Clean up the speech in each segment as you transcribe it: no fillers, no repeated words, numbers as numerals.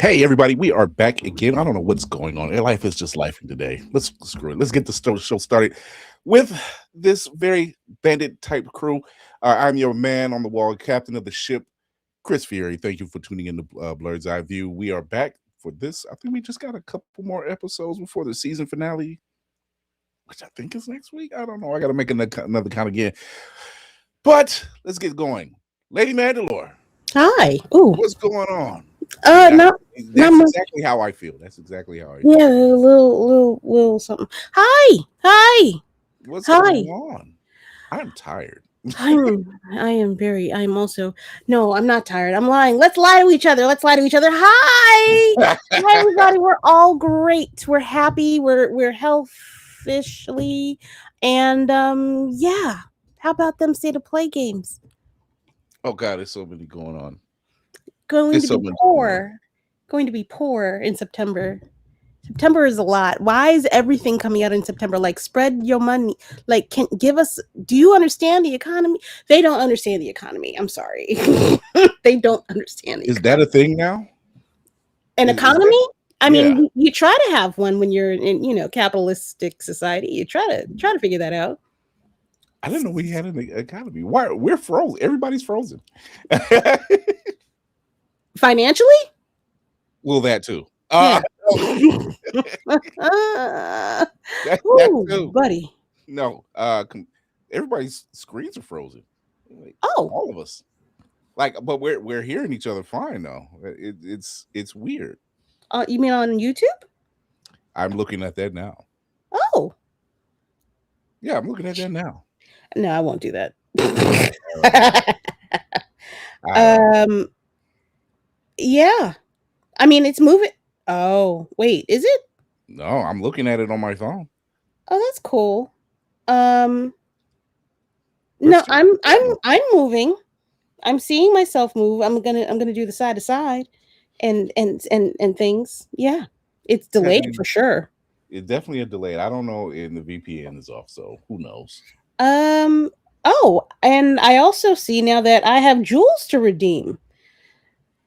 Hey everybody, we are back again. I don't know what's going on. Life is just lifing today. Let's screw it. Let's get the show started with this very bandit type crew. I'm your man on the wall, captain of the ship, Chris Fury. Thank you for tuning in to Blerd's Eye View. We are back for this. I think we just got a couple more episodes before the season finale, which I think is next week. I don't know. I got to make another count again. But let's get going. Lady Mandalore. Hi. Ooh. What's going on? That's exactly how I feel. That's exactly how I feel. Yeah, a little something. Hi. What's going on? I'm tired. I'm also no, I'm not tired. I'm lying. Let's lie to each other. Hi. Hi everybody. We're all great. We're happy. We're healthishly. And yeah. How about them state of play games? Oh God, there's so many going on. Going to be poor in September. September is a lot. Why is everything coming out in September? Like, spread your money. Like, do you understand the economy? They don't understand the economy. I'm sorry. They don't understand the economy. Is that a thing now? An economy? I mean, you try to have one when you're in, capitalistic society. You try to figure that out. I didn't know we had an economy. Why we're frozen? Everybody's frozen. Financially? Well, that too. Yeah. that too. Buddy. No, everybody's screens are frozen. Like, oh, all of us. Like, but we're hearing each other fine though. It's weird. You mean on YouTube? I'm looking at that now. Oh. Yeah, I'm looking at that now. No, I won't do that. Yeah. I mean, it's moving. Oh, wait, is it? No, I'm looking at it on my phone. Oh, that's cool. No, I'm moving. I'm seeing myself move. I'm gonna do the side to side, and things. Yeah, it's delayed for sure. It's definitely a delay. I don't know, and the VPN is off, so who knows? Oh, and I also see now that I have jewels to redeem.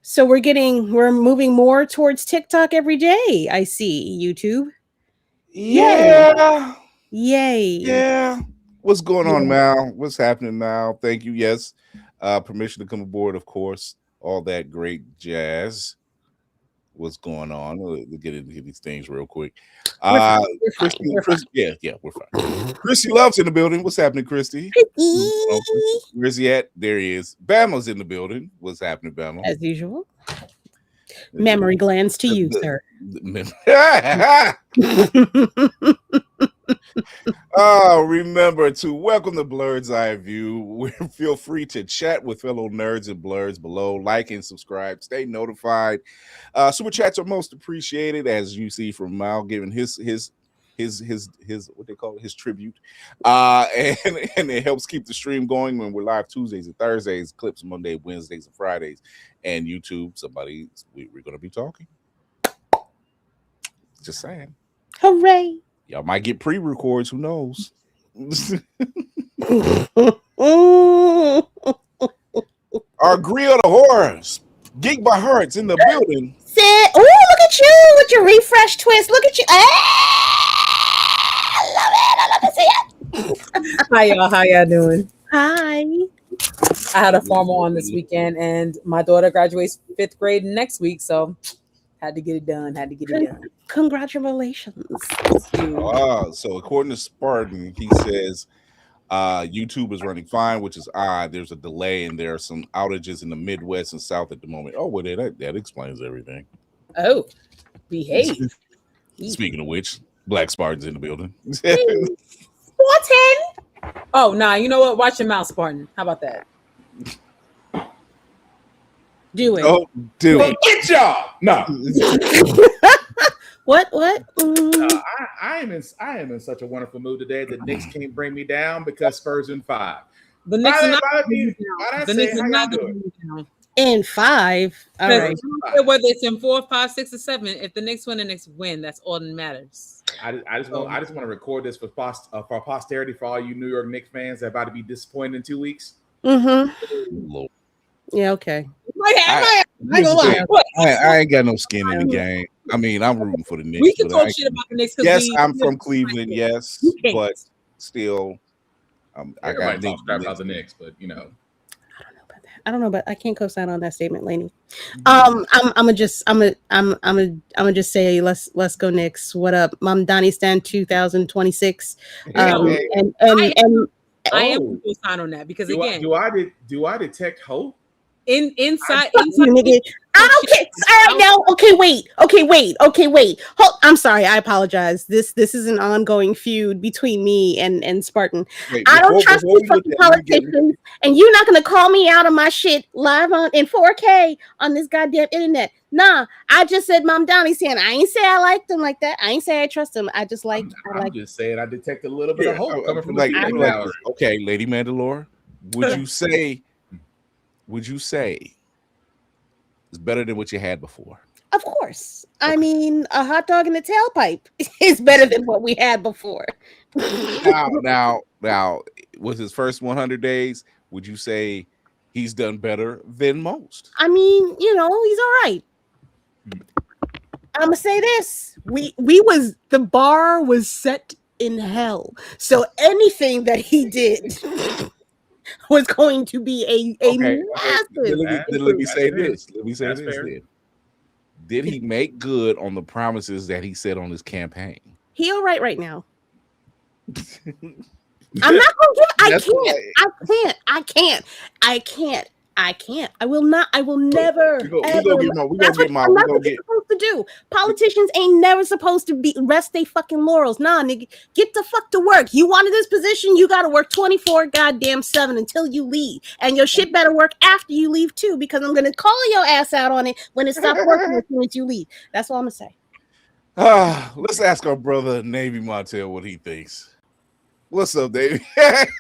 So we're moving more towards TikTok every day. I see YouTube. Yeah. Yay. Yeah. What's going on, Mal? What's happening, Mal? Thank you. Yes. Permission to come aboard, of course. All that great jazz. What's going on? We'll get into these things real quick. We're fine. Yeah, we're fine. Christy Love's in the building. What's happening, Christy? Where's he at? There he is. Bama's in the building. What's happening, Bama? As usual. Memory glands to you, sir. Remember to welcome to Blerd's Eye View. Feel free to chat with fellow nerds and blurs below. Like and subscribe. Stay notified. Super chats are most appreciated, as you see from Mal giving his what they call it, his tribute. And it helps keep the stream going when we're live Tuesdays and Thursdays, clips Monday, Wednesdays, and Fridays, and YouTube. We're gonna be talking. Just saying. Hooray! Y'all might get pre-records. Who knows? Our grill of the horrors, Geek by Hearts in the building. Oh, look at you with your refresh twist. Look at you. I love it. Hi, y'all. How y'all doing? Hi. I had a formal on this weekend, and my daughter graduates 5th grade next week, so had to get it done. Congratulations. So according to Spartan, he says YouTube is running fine, which is odd. There's a delay, and there are some outages in the Midwest and South at the moment. Oh, well, that explains everything. Oh, behave. Speaking of which, Black Spartan's in the building. Spartan. Oh, nah. You know what? Watch your mouth, Spartan. How about that? Do it. Oh, do it. Good job. No. What? I am in such a wonderful mood today. The Knicks can't bring me down because Spurs in 5. The Knicks are not in 5. All right. Whether it's in 4, 5, 6, or 7, if the Knicks win, the Knicks win. That's all that matters. I just want to record this for posterity for all you New York Knicks fans that are about to be disappointed in 2 weeks. Mm-hmm. Yeah. Okay. I gonna lie. I ain't got no skin in the game. I mean, I'm rooting for the Knicks. We can talk shit about the Knicks. Yes, I'm from Cleveland. Yes, but still, I got Everybody talks crap about the Knicks, but you know. I don't know, but I can't co-sign on that statement, Lainey. I'm gonna just say let's go Knicks. What up, Mom? Donnie Stan 2026. I am co-sign on that because do again, do I detect hope? Inside, nigga. I don't care. All right, now, okay, wait. I'm sorry. I apologize. This is an ongoing feud between me and Spartan. I don't trust these fucking politicians, and you're not gonna call me out on my shit live in 4K on this goddamn internet. Nah, I just said Mom Donnie saying I ain't say I liked him like that. I ain't say I trust him. I just like. I'm just saying I detect a little bit of hope coming from like okay, Lady Mandalore. Would you say it's better than what you had before? Of course. I mean, a hot dog in the tailpipe is better than what we had before. Now, with his first 100 days, would you say he's done better than most? I mean, he's all right. I'm gonna say this: the bar was set in hell, so anything that he did was going to be a massive. Let me say this. Then. Did he make good on the promises that he said on his campaign? He all right now. I'm not gonna give. I can't. I will not. I will never. We gonna get my. I'm not supposed to do. Politicians ain't never supposed to rest they fucking laurels. Nah, nigga, get the fuck to work. You wanted this position, you got to work 24/7 until you leave, and your shit better work after you leave too, because I'm gonna call your ass out on it when it stops working as soon as you leave. That's all I'm gonna say. Let's ask our brother Navy Montel what he thinks. What's up, Navy? That's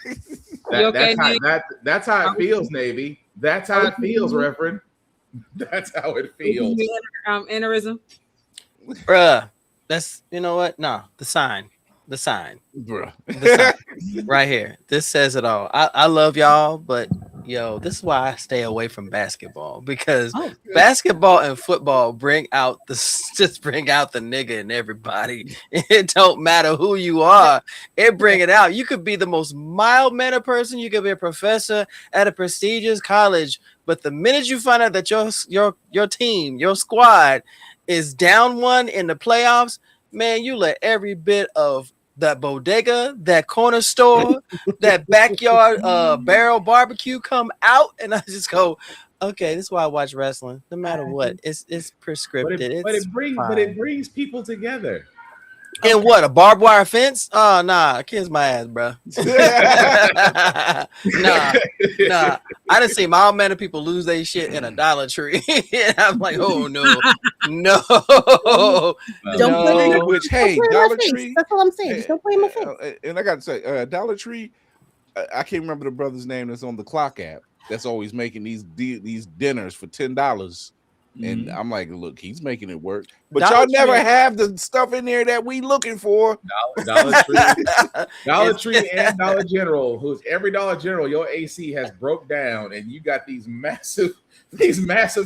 how it feels, Navy. That's how it feels, Reverend. That's how it feels. Aneurysm. Bruh. That's what? No, the sign. Bruh. The sign. Right here. This says it all. I love y'all, but this is why I stay away from basketball, because basketball and football bring out the nigga in everybody. It don't matter who you are. It bring it out. You could be the most mild-mannered person. You could be a professor at a prestigious college, but the minute you find out that your team, your squad is down one in the playoffs, man, you let every bit of that bodega, that corner store, that backyard barrel barbecue come out, and I just go, okay, this is why I watch wrestling. No matter what, it's prescripted. But it brings people together. And what, a barbed wire fence? Oh, nah, kiss my ass, bro. Nah. I done seen my man of people lose their shit in a Dollar Tree. And I'm like, oh no. Don't play in Which, hey, Dollar Tree. That's what I'm saying. Just don't play in my face. And I got to say, Dollar Tree, I can't remember the brother's name that's on the Clock app that's always making these dinners for $10. And I'm like, look, he's making it work, but y'all never have the stuff in there that we looking for. Dollar Tree and Dollar General, who's every Dollar General, your AC has broke down, and you got these massive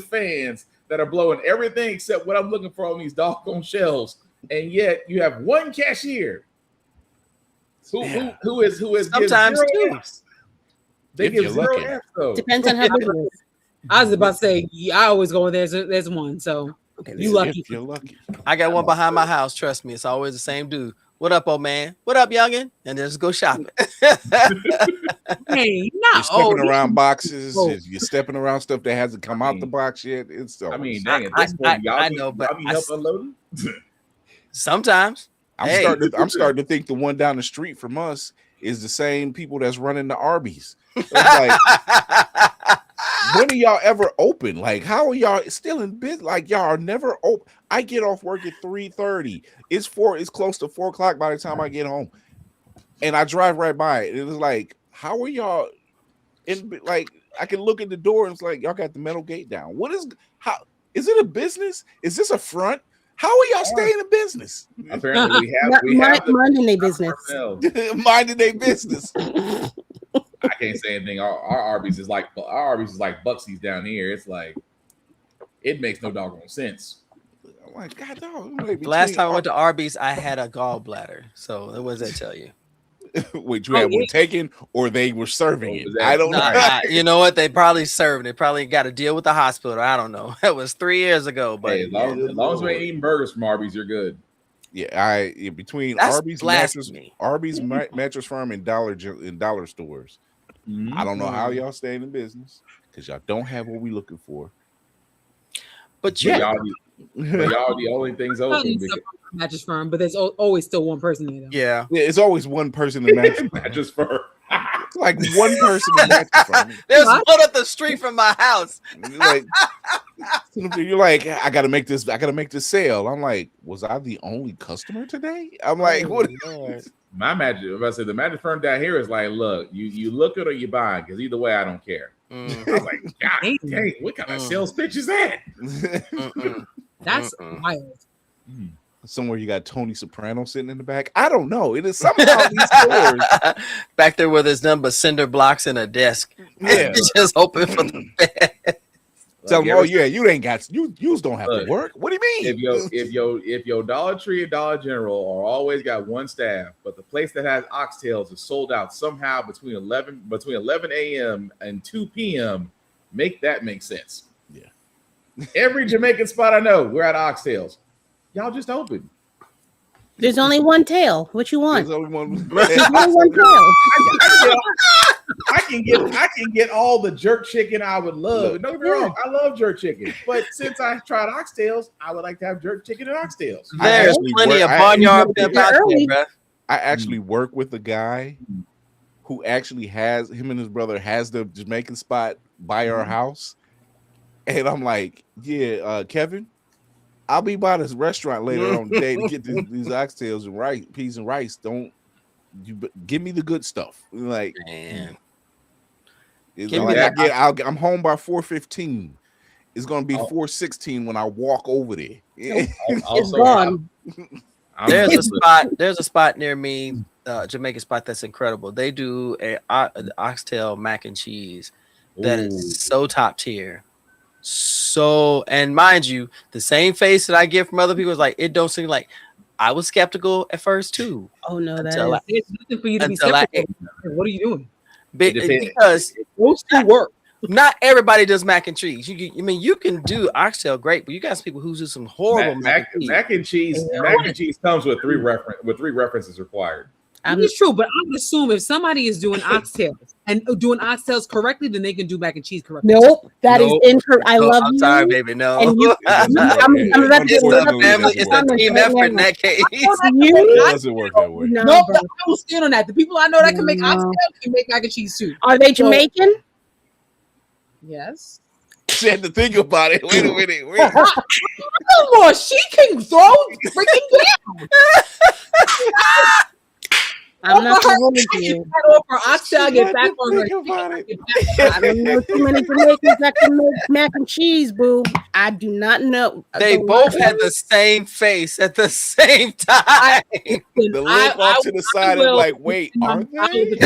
fans that are blowing everything except what I'm looking for on these doggone shelves, and yet you have one cashier who is sometimes two. They give zero F though. Depends on how big it is. I was about to say, I always go in there. There's one, so you lucky. You're lucky. I got one behind my house. Trust me, it's always the same dude. What up, old man? What up, youngin? And then just go shopping. Hey, you're stepping around boxes. You're stepping around stuff that hasn't come out the box yet. It's dang, at this point, I know, but y'all be help unloading. Sometimes I'm starting to think the one down the street from us is the same people that's running the Arby's. It's like, when are y'all ever open? Like, how are y'all still in business? Like, y'all are never open. I get off work at 3:30. It's close to 4 o'clock by the time I get home, and I drive right by it. It was like, how are y'all? Like, I can look at the door and it's like, y'all got the metal gate down. How is it a business? Is this a front? How are y'all staying in business? Apparently, we have minding their business. Minding their business. I can't say anything. Our Arby's is like Bucksies down here. It's like it makes no doggone sense. I'm like, God, dog. Last time I went to Arby's, I had a gallbladder. So what does that tell you? Wait, you had one taken, or they were serving it? That, I don't know. You know what? They probably served. They probably got to deal with the hospital. I don't know. That was 3 years ago. But hey, as long as we ain't eating burgers from Arby's, you're good. Yeah, between That's Arby's mattress firm and dollar stores. I don't know how y'all staying in business because y'all don't have what we looking for. But y'all the only things open. Mattress firm, but there's always still one person there. Yeah, it's always one person in the mattress firm. It's like one person in the mattress firm. There's one up the street from my house. You're like, I gotta make this sale. I'm like, was I the only customer today? I'm like, what? My mattress, if I say the mattress firm down here is like, look, you look it or you buy it, because either way, I don't care. I was like, God dang, what kind of sales pitch is that? That's wild. Somewhere you got Tony Soprano sitting in the back. I don't know. It is somehow these stores back there where there's none but cinder blocks and a desk. Yeah, just hoping for the best. Tell them, oh yeah, you ain't got you don't have to work. What do you mean? If your Dollar Tree and Dollar General are always got one staff, but the place that has oxtails is sold out somehow between 11 a.m. and 2 p.m., make sense. Yeah. Every Jamaican spot I know, we're at oxtails. Y'all just open. There's only one tail. What you want? There's only one tail. I can get all the jerk chicken I would love. Don't get me wrong, I love jerk chicken. But since I tried oxtails, I would like to have jerk chicken and oxtails. There's plenty of barnyard pimp out there, bro. I actually work with a guy who actually has him and his brother has the Jamaican spot by our house. And I'm like, yeah, Kevin, I'll be by this restaurant later on the day to get these oxtails and peas and rice. Don't you give me the good stuff? Like, man, I'm home by 4:15. It's gonna be 4:16 when I walk over there. It's gone. There's a spot near me, Jamaican spot that's incredible. They do an oxtail mac and cheese that is so top tier. So, and mind you, the same face that I get from other people is like, it don't seem like. I was skeptical at first too. Oh no, there's nothing for you to be skeptical. What are you doing? Because those two work. Not everybody does mac and cheese. You can do oxtail great, but you got some people who do some horrible mac and cheese. Mac and cheese comes with three references required. It's true, but I would assume if somebody is doing oxtails and doing oxtails correctly, then they can do mac and cheese correctly. Nope, that is incorrect. I love you. Sorry, baby. No, it's a team effort in that case. It doesn't work that way. No, I will stand on that. The people I know that can make oxtails can make mac and cheese too. Are they Jamaican? Yes. She had to think about it. Wait a minute. Come on, she can throw freaking down. I'm not going to you. Oxtail get back on her. I don't know too many Jamaicans that can make mac and cheese, boo. I do not know. They both had the same face at the same time. The look off to the side is like, wait, aren't they?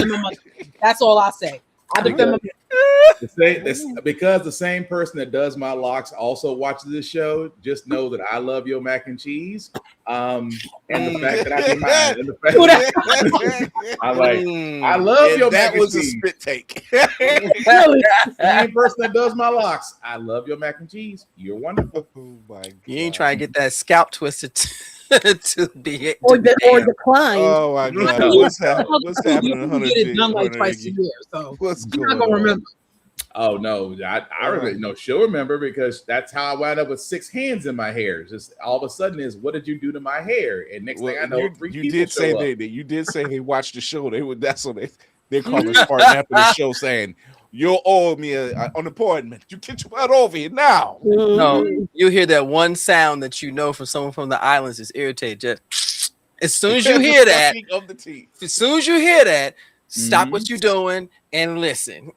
That's all I say. I defend my because the same person that does my locks also watches this show. Just know that I love your mac and cheese, and the fact that I do mine. And the fact I love your mac and cheese. That was a spit take. Same person that does my locks. I love your mac and cheese. You're wonderful. Oh my God. You ain't trying to get that scalp twisted to be or decline. Oh my God! What's happening? You get it done like twice a year, so you're not gonna remember. Oh no, I really know. She'll remember because that's how I wound up with 6 hands in my hair. Just all of a sudden is what did you do to my hair? And next thing I know, you did say they watched the show. That's what they're calling Spartan after the show saying, you owe me an appointment. You get your butt over here now. No, you hear that one sound that you know from someone from the islands is irritated. Just as soon as you hear that, stop what you're doing and listen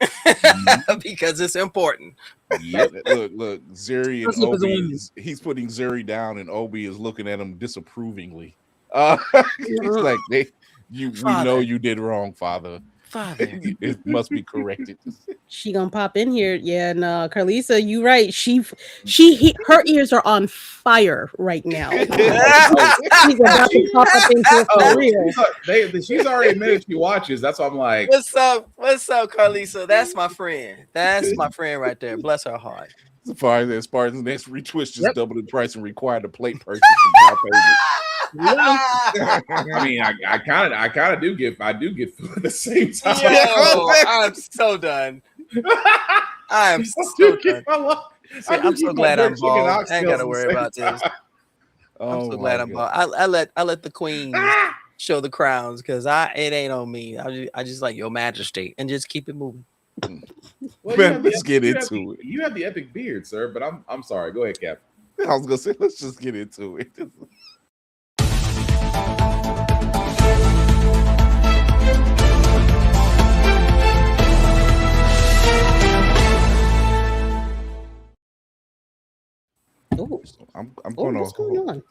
because it's important. Yeah, look, Zuri and Obi, he's putting Zuri down, and Obi is looking at him disapprovingly. It's like we know you did wrong, Father. Father. It must be corrected. She gonna pop in here. Yeah, no, Carlisa, you right. Her ears are on fire right now. She's about to pop up in here for real. She's already admitted she watches. That's why I'm like, What's up, Carlisa? That's my friend. That's my friend right there. Bless her heart. As far as next retwist, just double the price and require the plate purchase. I mean, I kind of do get food at the same time. I'm so done. I am so done. I'm so glad I'm bald. I ain't got to worry about this. I'm so glad I'm bald. I let the queen show the crowns because it ain't on me. I just like your majesty and just keep it moving. Well, Man, let's get into it. You have the epic beard, sir, but I'm sorry. Go ahead, Cap. I was gonna say, let's just get into it. Ooh. I'm going what's going on?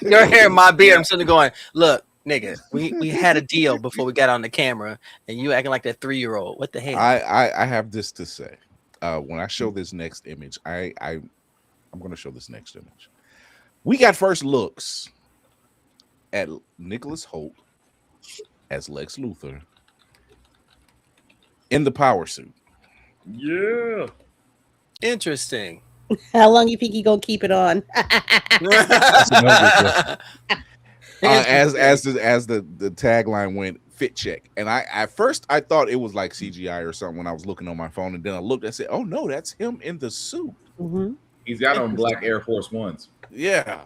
Your hair, my beard. I'm sitting there going, look, nigga, we had a deal before we got on the camera, and you acting like that 3-year-old. What the hell? I have this to say. When I show this next image, I'm going to show this next image. We got first looks at Nicholas Hoult as Lex Luthor in the power suit. Yeah. Interesting. How long you think he gonna keep it on? As the tagline went, fit check, and at first I thought it was like CGI or something when I was looking on my phone, and then I looked. I said, "Oh no, that's him in the suit." Mm-hmm. He's got on black Air Force Ones. Yeah.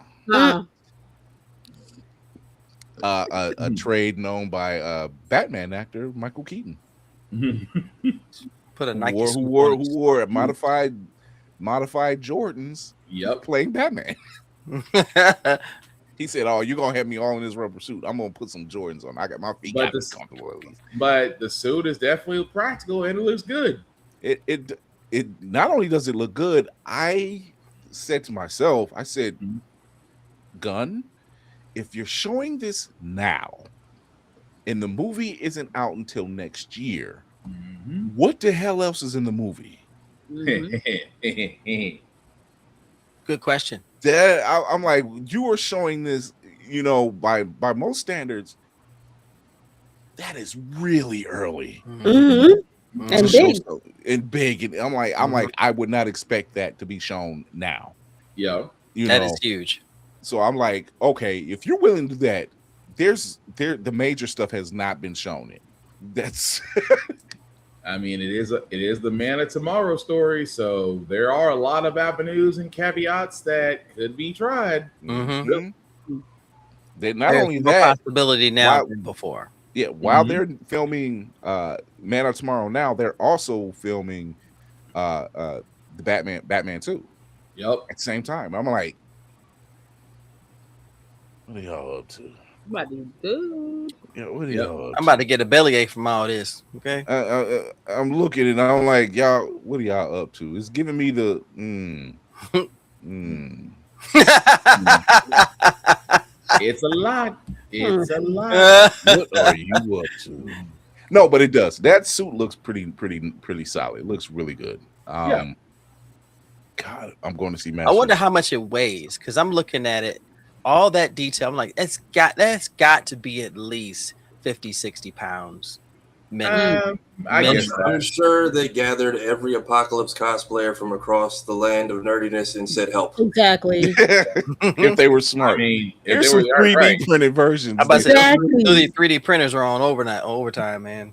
A trade known by Batman actor Michael Keaton. Put a Nike who wore modified Jordans. Yep, playing Batman. He said, "Oh, you're gonna have me all in this rubber suit. I'm gonna put some Jordans on. I got my feet comfortable at least." But the suit is definitely practical and it looks good. It not only does it look good. I said to myself, I said, Gunn, if you're showing this now, and the movie isn't out until next year, what the hell else is in the movie? Good question. I'm like, you are showing this, by most standards, that is really early. And big. And I'm like, I would not expect that to be shown now. Yeah. That is huge. So I'm like, okay, if you're willing to do that, the major stuff has not been shown it. That's I mean, it is the Man of Tomorrow story, so there are a lot of avenues and caveats that could be tried. They not only that possibility now than before. Yeah, while they're filming Man of Tomorrow now, they're also filming the Batman 2. Yep. At the same time. I'm like, what are y'all up to? About to be good. Yeah, what are y'all up to? I'm about to get a bellyache from all this. Okay. I'm looking and I'm like, y'all, what are y'all up to? It's giving me the It's a lot. It's a lot. What are you up to? No, but it does. That suit looks pretty solid. It looks really good. God, I'm going to see Man. I wonder how much it weighs because I'm looking at it, all that detail. I'm like, that's got to be at least 50, 60 pounds. I'm sure they gathered every Apocalypse cosplayer from across the land of nerdiness and said, "Help!" Exactly. If they were smart. I mean, there's some 3D printed versions. I'm about to say, 3D printers are on overtime, man.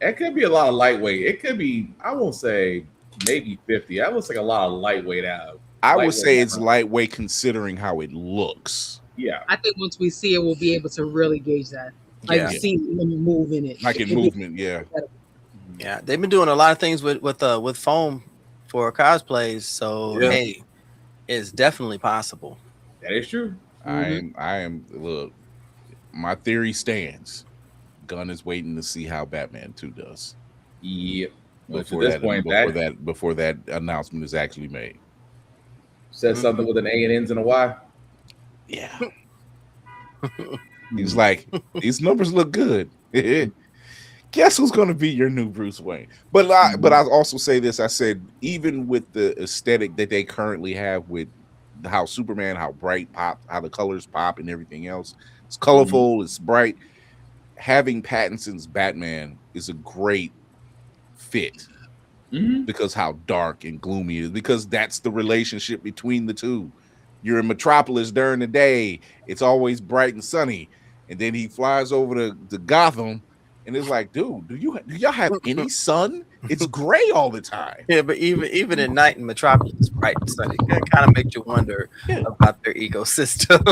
It could be a lot of lightweight. It could be, I won't say maybe 50. That looks like a lot of lightweight out. I would say it's lightweight considering how it looks. Yeah. I think once we see it, we'll be able to really gauge that. Like see them move in it. Like in movement, yeah. Yeah, they've been doing a lot of things with foam for cosplays. So hey, it's definitely possible. That is true. I am. Look, my theory stands. Gunn is waiting to see how Batman 2 does. Yeah. Before that announcement is actually made. Says something with an A and ends and a Y. Yeah. He's like, these numbers look good. guess who's going to be your new Bruce Wayne? But I'll also say this. I said, even with the aesthetic that they currently have with how Superman, how bright pop, how the colors pop and everything else, it's colorful, it's bright. Having Pattinson's Batman is a great fit because how dark and gloomy it is, because that's the relationship between the two. You're in Metropolis during the day, it's always bright and sunny, and then he flies over to Gotham, and it's like, dude, do y'all have any sun? It's gray all the time. Yeah, but even at night in Metropolis, it's bright and sunny. That kind of makes you wonder about their ecosystem.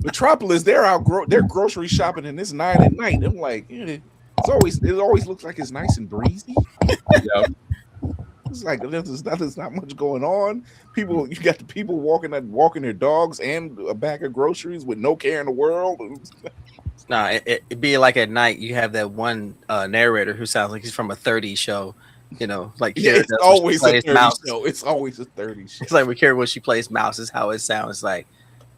Metropolis, they're grocery shopping, and it's 9 at night. I'm like, it always looks like it's nice and breezy. Yeah. It's like there's not much going on. You got the people walking their dogs and a bag of groceries with no care in the world. No, it'd be like at night you have that one narrator who sounds like he's from a 30s show. You know, like it's always a 30s show. It's always a 30s show. It's like we care when she plays Mouse is how it sounds. Like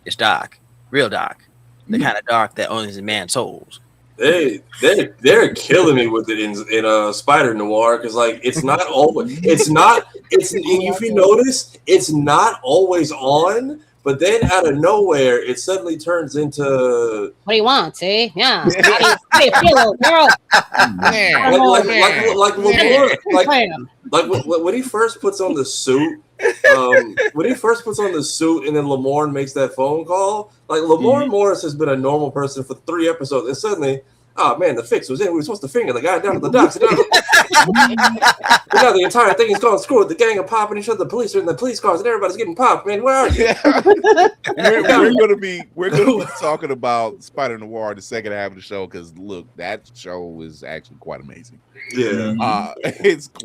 it's dark, real dark, the kind of dark that owns a man's souls. They're killing me with it in Spider-Noir, because like it's not always if you notice, it's not always on, but then out of nowhere it suddenly turns into what do you want, eh? Yeah. How do you feel, little girl? Like when he first puts on the suit, and then Lamorne makes that phone call, like Lamorne Morris has been a normal person for 3 episodes, and suddenly, oh man, the fix was in. We were supposed to finger the guy down at the docks. And now the entire thing is going screw it. The gang are popping each other. The police are in the police cars, and everybody's getting popped. Man, where are you? we're gonna be talking about Spider-Noir the second half of the show, because look, that show is actually quite amazing. Yeah, I'm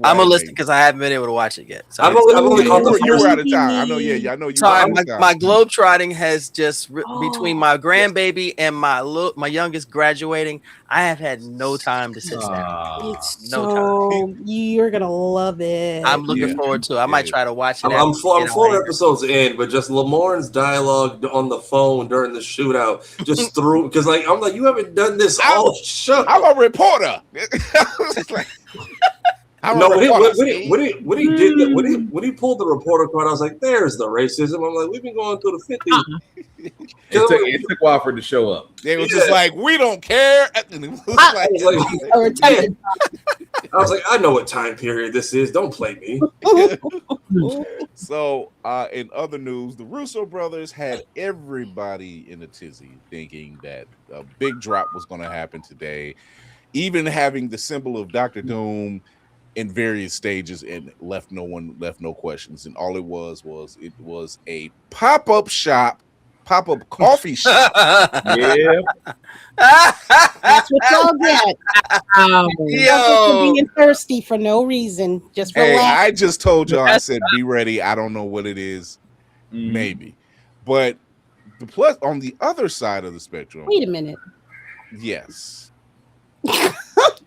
gonna listen because I haven't been able to watch it yet. So I've only caught the you were out of time. I know. Yeah, I know you. Sorry, my globetrotting has just between my grandbaby and my youngest graduating. I have had no time to sit down. You're gonna love it. I'm looking forward to it. I might try to watch it. I'm 4 episodes in, but just Lamorne's dialogue on the phone during the shootout just threw, because like I'm like, you haven't done this all show. I'm a reporter. When he pulled the reporter card, I was like, "There's the racism." I'm like, "We've been going through the 50s." It took a while for it to show up. They was just like, "We don't care." I was like, "I know what time period this is. Don't play me." So, in other news, the Russo brothers had everybody in a tizzy thinking that a big drop was going to happen today, even having the symbol of Dr. Doom in various stages, and left no questions. And all it was a pop-up coffee shop. Yeah. That's what y'all get. Yo, Being thirsty for no reason. Just Hey, relax. I just told y'all, I said, be ready. I don't know what it is. Maybe. But the plus on the other side of the spectrum. Wait a minute. Yes.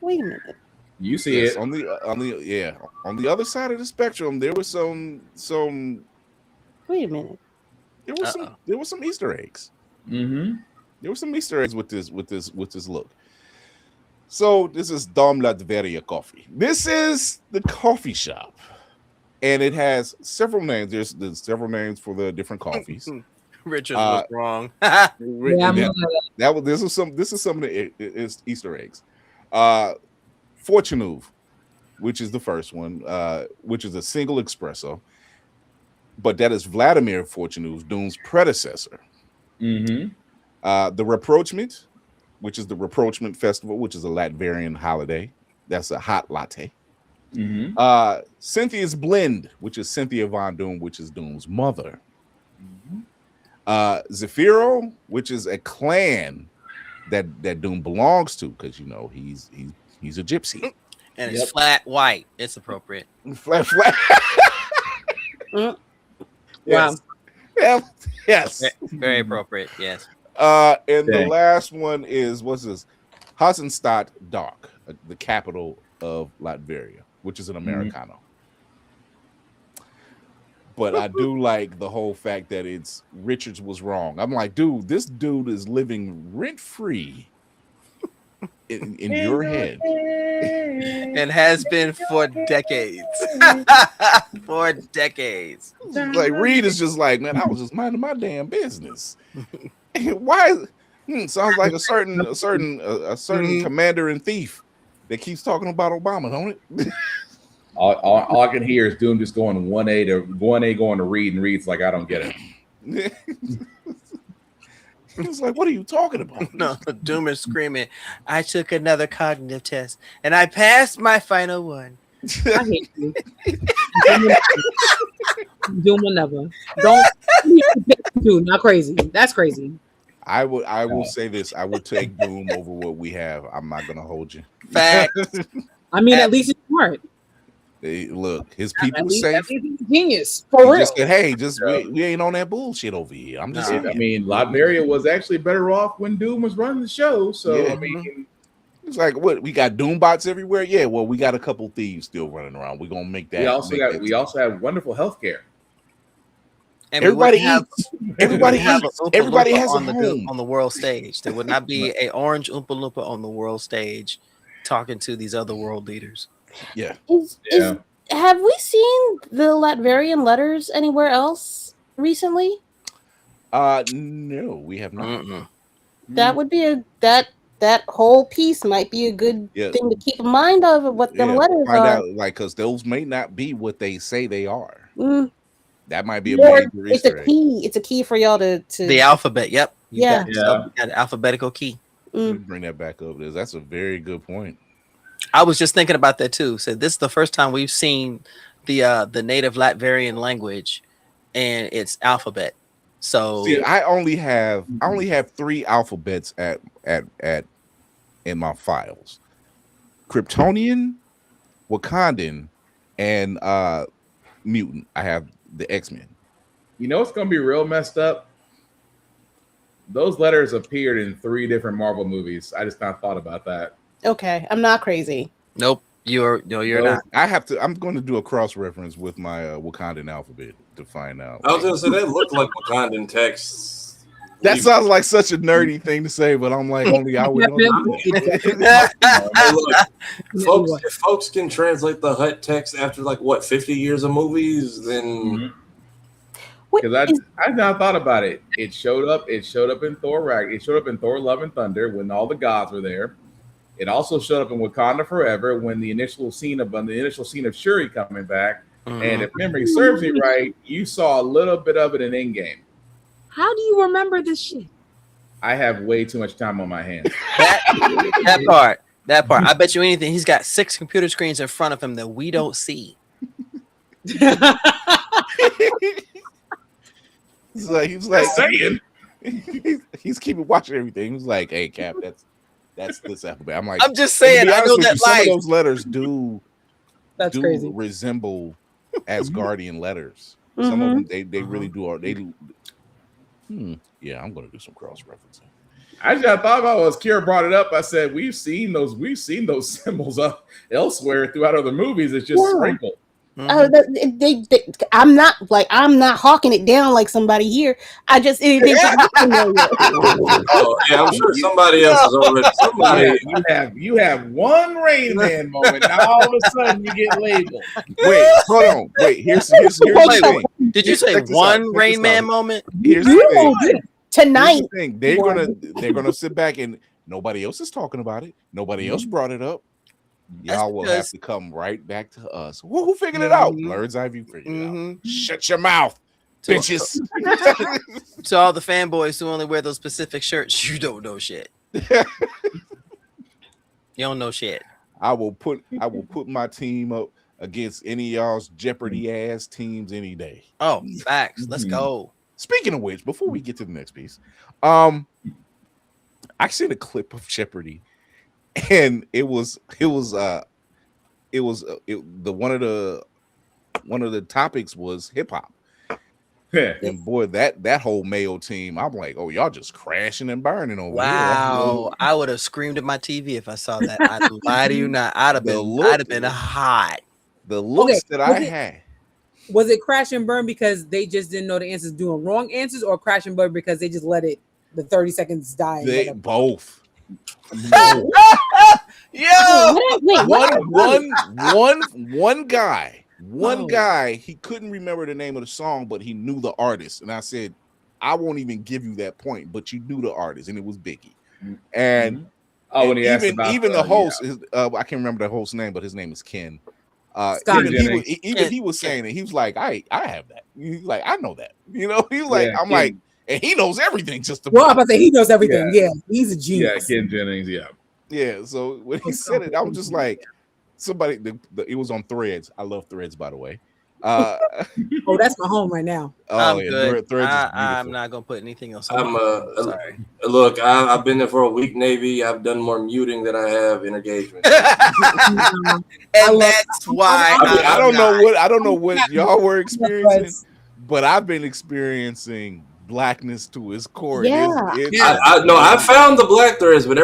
Wait a minute. You see it on the other side of the spectrum. There was some. Wait a minute. There was some Easter eggs. There were some Easter eggs with this look. So this is Dom Latveria Coffee. This is the coffee shop, and it has several names. There's several names for the different coffees. Richard was wrong. This is some of the Easter eggs. Fortunuve, which is the first one, which is a single espresso, but that is Vladimir Fortunuve's Doom's predecessor. The Rapprochement, which is the Rapprochement Festival, which is a Latvian holiday. That's a hot latte. Cynthia's Blend, which is Cynthia Von Doom, which is Doom's mother. Zafiro, which is a clan that Doom belongs to, because you know he's a gypsy. And it's flat white. It's appropriate. Flat. Yes. Wow. Yes. Very appropriate. Yes. And the last one is, what's this? Hasenstadt Dark, the capital of Latveria, which is an Americano. But I do like the whole fact that it's Richards was wrong. I'm like, dude, this dude is living rent free in your head. And has been for decades. For decades. Like Reed is just like, man, I was just minding my damn business. Why? Sounds like a certain commander and thief that keeps talking about Obama, don't it? All I can hear is Doom just going 1A going to Reed, and Reed's like, I don't get it. It's like, what are you talking about? No, Doom is screaming, I took another cognitive test and I passed my final one. I hate you. Doom will never. Don't do not crazy. That's crazy. I will say this. I would take Doom over what we have. I'm not gonna hold you. Fact. I mean, at least it's smart. Hey, look, his people safe. Genius. For real. Just said, hey, we ain't on that bullshit over here. I'm just saying. I mean, Latveria was actually better off when Doom was running the show. So Yeah. I mean, It's like, what, we got Doom bots everywhere? Yeah, well, we got a couple thieves still running around. We're gonna make that. we also have wonderful healthcare. And everybody eats. Everybody have eats. a Oompa Everybody Loompa has a on the home. on the world stage. There would not be a orange Oompa Loompa on the world stage talking to these other world leaders. Yeah. Have we seen the Latvian letters anywhere else recently? No, we have not. That would be that whole piece might be a good thing to keep in mind of what them letters find are. out, like, because those may not be what they say they are. That might be a Or major it's Easter a egg. key. It's a key for y'all to The alphabet. Yep. You Yeah. got an alphabetical key. Bring that back up. That's a very good point. I was just thinking about that too. So this is the first time we've seen the native Latvian language and its alphabet. So See, I only have 3 alphabets at in my files: Kryptonian, Wakandan, and mutant. I have the X-Men. You know what's gonna be real messed up? Those letters appeared in 3 different Marvel movies. I just not thought about that. Okay, I'm not crazy. Nope, you're not. I'm going to do a cross reference with my Wakandan alphabet to find out. I was going to say they look like Wakandan texts. That sounds like such a nerdy thing to say, but I'm like, only I would know that. If folks can translate the Hut text after 50 years of movies, then because I now thought about it. It showed up in Thor It showed up in Thor: Love and Thunder when all the gods were there. It also showed up in Wakanda Forever when the initial scene of Shuri coming back. And if memory serves me right, you saw a little bit of it in Endgame. How do you remember this shit? I have way too much time on my hands. That part. I bet you anything. He's got 6 computer screens in front of him that we don't see. He's like saying he's keeping watching everything. He's like, hey, Cap, that's this alphabet. I'm like, I'm just saying, I know that some of those letters do crazy. Resemble Asgardian letters. Some of them they really do. Yeah, I'm gonna do some cross referencing. I just thought about was Kira brought it up. I said we've seen those symbols up elsewhere throughout other movies. It's just sprinkled. I'm not hawking it down like somebody here. I just I'm sure somebody else is already. You have one Rain Man moment. Now all of a sudden you get labeled. Wait, hold on. Wait, here's the thing. Did you say one Rain Man moment? Here's the thing. Tonight, they're gonna sit back and nobody else is talking about it. Nobody else brought it up. Y'all will have to come right back to us. Who figured it out? Blerd's Eyeview figured it out. Shut your mouth, bitches. To all the fanboys who only wear those specific shirts, you don't know shit. You don't know shit. I will put my team up against any of y'all's Jeopardy ass teams any day. Oh, facts. Let's go. Speaking of which, before we get to the next piece, I seen a clip of Jeopardy. And it was one of the topics was hip hop. And boy, that whole male team, I'm like, oh, y'all just crashing and burning over here. Wow, I would have screamed at my TV if I saw that. I'd lie to you not. I'd have been hot. The looks that I had. Was it crash and burn because they just didn't know the answers, doing wrong answers, or crash and burn because they just let the 30 seconds die? Both. Yo, Wait, what? One guy, he couldn't remember the name of the song, but he knew the artist. And I said, I won't even give you that point, but you knew the artist, and it was Biggie. And when he asked about the host, I can't remember the host's name, but his name is Ken. He was saying it. He was like, I have that. He's like, I know that. You know, he was like, I'm Ken. like, and he knows everything. Just Well, I'm about to say he knows everything. Yeah, he's a genius. Yeah, Ken Jennings. Yeah. So when he said it, I was just like, somebody. It was on Threads. I love Threads, by the way. Oh, that's my home right now. I'm good. Threads is I'm not gonna put anything else. Sorry. Look, I've been there for a week, Navy. I've done more muting than I have in engagement. And that's why I don't know what y'all were experiencing, but I've been experiencing blackness to its core. Yeah. I found the black threads, but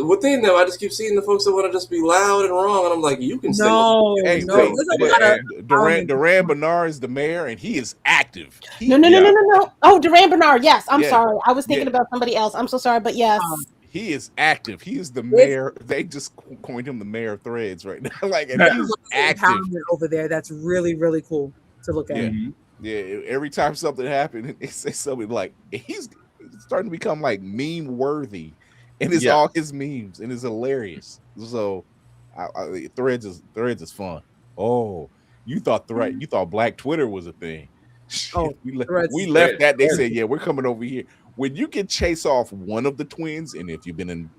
within them, I just keep seeing the folks that want to just be loud and wrong, and I'm like, you can say Duran Bernard is the mayor, and he is active. No. Oh, Duran Bernard. Yes, I'm sorry. I was thinking about somebody else. I'm so sorry, but yes. He is active. He is the mayor. They just coined him the mayor of Threads right now. Like, and he's active over there. That's really, really cool to look at. Yeah, every time something happened, they say something like, he's starting to become like meme worthy, and it's all his memes, and it's hilarious. So, Threads is fun. Oh, you thought Black Twitter was a thing? Oh, we left that. They said, yeah, we're coming over here. When you can chase off one of the twins, and if you've been in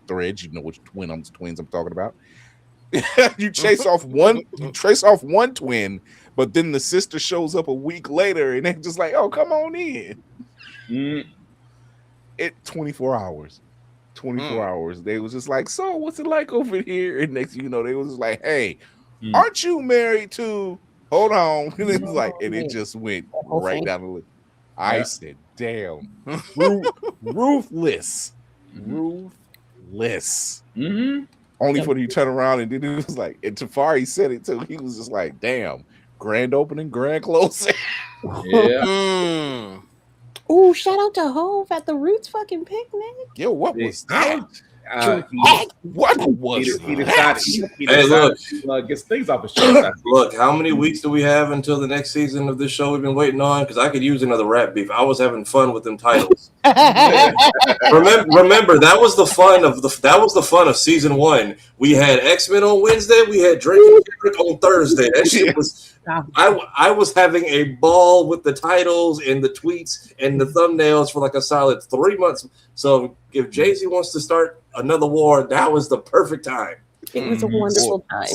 Threads, you know which twins I'm talking about. You trace off one twin, but then the sister shows up a week later, and they're just like, "Oh, come on in." 24 hours. 24 hours. They was just like, "So, what's it like over here?" And next, you know, they was just like, "Hey, aren't you married to?" Hold on, and it was like, and it just went right down the list. I said, "Damn, ruthless." Only for you turn around, and then it was like, and Tafari said it too. He was just like, "Damn, grand opening, grand closing." Ooh, shout out to Hove at the Roots fucking picnic. Yo, what was that? What was he decided gets things off his chest. Look, how many weeks do we have until the next season of this show we've been waiting on? Because I could use another rap beef. I was having fun with them titles. Remember, that was the fun of season 1. We had X-Men on Wednesday. We had Drake and Kendrick on Thursday. That shit was. I was having a ball with the titles and the tweets and the thumbnails for like a solid 3 months. So if Jay-Z wants to start another war, that was the perfect time. It was a wonderful time,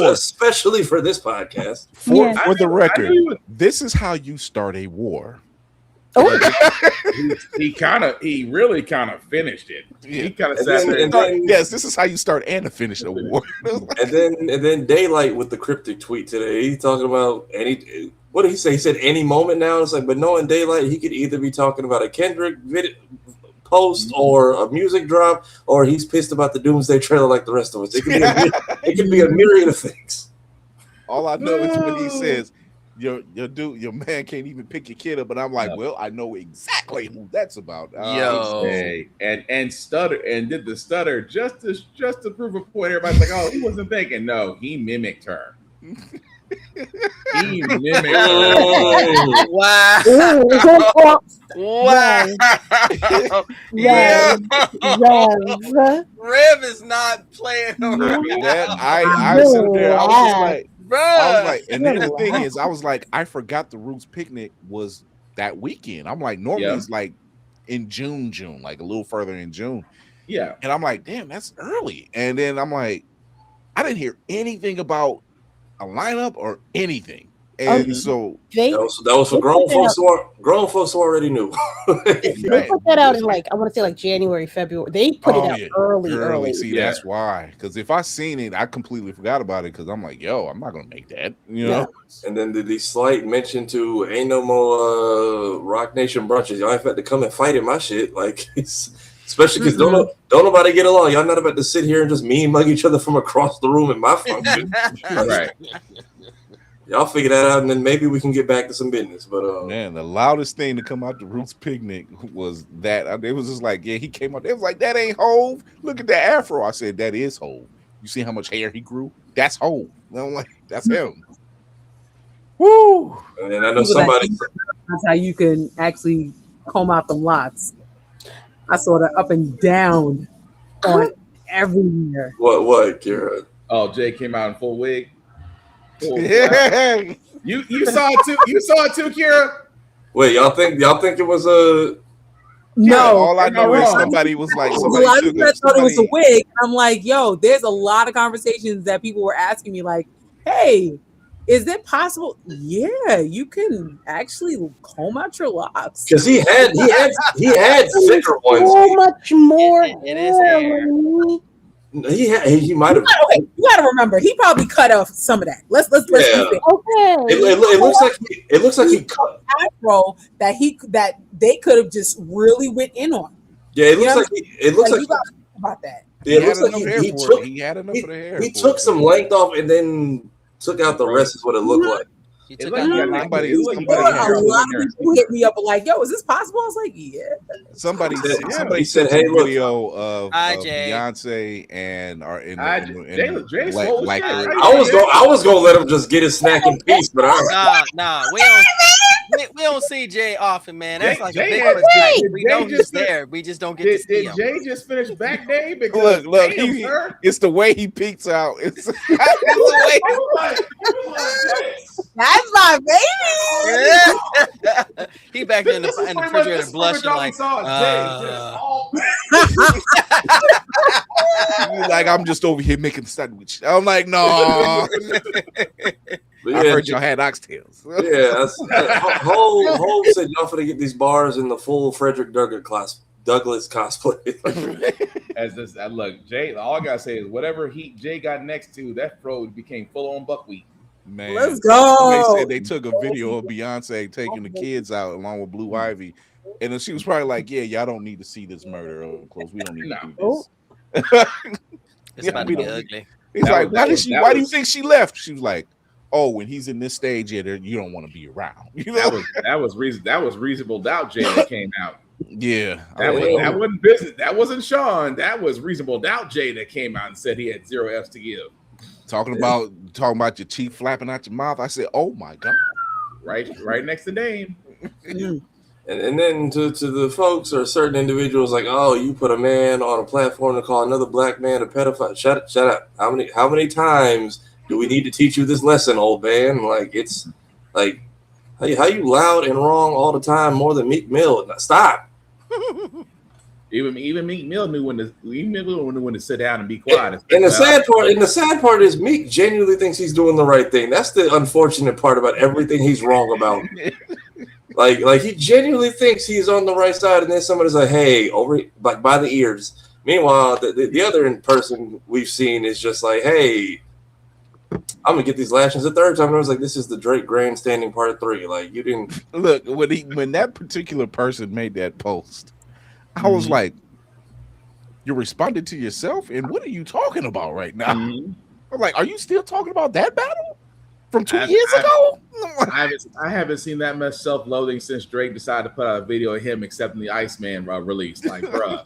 especially for this podcast. For the record, this is how you start a war. He really kind of finished it. He kind of sat there. Yes, this is how you start and finish a war. and then Daylight with the cryptic tweet today. He's talking about what did he say? He said any moment now. It's like, but knowing Daylight, he could either be talking about a Kendrick post or a music drop, or he's pissed about the Doomsday trailer like the rest of us. It could be a myriad of things. All I know is when he says, your man can't even pick your kid up, but I'm like, well, I know exactly who that's about. And stutter and did the stutter just to prove a point. Everybody's like, oh, he wasn't thinking. No, he mimicked her. He mimicked her. Wow. Rev is not playing around. I was sitting there. I was just like, and then the thing is, I was like, I forgot the Roots picnic was that weekend. I'm like, normally it's like in June, like a little further in June. Yeah. And I'm like, damn, that's early. And then I'm like, I didn't hear anything about a lineup or anything. And so that was for grown folks who already knew. They put that out in I want to say January, February. They put it out early. See, that's why. Because if I seen it, I completely forgot about it. Because I'm like, yo, I'm not gonna make that. You know. And then the slight mention to ain't no more Rock Nation brunches. Y'all ain't had to come and fight in my shit. Like, especially because don't nobody get along. Y'all not about to sit here and just mug each other from across the room in my function. Right. Y'all figure that out, and then maybe we can get back to some business. But man, the loudest thing to come out the Roots picnic was that it was just like, yeah, he came out. It was like, that ain't Hove. Look at the afro. I said, that is Hove. You see how much hair he grew? That's Hove. And I'm like, that's him. Woo! And I know somebody. That's how you can actually comb out the lots. I saw that up and down on everywhere. What, Kira? Oh, Jay came out in full wig. Yeah. You saw it too. You saw it too, Kira. Wait, y'all think it was a? No, all I know is somebody was like, I thought it was a somebody, wig. I'm like, yo, there's a lot of conversations that people were asking me, like, hey, is it possible? Yeah, you can actually comb out your locks. Because he had thicker ones. So much more. It is hair. He might have. Okay, you gotta remember, he probably cut off some of that. Let's keep it. Okay. It looks like he cut afro that they could have just really went in on. Yeah, it looks like you gotta think about that. Yeah, it looks like he had enough of the hair. He took some length off and then took out the rest. Is what it looked like. He It's took like out you got somebody A lot of people hit me up like, yo, is this possible? I was like, yeah. Somebody He sent said, "Hey, a look." video of Jay. Beyonce and Jay's like, whole like shit. I was gonna let him just get his snack in peace, but Nah, we don't see Jay often, man. That's like Jay a big had- one. Like, Did we Jay know he's just- there. We just don't get to see Did him. Jay just finish back day? Because look, damn, sir. it's the way he peeks out. It's the way It was like, That's my baby. He back there in the refrigerator blushing like, he's like, I'm just over here making sandwich. I'm like, no. But I heard y'all had oxtails. Yeah, Hov said y'all finna get these bars in the full Frederick Douglass cosplay. As this, look, Jay. All I gotta say is whatever heat Jay got next to, that fro became full on buckwheat. Man, Let's go. They said they took a video of Beyonce taking the kids out along with Blue Ivy, and then she was probably like, "Yeah, y'all don't need to see this murder up close. We don't need to do this." it's about to be ugly. He's like, "Why do you think she left?" She was like, "Oh, when he's in this stage, you don't want to be around." You know? That was reasonable doubt. Jay that came out. Yeah, That wasn't business. That wasn't Sean. That was reasonable doubt. Jay that came out and said he had 0 F's to give. talking about your teeth flapping out your mouth. I said, "Oh my god!" Right next to Dame. And then to the folks or certain individuals like, oh, you put a man on a platform to call another black man a pedophile. Shut up. How many times do we need to teach you this lesson, old man? Like, it's like, how you loud and wrong all the time more than Meek Mill? Stop. Even Meek Mill knew when to sit down and be quiet. And the sad part is Meek genuinely thinks he's doing the right thing. That's the unfortunate part about everything he's wrong about. Like he genuinely thinks he's on the right side, and then somebody's like, "Hey, over like by the ears." Meanwhile, the other in person we've seen is just like, "Hey, I'm gonna get these lashings a third time." And I was like, "This is the Drake grandstanding part 3." Like, you didn't look when that particular person made that post. I was like, "You responded to yourself, and what are you talking about right now?" I'm like, "Are you still talking about that battle from 2 years ago?" I haven't seen that much self-loathing since Drake decided to put out a video of him accepting the Iceman release. Like, bruh,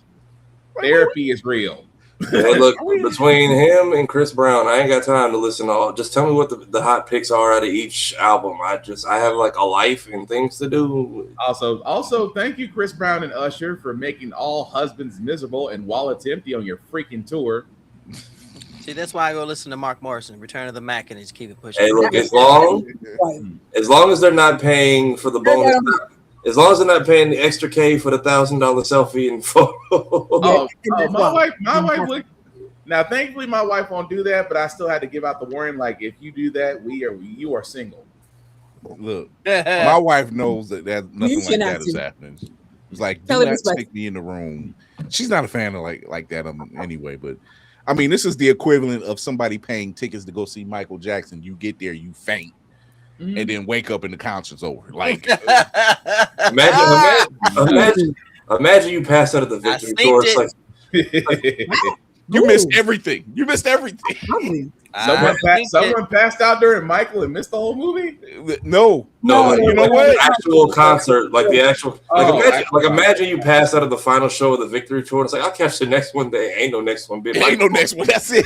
therapy is real. Hey, look, between him and Chris Brown, I ain't got time to listen to all. Just tell me what the hot picks are out of each album. I have like a life and things to do. Also, thank you, Chris Brown and Usher, for making all husbands miserable and wallets empty on your freaking tour. See, that's why I go listen to Mark Morrison, Return of the Mac, and just keep it pushing. Hey, look, as long as they're not paying for the bonus. As long as they're not paying the extra K for the $1,000 selfie and photo. My wife would. Now, thankfully, my wife won't do that, but I still had to give out the warning. Like, if you do that, you are single. Look, my wife knows that nothing like that is happening. It's like, do not stick me in the room. She's not a fan of like that anyway. But I mean, this is the equivalent of somebody paying tickets to go see Michael Jackson. You get there, you faint. And then wake up and the concert's over. Like, imagine you pass out of the victory tour. It's like You missed everything. You missed everything. Someone passed out during Michael and missed the whole movie. No, you know what? The actual concert, like the actual, imagine you pass out of the final show of the Victory Tour. And it's like, I'll catch the next one. There ain't no next one. Ain't no next one. That's it.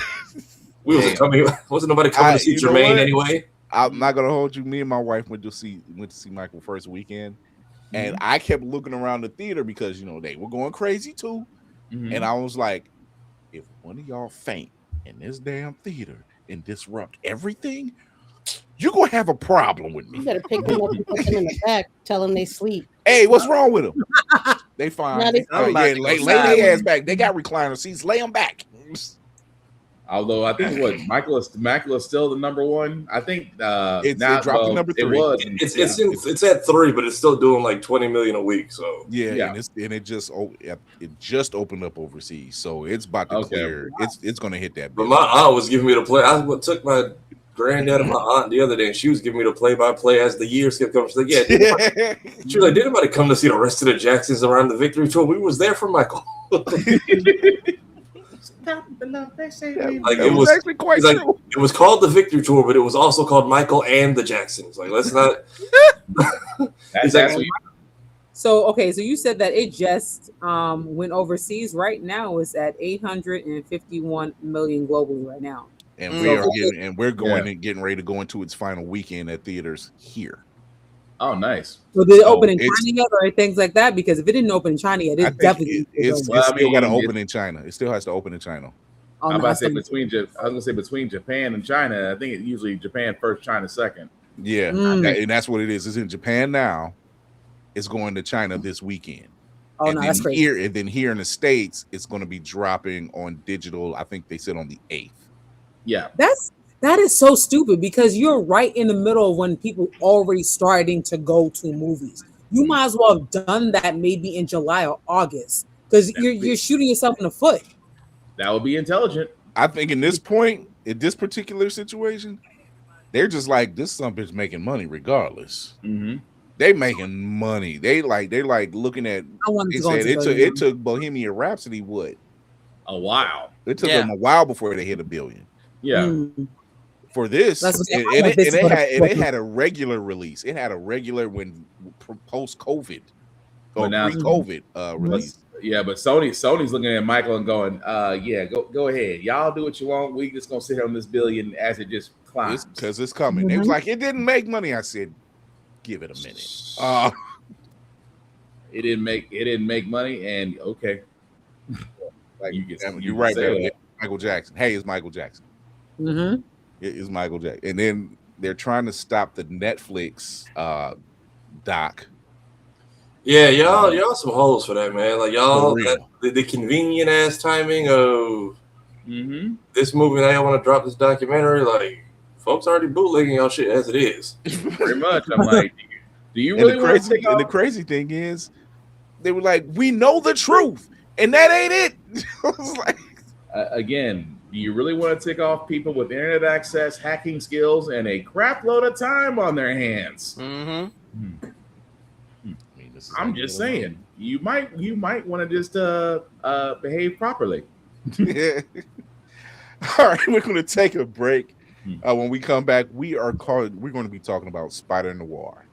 Wasn't nobody coming to see Jermaine anyway. I'm not gonna hold you. Me and my wife went to see Michael first weekend, and I kept looking around the theater because they were going crazy too, and I was like, if one of y'all faint in this damn theater and disrupt everything, you're gonna have a problem with me. You better pick them up and put them in the back. Tell them they sleep. Hey, what's wrong with them? They fine. Lay their ass back. They got recliner seats. Lay them back. Although I think Michael is still the number one. I think it dropped to number 3. It's at 3, but it's still doing like 20 million a week. So yeah. And it just opened up overseas, so it's about to clear. It's going to hit that. But my aunt was giving me the play. I took my granddad and my aunt the other day, and she was giving me the play-by-play as the years kept coming. She's like, she was like, did anybody come to see the rest of the Jacksons around the Victory Tour? We was there for Michael. It was actually quite true. It was called the Victory Tour, but it was also called Michael and the Jacksons. Like, let's not. So you said that it just went overseas. Right now, it's at 851 million globally right now, and we're getting ready to go into its final weekend at theaters here. Oh, nice. So did it open in China yet, or things like that? Because if it didn't open in China yet, it's definitely it's still got to open in China. It still has to open in China. I'm about to say between Japan and China. I think it usually Japan first, China second. Yeah, and that's what it is. It's in Japan now. It's going to China this weekend. Oh, and no, that's crazy. And then here in the States, it's going to be dropping on digital. I think they said on the 8th. Yeah, that is so stupid because you're right in the middle of when people already starting to go to movies. You might as well have done that maybe in July or August because you're shooting yourself in the foot. That would be intelligent. I think in this point, in this particular situation, they're just like, this son bitch making money regardless. Mm-hmm. They making money. They're like looking at. It took Bohemian Rhapsody a while. It took them a while before they hit $1 billion. Yeah. For this, it had a regular release. It had a regular post-COVID or pre-COVID release. Yeah, but Sony's looking at Michael and going, go ahead. Y'all do what you want. We just gonna sit here on this $1 billion as it just climbs. Because it's coming. It was like, it didn't make money. I said, give it a minute. It didn't make money, and okay. Like you're right there. Michael Jackson. Hey, it's Michael Jackson. Mm-hmm. It is Michael Jackson. And then they're trying to stop the Netflix doc. Yeah, y'all some hoes for that, man. Like y'all, the convenient ass timing of this movie. Now y'all want to drop this documentary? Like, folks already bootlegging y'all shit as it is. Pretty much. I'm like, do you really want to take off? And the crazy thing is, they were like, we know the truth, and that ain't it. I was like, again, do you really want to tick off people with internet access, hacking skills, and a crap load of time on their hands? Mm-hmm. I'm just saying, you might want to just behave properly. All right, we're going to take a break. When we come back, we're going to be talking about Spider-Noir.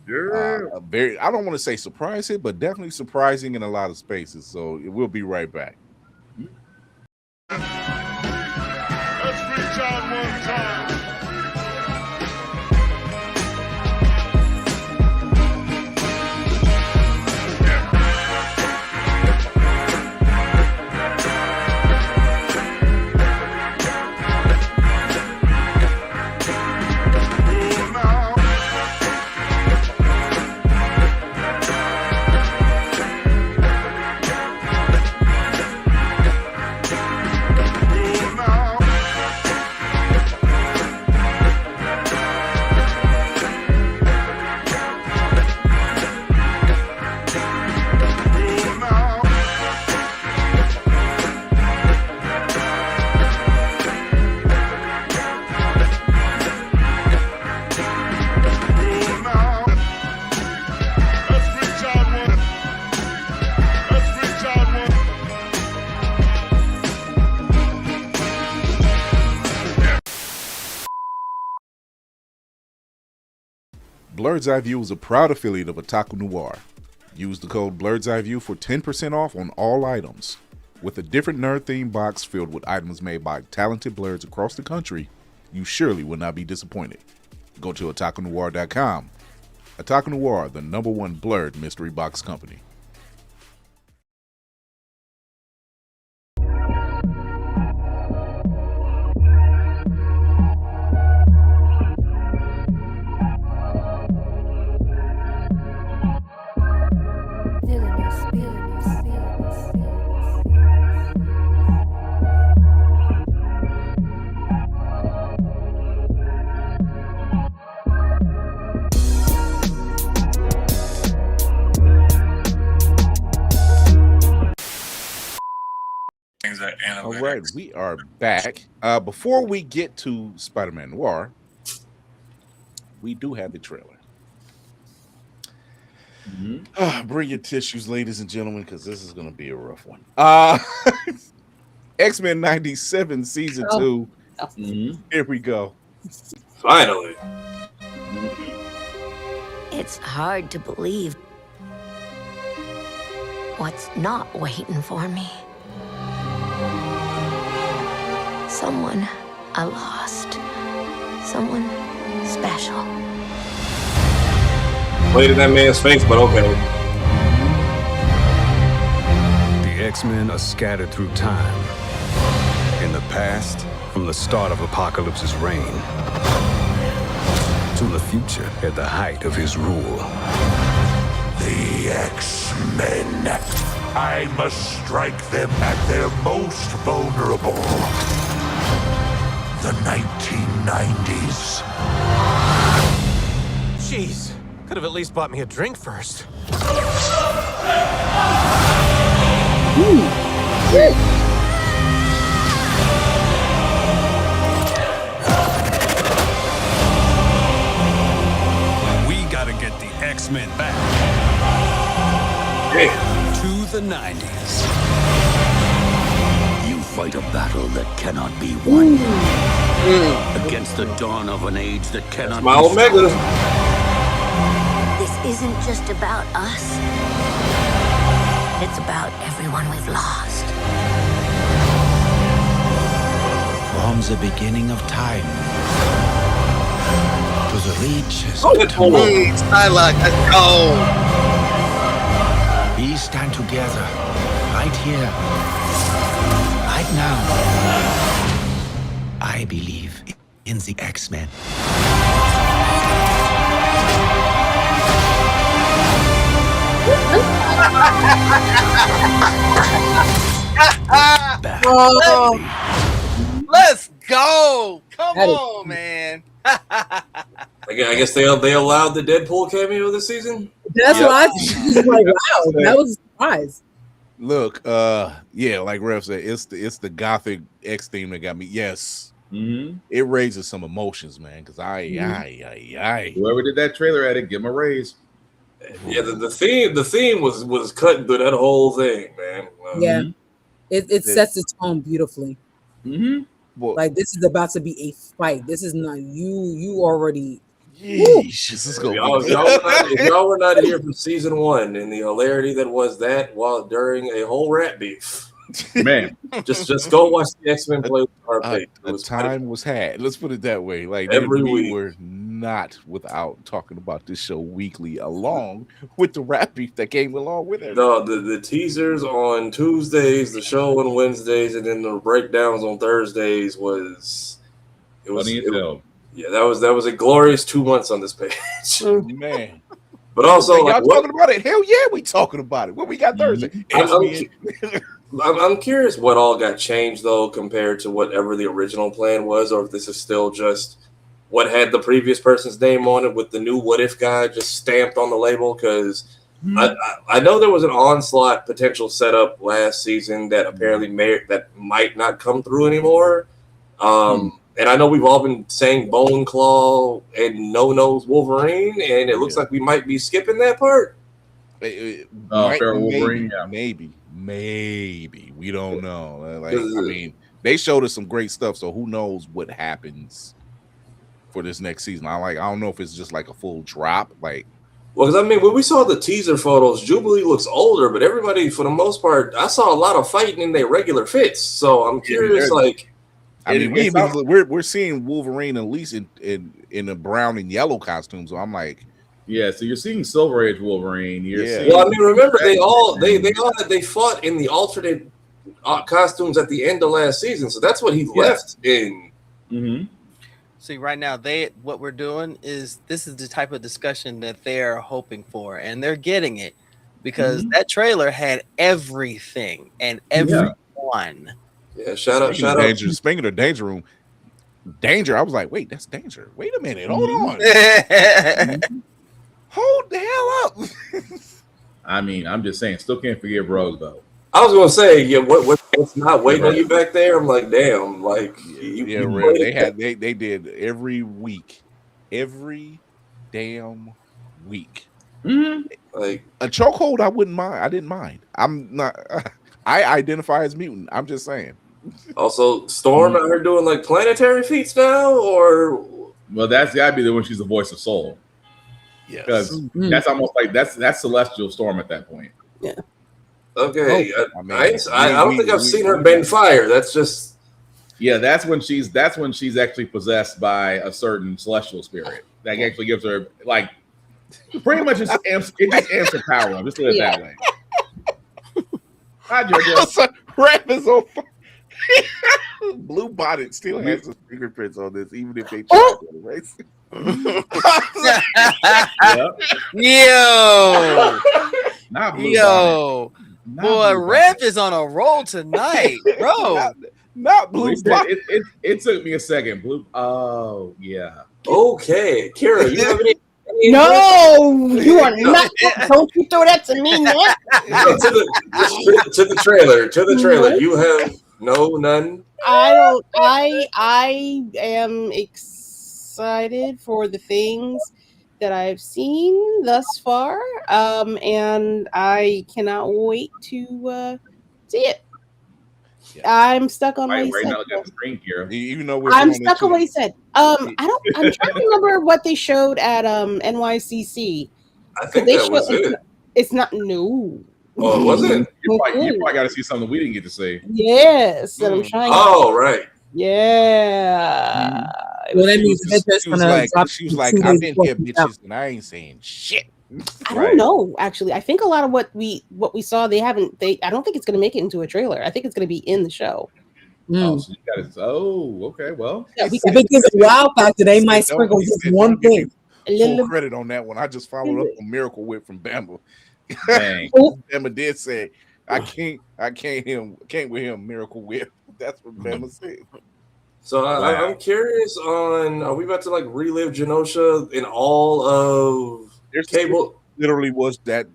I don't want to say surprise hit, but definitely surprising in a lot of spaces. So we'll be right back. Let's reach out one time. Blerd's Eyeview is a proud affiliate of Otaku Noir. Use the code Blerd's Eyeview for 10% off on all items. With a different nerd-themed box filled with items made by talented blerds across the country, you surely will not be disappointed. Go to otakunoir.com. Otaku Noir, the #1 Blerd mystery box company. All right, we are back. Before we get to Spider-Man Noir, we do have the trailer. Bring your tissues, ladies and gentlemen, because this is going to be a rough one. X-Men 97 Season 2. Here we go. Finally. It's hard to believe what's not waiting for me. Someone I lost. Someone special. Played in that man's face, but okay. The X-Men are scattered through time. In the past, from the start of Apocalypse's reign, to the future at the height of his rule. The X-Men. I must strike them at their most vulnerable. The 1990s. Jeez, could have at least bought me a drink first. We gotta get the X-Men back. Hey. To the 90s. You fight a battle that cannot be won. Against the dawn of an age that cannot My be Omega. This isn't just about us. It's about everyone we've lost. From the beginning of time to the reaches Oh, of tomorrow, Psylocke, let's go. we stand together right here, right now. I believe in the X-Men. Let's go. Come on, man. I guess they allowed the Deadpool cameo this season. That's what I was like. Wow, that was a surprise. Look, yeah, like Rev said, it's the gothic X theme that got me. Yes, it raises some emotions, man. Because whoever did that trailer at it, give him a raise. Yeah, the theme was cutting through that whole thing, man. Yeah, it sets the tone beautifully. Well, Like this is about to be a fight. This is not you already. Yeesh, this is gonna if y'all were not here for season 1 and the hilarity that was that while during a whole rat beef, man, just go watch the X-Men play with our page. The time was had. Let's put it that way. Like Every we week. were not without talking about this show weekly, along with the rap beef that came along with it. No, the teasers on Tuesdays, the show on Wednesdays, and then the breakdowns on Thursdays was funny as hell. Yeah, that was a glorious 2 months on this page. Man. But also, y'all talking about it? Hell yeah, we talking about it. What we got Thursday? I'm curious what all got changed though compared to whatever the original plan was, or if this is still just what had the previous person's name on it with the new What If guy just stamped on the label. Because I know there was an Onslaught potential setup last season that apparently might not come through anymore. And I know we've all been saying Bone Claw and No Nose Wolverine, and it looks like we might be skipping that part. Maybe we don't know. Like, I mean, they showed us some great stuff, so who knows what happens for this next season. I don't know if it's just like a full drop. Like, well, because I mean, when we saw the teaser photos, Jubilee looks older, but everybody, for the most part, I saw a lot of fighting in their regular fits. So I'm curious, like, I mean, we're seeing Wolverine at least in a brown and yellow costume. So I'm like, yeah. So you're seeing Silver Age Wolverine. Well, I mean, remember they fought in the alternate costumes at the end of last season, so that's what he left in. Mm-hmm. See, right now, what we're doing is this is the type of discussion that they're hoping for, and they're getting it because that trailer had everything and everyone. Yeah, shout out. Speaking of Danger Room, Danger. I was like, wait, that's Danger. Wait a minute, hold on. Hold the hell up. I mean, I'm just saying, still can't forgive Rogue though. I was gonna say, yeah, what's not waiting on you back there? I'm like, damn, like they did every week, every damn week. Mm-hmm. Like a chokehold, I wouldn't mind. I didn't mind. I'm not. I identify as mutant. I'm just saying. Also, Storm out here doing like planetary feats now, or well, that's gotta be the one. She's the voice of Soul. Yeah, because that's almost like that's Celestial Storm at that point. Yeah. Okay, I don't think I've seen her bend fire. That's just that's when she's actually possessed by a certain celestial spirit that actually gives her like pretty much it just amps her power. Just put it that way. Hi, Jojo. Rap is on fire. Blue Bonnet still has some fingerprints on this, even if they try to erase it. Yo, not Blue yo. Bonnet. Boy, Rev is on a roll tonight, bro. not Blue Bonnet. It took me a second. Blue. Oh yeah. Okay, Kira, you have any? No, you are not. Don't you throw that to me, man. to the trailer. You have none. I am excited for the things that I've seen thus far, and I cannot wait to see it. Yeah. I'm stuck on what he said. Even though I'm stuck on what he said. I'm trying to remember what they showed at NYCC. I think that was it. It's not new. Oh, it wasn't? You probably got to see something we didn't get to see. Yes, and I'm trying. Oh, right. Yeah. Well, that means she was like, I've been here, bitches, and I ain't saying shit. I don't know. Actually, I think a lot of what we saw, I don't think it's going to make it into a trailer. I think it's going to be in the show. Oh, so you got okay. Well, if it gets a wild factor, they might sprinkle just one thing. Full credit on that one. I just followed up on Miracle Whip from Bama. Dang. Bama did say, I can't with him Miracle Whip. That's what Bama said. So I'm curious on, are we about to like relive Genosha in all of Cable? Literally was that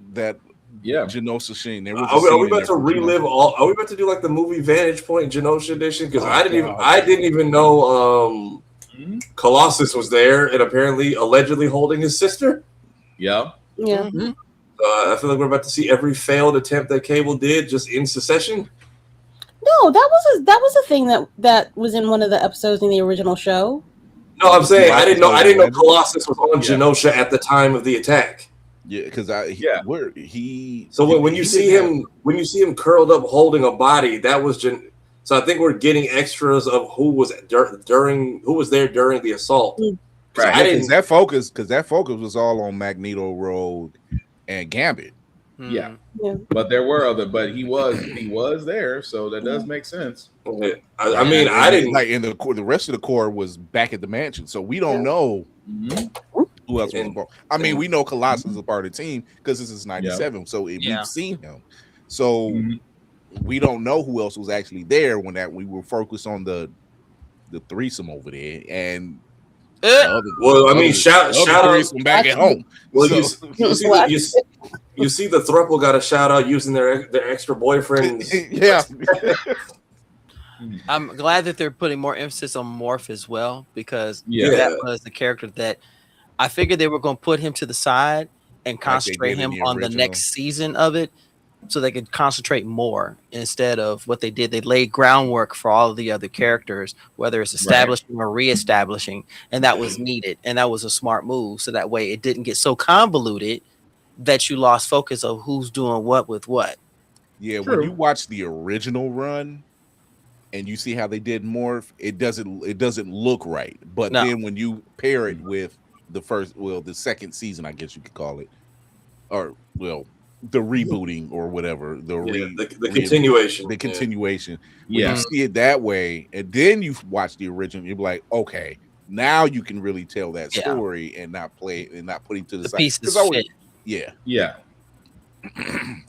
Genosha scene. Are we about to relive all? Are we about to do like the movie Vantage Point Genosha edition? Because I didn't even know Colossus was there and apparently allegedly holding his sister. Yeah. Yeah. Mm-hmm. I feel like we're about to see every failed attempt that Cable did just in succession. No, that was a thing that was in one of the episodes in the original show. No, I'm saying I didn't know Colossus was on Genosha at the time of the attack. Yeah, because when you see him curled up holding a body, that was so I think we're getting extras of who was there during the assault. Right. Because that focus was all on Magneto, Rogue, and Gambit. Yeah. But there were but he was there, so that does make sense. I mean, I didn't like in the rest of the core was back at the mansion, so we don't know who else was involved. I mean, we know Colossus is a part of the team because this is 97, so we've seen him. So we don't know who else was actually there when we were focused on the threesome over there and. Shout out back at home. Well, you see the throuple got a shout out using their extra boyfriends. Yeah. I'm glad that they're putting more emphasis on Morph as well because that was the character that I figured they were going to put him to the side and concentrate him on the next season of it. so they could concentrate more instead of what they did. They laid groundwork for all of the other characters, whether it's establishing or reestablishing, and that was needed. And that was a smart move. So that way it didn't get so convoluted that you lost focus of who's doing what with what. Yeah, when you watch the original run and you see how they did morph, it doesn't look right. But then when you pair it with the second season, I guess you could call it, or the rebooting or whatever, the continuation. The continuation. When you see it that way, and then you watch the original, you're like, okay, now you can really tell that story and not play and not putting to the side. Pieces fit. Yeah.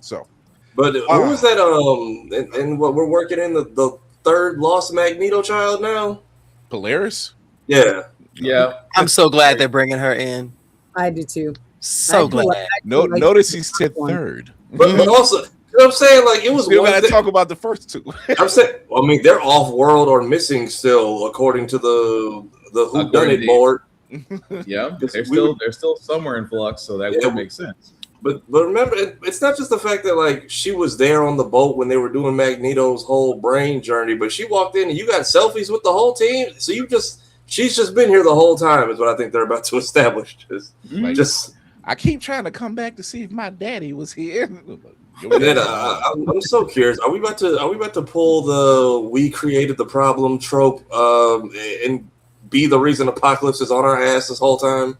So, but who was that? And what we're working in the third Lost Magneto child now? Polaris. Yeah. I'm so glad they're bringing her in. I do too. So glad. Notice he said third, but also, you know what I'm saying, like it was. Still got to talk about the first two. I'm saying, I mean, they're off world or missing still, according to the whodunit board. Yeah, they're still somewhere in flux, so that would make sense. But remember, it's not just the fact that like she was there on the boat when they were doing Magneto's whole brain journey, but she walked in and you got selfies with the whole team. So she's just been here the whole time, is what I think they're about to establish. I keep trying to come back to see if my daddy was here. And then I'm so curious. Are we about to pull the "we created the problem" trope and be the reason Apocalypse is on our ass this whole time?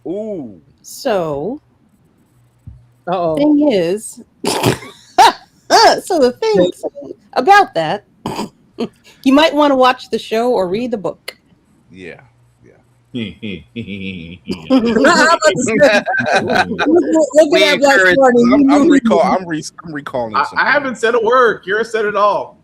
Ooh. So, thing is, so the thing about that, you might want to watch the show or read the book. Yeah. Look at that. I'm recalling. I haven't said a word. Kira said it all.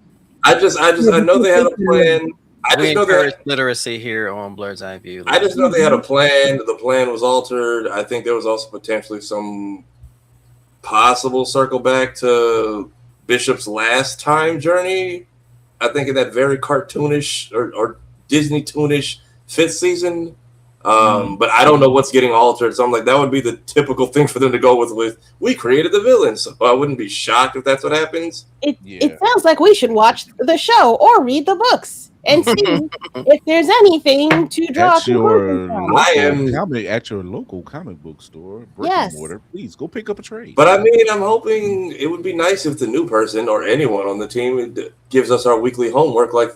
I know they had a plan. I just know that literacy here on Blerd's Eyeview. I just know they had a plan. The plan was altered. I think there was also potentially some possible circle back to Bishop's last time journey. I think in that very cartoonish or Disney toonish 5th season. But I don't know what's getting altered. So I'm like, that would be the typical thing for them to go with we created the villains. So I wouldn't be shocked if that's what happens. It sounds like we should watch the show or read the books and see if there's anything to draw conclusions from. At your local comic book store, brick and mortar, please go pick up a trade. But I mean, I'm hoping it would be nice if the new person or anyone on the team gives us our weekly homework like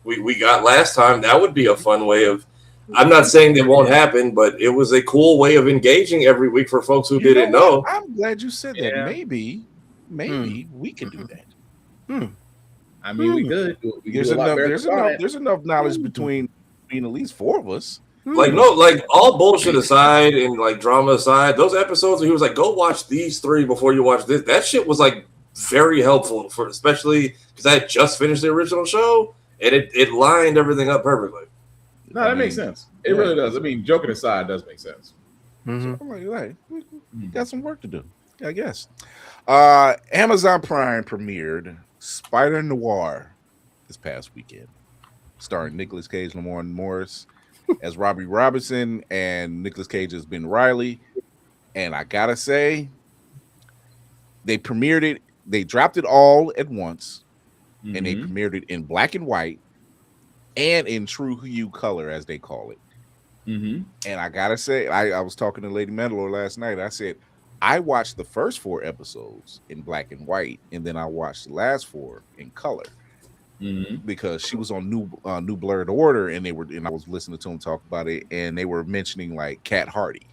we got last time. That would be a fun way of. I'm not saying it won't happen, but it was a cool way of engaging every week for folks who didn't know. I'm glad you said that. Maybe we can do that. I mean, we could. There's enough knowledge between at least 4 of us. Like all bullshit aside and like drama aside, those episodes where he was like, "Go watch these 3 before you watch this." That shit was like very helpful for, especially because I had just finished the original show and it lined everything up perfectly. No, that makes sense. It really does. I mean, joking aside, does make sense. So I'm like, we got some work to do, I guess. Amazon Prime premiered Spider-Noir this past weekend, starring Nicolas Cage, Lamar Morris as Robbie Robinson, and Nicolas Cage as Ben Reilly. And I gotta say, they premiered it. They dropped it all at once, and they premiered it in black and white. And in true hue color, as they call it. And I gotta say, I was talking to Lady Mandalore last night. I said, I watched the first 4 episodes in black and white, and then I watched the last 4 in color because she was on new Blerd Order, and I was listening to them talk about it, and they were mentioning like Cat Hardy,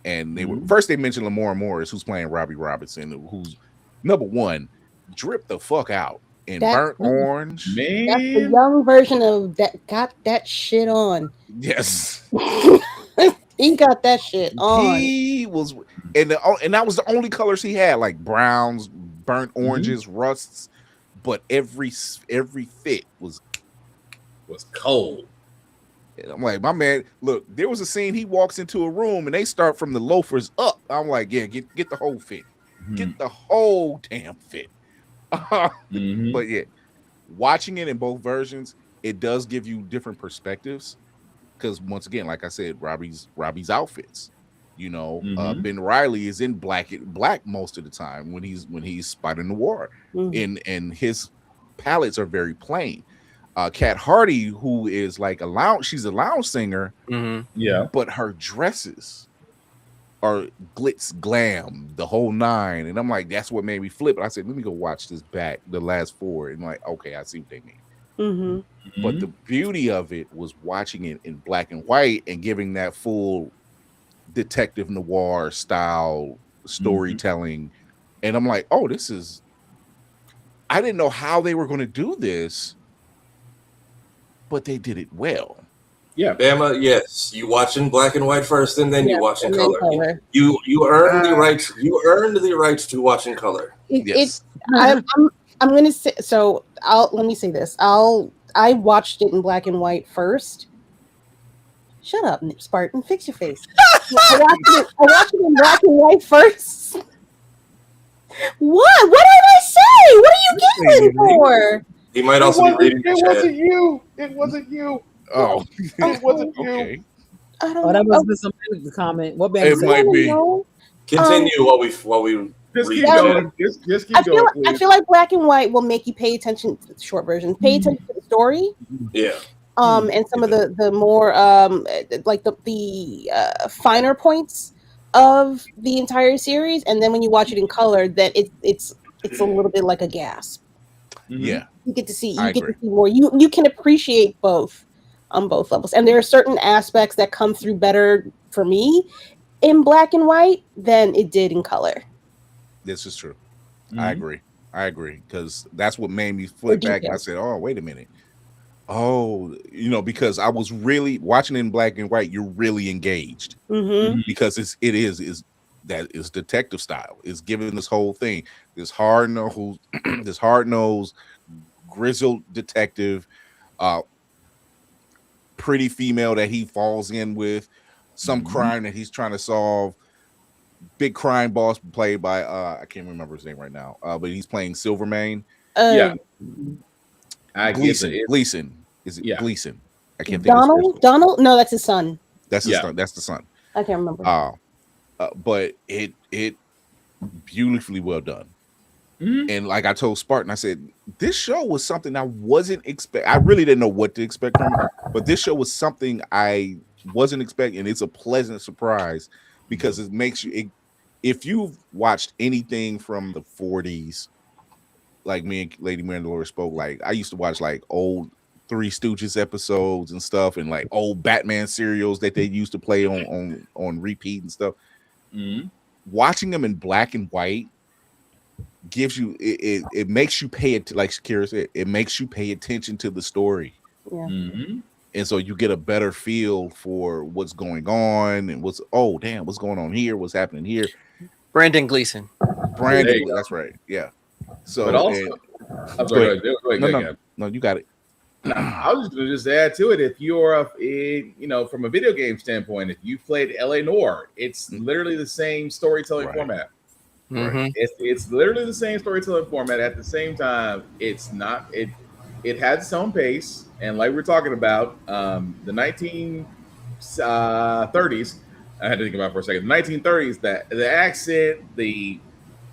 and they were first they mentioned Lamar Morris, who's playing Robbie Robinson, who's number 1, drip the fuck out. In burnt orange, man. That's the young version of that. Got that shit on. Yes, he got that shit on. He was, and that was the only colors he had, like browns, burnt oranges, rusts. But every fit was cold. And I'm like, my man, look, there was a scene he walks into a room and they start from the loafers up. I'm like, yeah, get the whole fit, get the whole damn fit. But yeah, watching it in both versions, it does give you different perspectives because once again, like I said, Robbie's outfits You know, Mhm. Ben Reilly is in black most of the time when he's Spider-Noir, and his palettes are very plain. Kat Hardy, who is like she's a lounge singer, Yeah. but her dresses are glitz glam, the whole nine. And I'm like, that's what made me flip. I said, let me go watch this back, the last four, and like, okay, I see what they mean. But the beauty of it was watching it in black and white and giving that full detective noir style storytelling. And I'm like, oh, I didn't know how they were going to do this, but they did it well. Yeah, Bama, yes. You watch in black and white first, and then you watch in color. You earn the right. You earned the right to watch in color. I'm gonna say so. Let me say this. I watched it in black and white first. Shut up, Nip Spartan. Fix your face. I watched it in black and white first. What? What did I say? What are you giggling for? He might also be reading the It chat. wasn't you. It wasn't you. Oh, it wasn't you. Okay. That must be some comment. What band? It might be. Continue while we just read keep going. Just keep going. I feel like black and white will make you pay attention to the short version. Pay attention to the story. Yeah. And some of the more like the finer points of the entire series, and then when you watch it in color, that it's a little bit like a gasp. Yeah, you get to see more. You can appreciate both on both levels, and there are certain aspects that come through better for me in black and white than it did in color. This is true. I agree because that's what made me flip back and I said, oh, wait a minute. Oh, because I was really watching it in black and white. You're really engaged because it is detective style. It's giving this whole thing, this hard nosed, grizzled detective, pretty female that he falls in with, some crime that he's trying to solve. Big crime boss played by I can't remember his name right now, but he's playing Silvermane. Gleason. Is it Gleason? I can't think. Donald? No, that's his son. That's his son. That's the son. I can't remember. But it beautifully well done. And like I told Spartan, I said this show was something I wasn't expect. I really didn't know what to expect from it, but this show was something I wasn't expecting. It's a pleasant surprise because it makes you. If you've watched anything from the 40s, like me and Lady Mandalore spoke, like I used to watch like old Three Stooges episodes and stuff, and like old Batman serials that they used to play on repeat and stuff. Watching them in black and white gives you it makes you pay it, like Shakira said, it makes you pay attention to the story. And so you get a better feel for what's going on and what's going on here, what's happening here. Brandon Gleason. That's right. Yeah. So, but also, go ahead. No, you got it. I was just going to add to it. If you're from a video game standpoint, if you played LA Noire, it's literally the same storytelling format. Right. It's literally the same storytelling format. At the same time, it's not. It has its own pace, and like we're talking about, the 1930s. I had to think about it for a second. The 1930s, that the accent,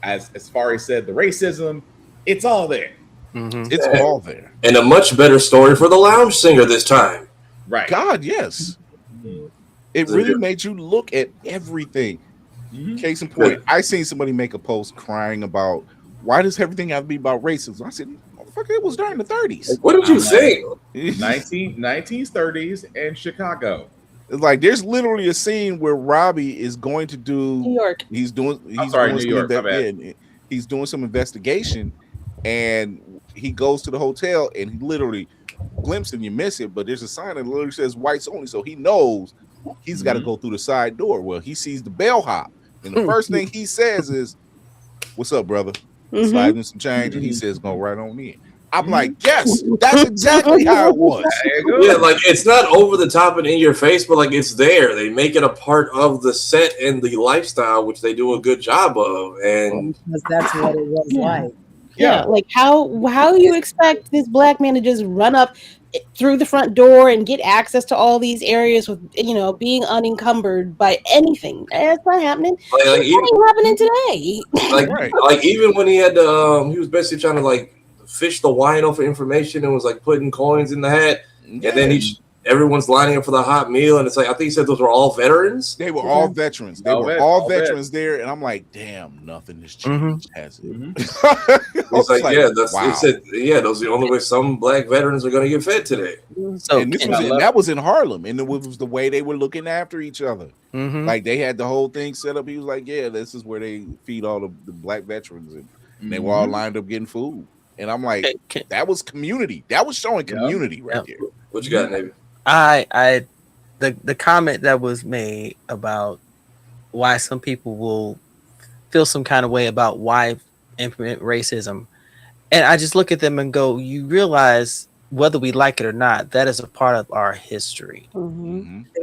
as far as said, the racism, it's all there. It's all there. And a much better story for the lounge singer this time. Right. God, yes. It really made you look at everything. Case in point, I seen somebody make a post crying about why does everything have to be about racism? I said, fuck, it was during the 30s. What did you say? 1930s and Chicago. It's like there's literally a scene where Robbie is going to do New York. He's doing some investigation, and he goes to the hotel and he literally glimpses and you miss it, but there's a sign that literally says whites only, so he knows he's got to go through the side door. Well, he sees the bellhop, and the first thing he says is, "What's up, brother?" Slide in some change, and he says, "Go right on in." I'm like, yes, that's exactly how it was. Yeah, like it's not over the top and in your face, but like it's there. They make it a part of the set and the lifestyle, which they do a good job of. And because that's what it was like. Yeah, like how you expect this black man to just run up through the front door and get access to all these areas with being unencumbered by anything? That's not happening. Like That ain't happening today. Like even when he had to, he was basically trying to like fish the wino for information and was like putting coins in the hat, and then everyone's lining up for the hot meal, and it's like I think he said those were all veterans. They were all veterans. They were all veterans there, and I'm like, damn, nothing has changed, has it? It's like, yeah, that's it said, yeah, those are the only way some black veterans are going to get fed today. So and that was in Harlem, and it was the way they were looking after each other. Like they had the whole thing set up. He was like, yeah, this is where they feed all the black veterans, and they were all lined up getting food. And I'm like, that was community. That was showing community right there. What you got, Navy? The comment that was made about why some people will feel some kind of way about why implement racism, and I just look at them and go, you realize whether we like it or not, that is a part of our history.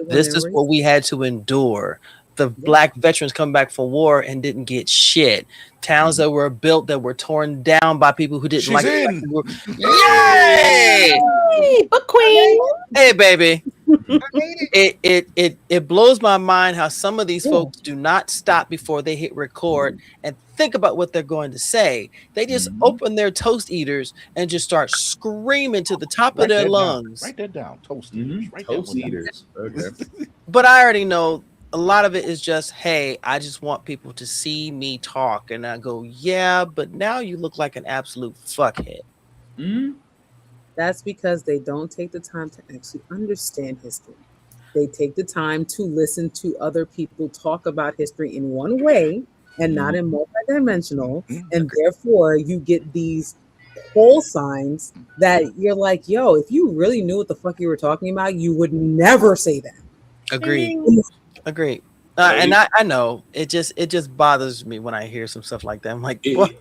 This is what we had to endure. The black veterans come back from war and didn't get shit. Towns that were built that were torn down by people who didn't like it. Yay! Hey, book queen. Hey, baby. It blows my mind how some of these folks do not stop before they hit record and think about what they're going to say. They just open their toast eaters and just start screaming to the top of their lungs. Write that down. Toast eaters. Write toast eaters. Okay. But I already know a lot of it is just, hey, I just want people to see me talk. And I go, yeah, but now you look like an absolute fuckhead. That's because they don't take the time to actually understand history. They take the time to listen to other people talk about history in one way and not in multidimensional. And therefore, you get these whole signs that you're like, yo, if you really knew what the fuck you were talking about, you would never say that. Agreed. And I know it just bothers me when I hear some stuff like that. I'm like, what?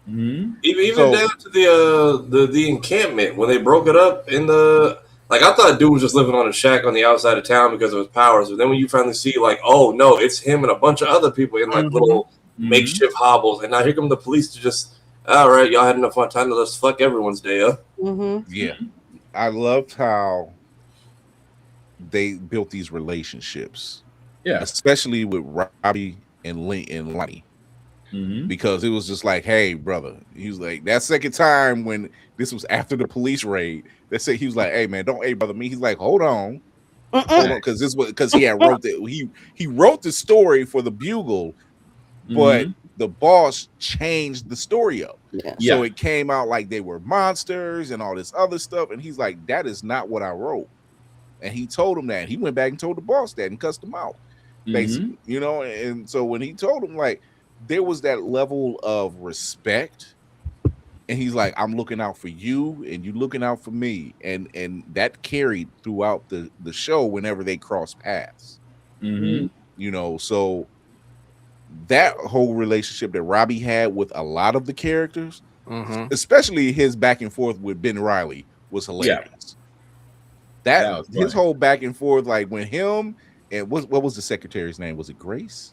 Even down to the encampment when they broke it up in the I thought dude was just living on a shack on the outside of town because of his powers, but then when you finally see oh no, it's him and a bunch of other people in little makeshift hovels, and now here come the police to just all right, y'all had enough fun time to let's fuck everyone's day up. Yeah, I loved how they built these relationships. Yeah, especially with Robbie and Lonnie. Because it was just like, hey, brother. He was like, that second time when this was after the police raid, they said he was like, hey man, don't hey brother me. He's like, hold on, because he had wrote that he wrote the story for the Bugle, but the boss changed the story up. So it came out like they were monsters and all this other stuff, and he's like, that is not what I wrote. And he told him that. He went back and told the boss that and cussed him out, basically, and so when he told him, like, there was that level of respect, and he's like, I'm looking out for you and you looking out for me, and that carried throughout the show whenever they cross paths. So that whole relationship that Robbie had with a lot of the characters, especially his back and forth with Ben Reilly, was hilarious. That was his whole back and forth, like when him and what was the secretary's name? Was it Grace?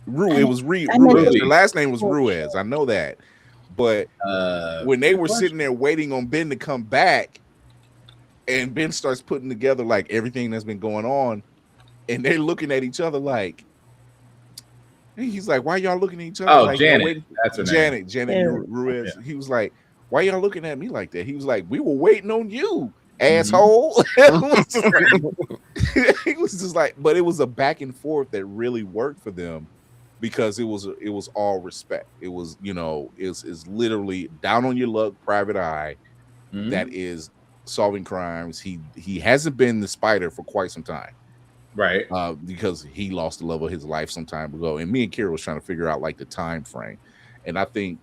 It was Ruiz. Her last name was Ruiz. I know that. But when they were sitting there waiting on Ben to come back, and Ben starts putting together like everything that's been going on, and they're looking at each other like, he's like, why y'all looking at each other? Oh, like, Janet. That's her name. Janet Ruiz. Yeah. He was like, why y'all looking at me like that? He was like, we were waiting on you, asshole. He was just like, but it was a back and forth that really worked for them. Because it was all respect. It was, is literally down on your luck, private eye, that is solving crimes. He hasn't been the Spider for quite some time, right? Because he lost the love of his life some time ago. And me and Kira was trying to figure out like the time frame. And I think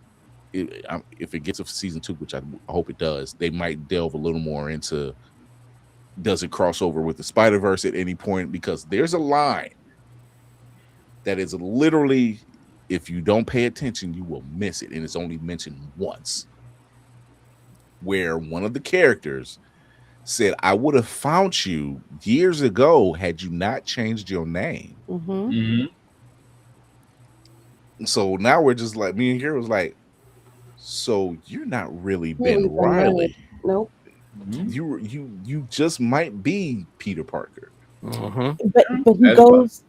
if it gets to season 2, which I hope it does, they might delve a little more into, does it cross over with the Spider-Verse at any point? Because there's a line that is literally, if you don't pay attention, you will miss it. And it's only mentioned once, where one of the characters said, I would have found you years ago had you not changed your name. So now we're just like, me and Kira was like, So you're not really Ben Riley. Nope. You just might be Peter Parker. But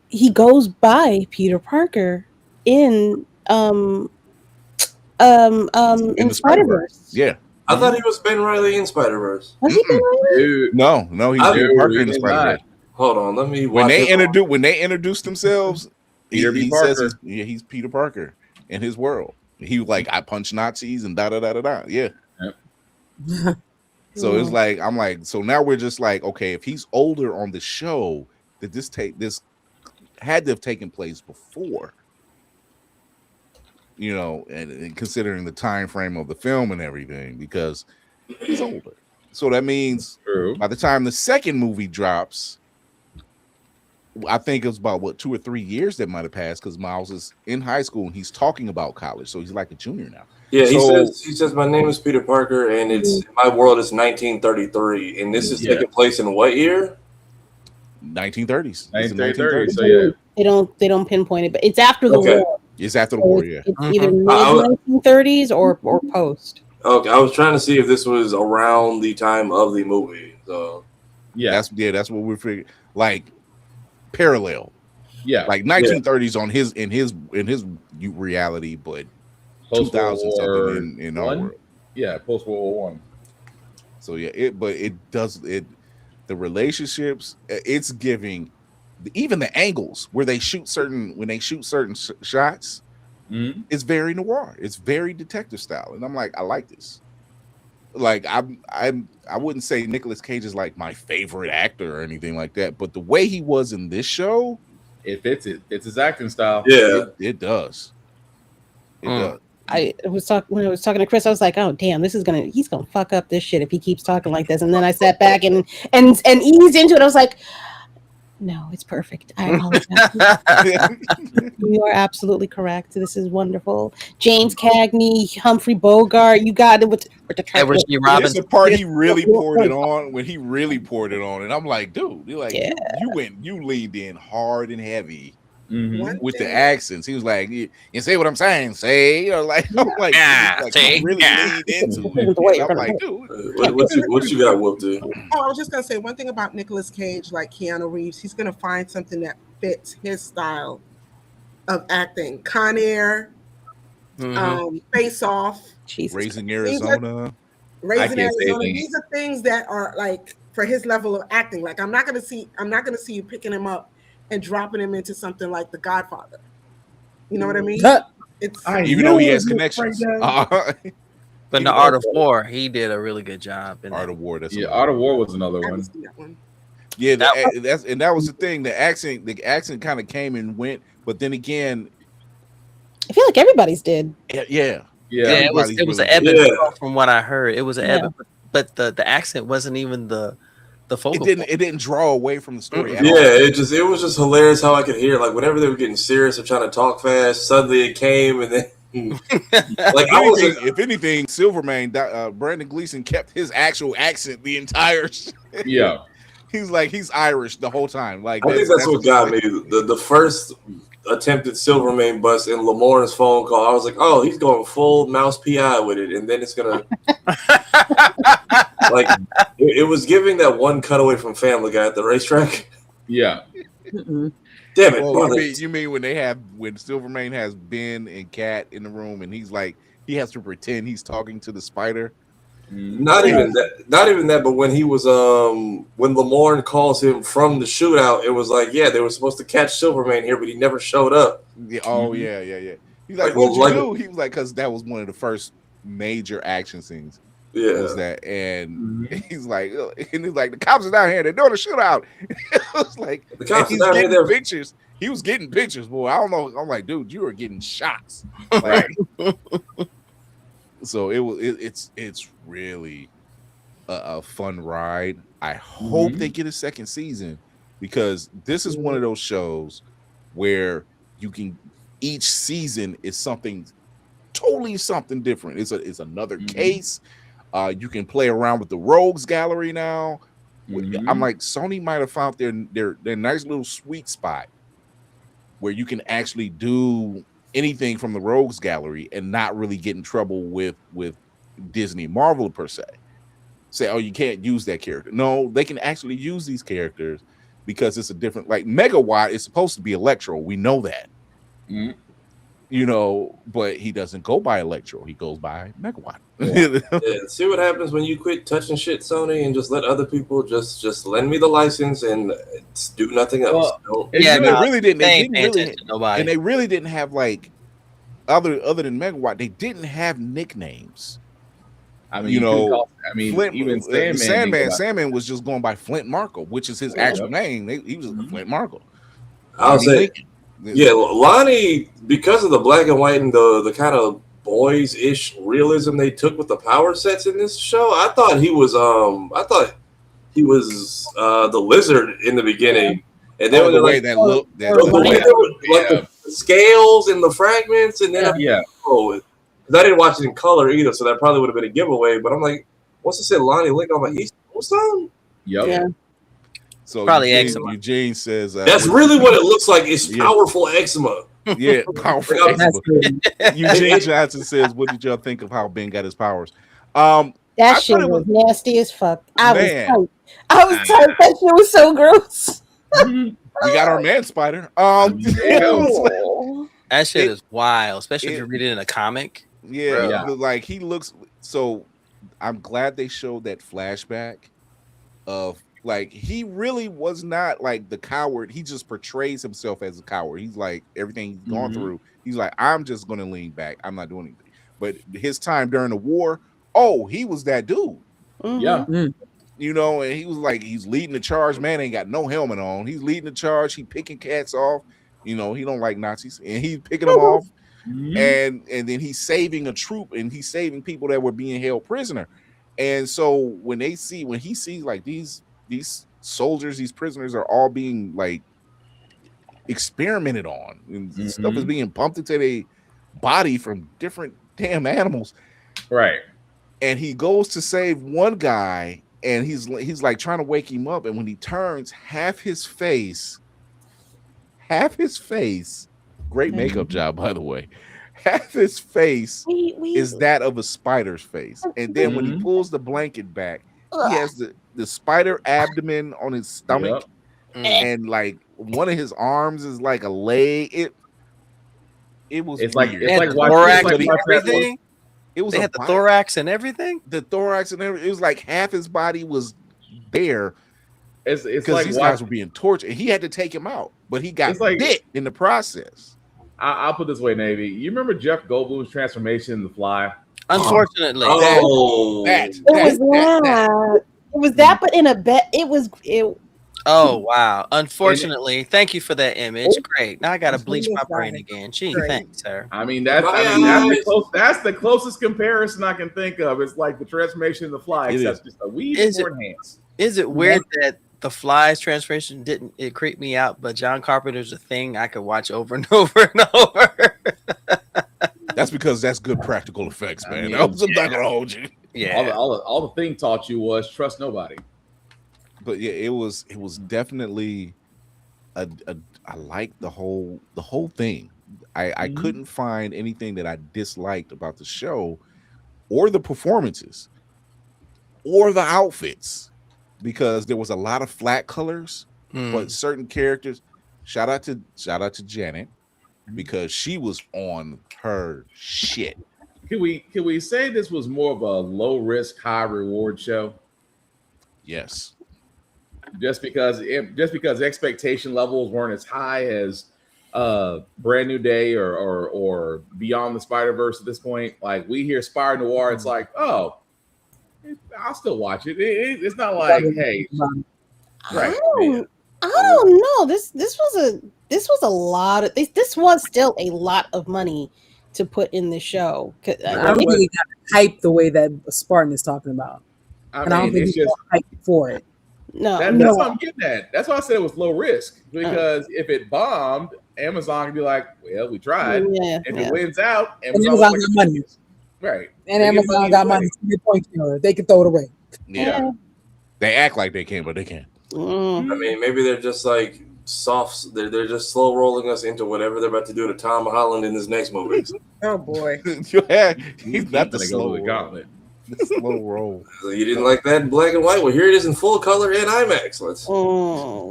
he goes by Peter Parker in in Spider-Verse. Yeah. I thought he was Ben Riley in Spider-Verse. Was he Ben Riley? No, he's Peter Parker in Spider-Verse. Hold on, let me. When they introduced themselves, he says he's Peter Parker in his world. He was like, I punch Nazis and da da da da da. Yeah. Yep. So it's like I'm like, so now we're just like, okay, if he's older on the show, did this had to have taken place before, and considering the time frame of the film and everything, because he's older. So that means by the time the second movie drops, I think it was about 2 or 3 years that might have passed, because Miles is in high school and he's talking about college, so he's like a junior now. Yeah, he says my name is Peter Parker and it's my world is 1933, and this is taking place in what year? 1930s. 1930s. So yeah, they don't pinpoint it, but it's after the war. It's after the war. Yeah, it's either mid 1930s or post. Okay, I was trying to see if this was around the time of the movie. So that's what we're figuring. Like parallel. Yeah, like 1930s on in his reality, but 2000 something in our world. Yeah, post World War I. So yeah, the relationships, it's giving even the angles where they shoot certain shots. It's very noir. It's very detective style, and I'm like, I like this. Like I wouldn't say Nicolas Cage is like my favorite actor or anything like that, but the way he was in this show, it fits it. It's his acting style. Yeah, it does. It does. When I was talking to Chris, I was like, "Oh damn, he's gonna fuck up this shit if he keeps talking like this." And then I sat back and eased into it. I was like, "No, it's perfect. I apologize. You are absolutely correct. This is wonderful." James Cagney, Humphrey Bogart, you got it with the Edward G. Robinson. It's the part he really poured it on when he really poured it on, and I'm like, dude, you're like, you leaned in hard and heavy. With the accents, he was like, "You say what I'm saying, say," like, I'm like, really leaned into it. I'm like, dude, what you got, Whoop? Oh, I was just gonna say one thing about Nicolas Cage, like Keanu Reeves, he's gonna find something that fits his style of acting. Con Air, Face Off, Raising Arizona. These are things that are like for his level of acting. Like I'm not gonna see you picking him up and dropping him into something like The Godfather. You know what I mean? Even though he has connections. But in The Art of War, he did a really good job. Art of War. Art of War was another one. Yeah, that was the thing. The accent kind of came and went, but then again, I feel like everybody's did. Yeah. It was an ebb and flow from what I heard. It was an ebb, but the accent wasn't even the focal. It didn't draw away from the story. At all. It was just hilarious how I could hear, like, whenever they were getting serious or trying to talk fast, suddenly it came and then like if anything, Silvermane, Brandon Gleeson kept his actual accent the entire he's Irish the whole time. Like I think that's what got me. The first attempted Silvermane bust in Lamore's phone call, I was like, oh, he's going full mouse PI with it, and then it's gonna like it was giving that one cutaway from Family Guy at the racetrack. Yeah. Damn it. Well, you mean when Silvermane has Ben and Kat in the room and he's like he has to pretend he's talking to the spider? Not even that, but when he was when Lamorne calls him from the shootout, it was like, they were supposed to catch Silvermane here, but he never showed up. Yeah, He's like, what'd you do? He was like, because that was one of the first major action scenes. Yeah. Was that, and he's like, the cops are down here, they're doing a shootout. It was like the cops he's are down getting here. Pictures. He was getting pictures, boy. I don't know. I'm like, dude, you were getting shots. Like, so it's really a fun ride. I hope they get a second season, because this is one of those shows where each season is something different. It's another case. You can play around with the rogues gallery now. I'm like, Sony might have found their nice little sweet spot where you can actually do anything from the Rogues Gallery and not really get in trouble with Disney, Marvel per se. Say, oh, you can't use that character. No, they can actually use these characters because it's a different, like Megawatt is supposed to be Electro. We know that. Mm-hmm. You know, but he doesn't go by Electro. He goes by Megawatt. Yeah, see what happens when you quit touching shit, Sony, and just let other people just lend me the license and do nothing else. They really didn't. And they really didn't have like other than Megawatt. They didn't have nicknames. I mean, Flint, even Sandman was just going by Flint Marco, which is his actual name. He was Flint Marco. I'll say, yeah, Lonnie, because of the black and white and the kind of boys-ish realism they took with the power sets in this show, I thought he was the lizard in the beginning, and then the way that looked, the scales and the fragments, and then because I didn't watch it in color either, so that probably would have been a giveaway. But I'm like, once it said Lonnie Link on my East Coast song, yeah. So probably eczema. Eugene says that's really what it looks like. It's powerful eczema. Yeah, powerful eczema. Eugene Johnson says, "What did y'all think of how Ben got his powers?" That shit was nasty as fuck. I was tight. That shit was so gross. We got our man Spider. That shit is wild, especially if you read it in a comic. Yeah, like he looks. So I'm glad they showed that flashback of like he really was not like the coward. He just portrays himself as a coward. He's like everything he's gone through. He's like, I'm just going to lean back. I'm not doing anything. But his time during the war, he was that dude. Yeah. You know, and he was like, he's leading the charge. Man ain't got no helmet on. He's leading the charge. He picking cats off. You know, he don't like Nazis, and he's picking them off. And then he's saving a troop, and he's saving people that were being held prisoner. And so when he sees like these soldiers, these prisoners are all being like experimented on, and stuff is being pumped into their body from different damn animals. Right. And he goes to save one guy, and he's like trying to wake him up, and when he turns, half his face, great makeup job, by the way. Half his face is that of a spider's face. And then when he pulls the blanket back, he has the spider abdomen on his stomach, and like one of his arms is like a leg. It was watching everything. It was they had the thorax and everything. The thorax and everything. It was like half his body was bare. It's because like these guys were being tortured, and he had to take him out, but he got bit in the process. I'll put it this way, Navy. You remember Jeff Goldblum's transformation in The Fly? Unfortunately, it was that, but in a bet, it was. Oh wow! Unfortunately, thank you for that image. Great. Now I gotta bleach my brain again. Gee, thanks, sir. I mean that's the closest comparison I can think of. It's like the transformation in The Fly, except just a wee more enhanced. Is it weird that The Fly's transformation didn't creep me out, but John Carpenter's a thing I could watch over and over and over? That's because that's good practical effects, man. I'm not gonna hold you. Yeah, all the thing taught you was trust nobody. But yeah, it was definitely I liked the whole thing. I couldn't find anything that I disliked about the show, or the performances, or the outfits, because there was a lot of flat colors, but certain characters. Shout out to Janet, because she was on her shit. Can we say this was more of a low risk, high reward show? Yes. Just because expectation levels weren't as high as Brand New Day or Beyond the Spider-Verse at this point. Like we hear Spider-Noir, it's like, oh, I'll still watch it. It's not like, hey, right? I don't know. This was a lot of this was still a lot of money to put in the show. I don't think he got hyped the way that Spartan is talking about. I don't think he got hyped for it. That's what I'm getting at. That's why I said it was low risk, because if it bombed, Amazon could be like, well, we tried. If it wins out, Amazon got money. Right. And Amazon got money. They can throw it away. Yeah. They act like they can, but they can't. I mean, maybe they're just like, soft. They're just slow rolling us into whatever they're about to do to Tom Holland in his next movie. Oh boy. He's not the slow gauntlet. The slow roll. So you didn't like that in black and white? Well, here it is in full color and IMAX. Let's.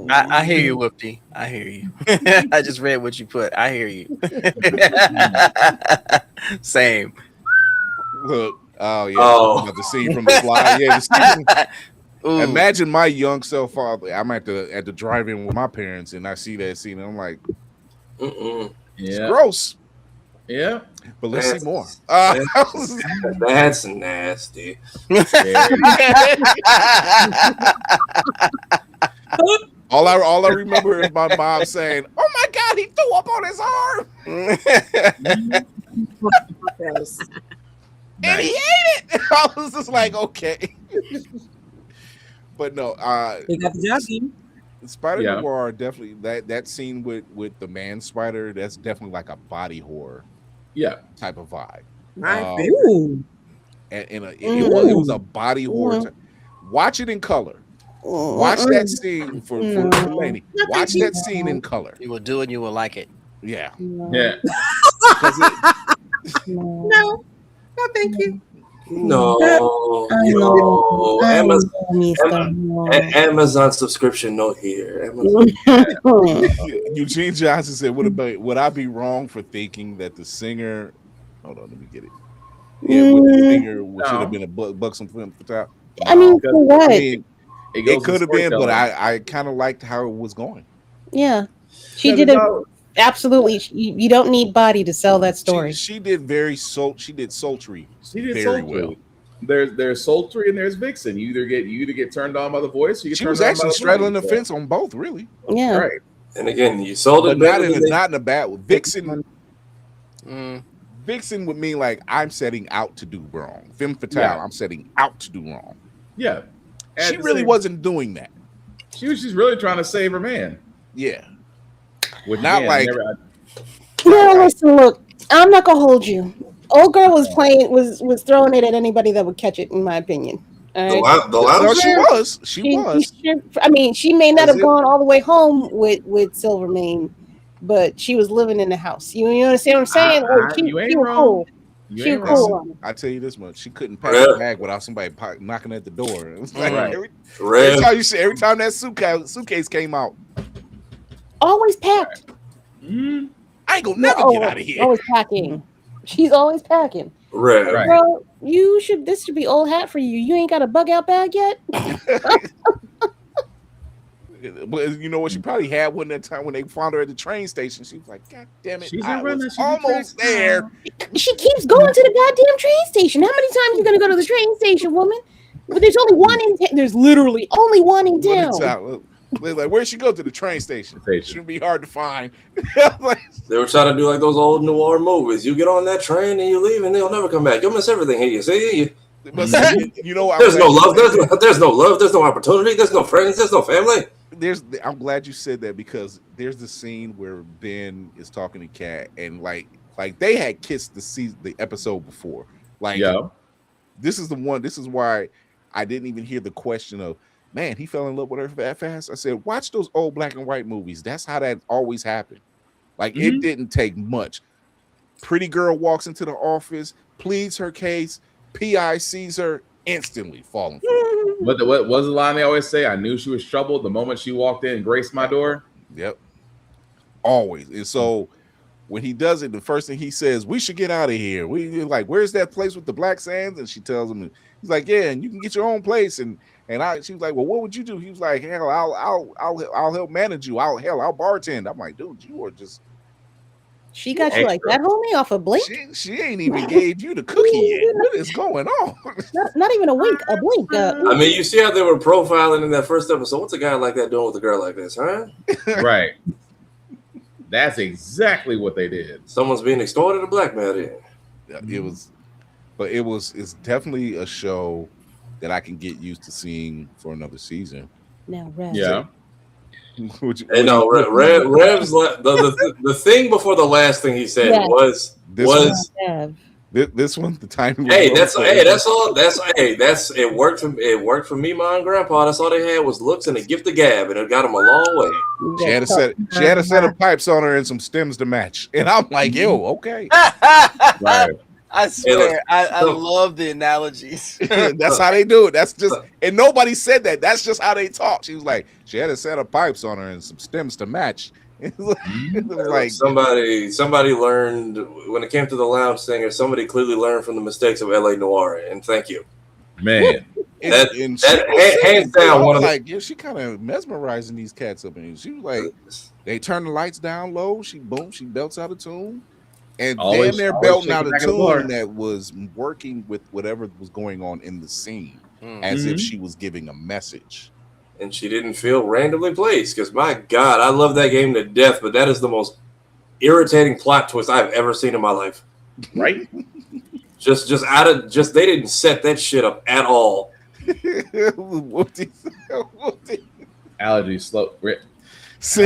I hear you, Whoopty. I hear you. I just read what you put. I hear you. Same. Look. Oh yeah. About the scene from the fly. Yeah. The scene. Imagine my young self. I'm at the drive-in with my parents, and I see that scene, and I'm like, it's gross. Yeah, but let's see more. That's nasty. All I remember is my mom saying, "Oh my God, he threw up on his arm." And he ate it. I was just like, okay. But no, they got the job done. Spider-Noir definitely that scene with the man spider, that's definitely like a body horror type of vibe. It was a body horror. Watch it in color. Watch that scene for Laney. Watch that scene in color. You will do it. You will like it. Yeah. No, thank you. No. Amazon subscription note here. Eugene Johnson said, would I be wrong for thinking that the singer, hold on, let me get it. Yeah, the singer should have been a Buxom film for top. I mean, for what? It could have been, but I kind of liked how it was going. Yeah. She did it. Absolutely. You don't need body to sell that story. She did she did sultry. She did very sultry. well. There's sultry and there's vixen. You either get turned on by the voice, or you get she turned was on actually by straddling the fence on both, really. Yeah. Right. And again, you sold it, but not in a bad way. Vixen would mean like I'm setting out to do wrong. Femme fatale, I'm setting out to do wrong. Yeah. She really wasn't doing that. She was just really trying to save her man. Yeah. With not like. No, listen, look. I'm not gonna hold you. Old girl was playing, was throwing it at anybody that would catch it, in my opinion. All right? She was. I mean, she may not have gone all the way home with Silvermane, but she was living in the house. You understand what I'm saying? She was cool. She was cool. I tell you this much: she couldn't pack the bag without somebody knocking at the door. It was like every time that suitcase came out, always packed. I ain't gonna never get out of here. Always packing. She's always packing. Right. Bro, this should be old hat for you. You ain't got a bug out bag yet? But you know what? She probably had one that time when they found her at the train station. She was like, God damn it, I was almost there. She keeps going to the goddamn train station. How many times are you going to go to the train station, woman? But there's only one in town. There's literally only one in town. Like, where'd she go? To the train station? Shouldn't be hard to find. They were trying to do like those old noir movies. You get on that train and you leave, and they'll never come back. You'll miss everything here. You see, you know, there's no love. There's no love. There's no opportunity. There's no friends. There's no family. I'm glad you said that, because there's the scene where Ben is talking to Kat, and like they had kissed the episode before. Like, this is the one. This is why I didn't even hear the question of, man, he fell in love with her that fast. I said, watch those old black and white movies. That's how that always happened. Like, it didn't take much. Pretty girl walks into the office, pleads her case, PI sees her, instantly falling for her. What was the line they always say? I knew she was troubled the moment she walked in and graced my door. Yep. Always. And so when he does it, the first thing he says, we should get out of here. We like, where's that place with the black sands? And she tells him, he's like, yeah, and you can get your own place. And she was like, well, what would you do? He was like, hell, I'll help manage you. I'll bartend. I'm like, dude, you are just. She got you like that, homie, off a blink. She ain't even gave you the cookie yet. What is going on? Not even a wink, a blink. I mean, you see how they were profiling in that first episode. What's a guy like that doing with a girl like this, huh? Right. That's exactly what they did. Someone's being extorted or blackmailed in. It's definitely a show that I can get used to seeing for another season. Now, Rev. Yeah. Rev's the thing before the last thing he said was This one, the time. That's it worked for me, my and grandpa. That's all they had was looks and a gift of gab, and it got them a long way. She had a set of pipes on her and some stems to match, and I'm like, yo, okay. Right. I swear, I love the analogies. That's how they do it. That's just, and nobody said that. That's just how they talk. She was like, she had a set of pipes on her and some stems to match. Like somebody learned when it came to the lounge singer. Somebody clearly learned from the mistakes of LA Noir, and thank you, man. Hands down, one of like, yeah, she kind of mesmerizing these cats up, and she was like, they turn the lights down low. She belts out a tune, and then they're belting out a tune that was working with whatever was going on in the scene, as if she was giving a message. And she didn't feel randomly placed because, my God, I love that game to death, but that is the most irritating plot twist I've ever seen in my life. Right? just they didn't set that shit up at all. Allergy slow.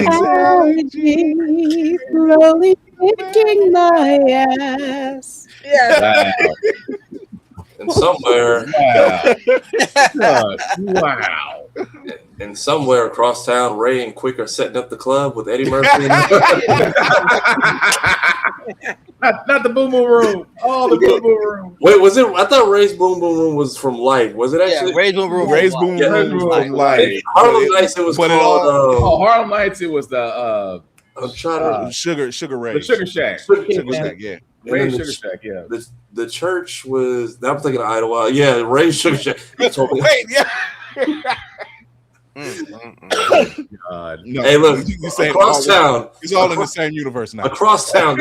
Allergy slowly kicking my ass. Yeah. Wow. And somewhere, wow. And somewhere across town, Ray and Quick are setting up the club with Eddie Murphy. not the Boom Boom Room. Oh, the Boom Boom Room. Wait, was it? I thought Ray's Boom Boom Room was from Life. Was it actually? Yeah, Ray's Boom Room. Ray's Boom Room from Life. Harlem Nights. It was called. Harlem Nights. It was the. I'm trying to Sugar Ray. The Sugar Shack. Sugar Shack. Yeah. Ray's Sugar Shack. Yeah. The church was. I'm thinking of Idlewild. Yeah, Ray's Sugar Shack. Wait, yeah. God. No, hey, look, across town. It's all in the same universe now. Across town,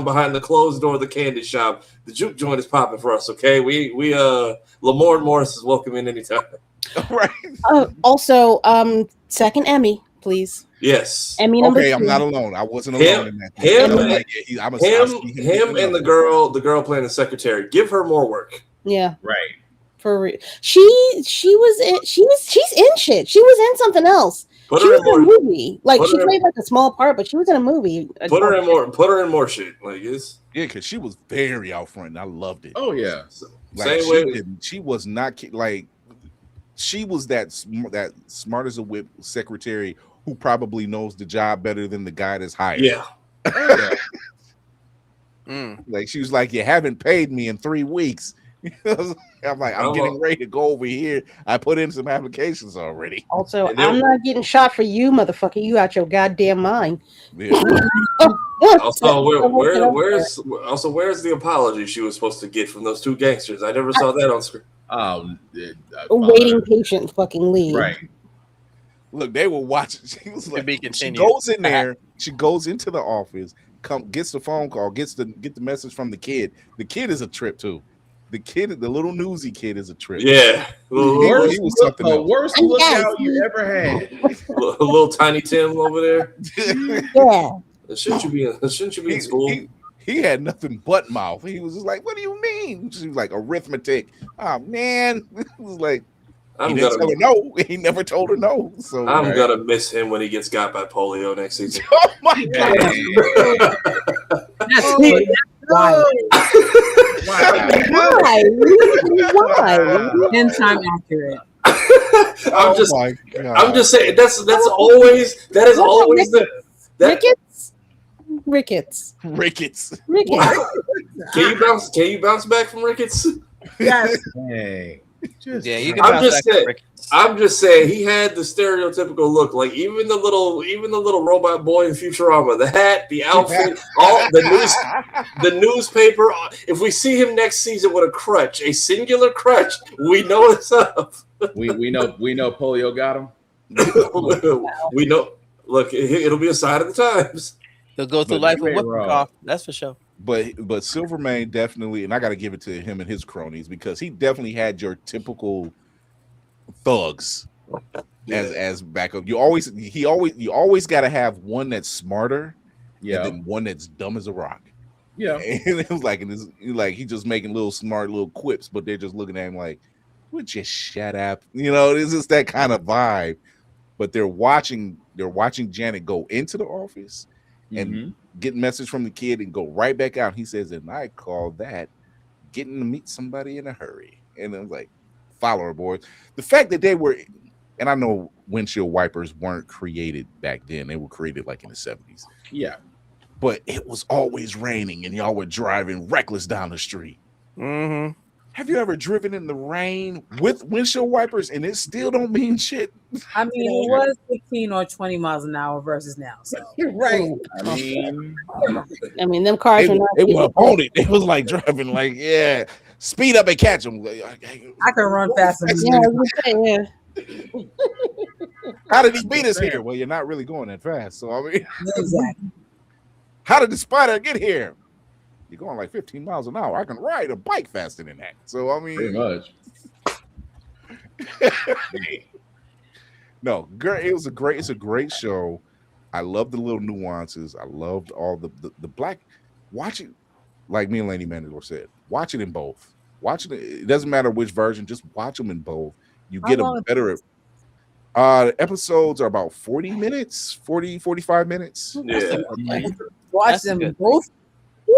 behind the closed door of the candy shop, the juke joint is popping for us. Okay, we Lamorne Morris is welcome in anytime. Right. Also, second Emmy, please. Yes. Emmy number 2. I'm not alone. I wasn't alone in that. Him and the girl playing the secretary. Give her more work. Yeah. Right. For real. She's in shit. She was in something else. She was in a movie. Like she played like a small part, but she was in a movie. Put her in more shit. Like it's because she was very out front and I loved it. Oh yeah. Like she was not like she was that smart as a whip secretary who probably knows the job better than the guy that's hired. Yeah. Like she was like, you haven't paid me in 3 weeks. I'm like, I'm getting ready to go over here. I put in some applications already. Also, I'm not getting shot for you, motherfucker. You out your goddamn mind. Yeah. Also, where's the apology she was supposed to get from those 2 gangsters? I never saw that on screen. Waiting patient fucking leave. Right. Look, they were watching. She was like, she goes in there. She goes into the office. Gets the phone call. Get the message from the kid. The kid is a trip too. The little newsy kid is a trip. Yeah. Worst lookout you ever had. A little tiny Tim over there. Yeah. Shouldn't you be in school? He had nothing but mouth. He was just like, what do you mean? She was like, arithmetic. Oh man. It was like, he didn't tell her no. He never told her no. So I'm gonna miss him when he gets got by polio next season. Oh my god. Why? Why? 10 times accurate. I'm just saying that is always the Ricketts. Can you bounce back from Ricketts? Yes. Hey. You can bounce back from Ricketts. I'm just saying he had the stereotypical look, like even the little robot boy in Futurama, the hat, the outfit, all the newspaper. If we see him next season with a crutch, a singular crutch, we know it's up. we know polio got him. We know. Look, it'll be a sign of the times. They'll go through life with whooping cough. That's for sure. But Silvermane definitely, and I got to give it to him and his cronies because he definitely had your typical thugs as backup. You always got to have one that's smarter, and then one that's dumb as a rock. Yeah, and it was like, he's just making little smart little quips, but they're just looking at him like, "Would you shut up?" It's just that kind of vibe. But they're watching Janet go into the office, and get a message from the kid and go right back out. He says, and I call that getting to meet somebody in a hurry. And I was like, follow her, boys. The fact that they were, and I know windshield wipers weren't created back then. They were created like in the 70s. Yeah. But it was always raining and y'all were driving reckless down the street. Mm-hmm. Have you ever driven in the rain with windshield wipers and it still don't mean shit? I mean, it was 15 or 20 miles an hour versus now. So right. I mean, them cars They were not. were up on it. It was like driving like, yeah, speed up and catch them. I can run faster. Yeah. How did he beat us here? Well, you're not really going that fast. So, I mean, Exactly. how did the spider get here? You're going like 15 miles an hour. I can ride a bike faster than that. So, I mean, pretty much. No, it's a great show. I love the little nuances. I loved all the black. Watch it, like me and Lady Mandalore said. Watch it in both. Watch it. It doesn't matter which version. Just watch them in both. You get a better. Episodes are about 40 minutes, 45 minutes. Yeah. Watch them both.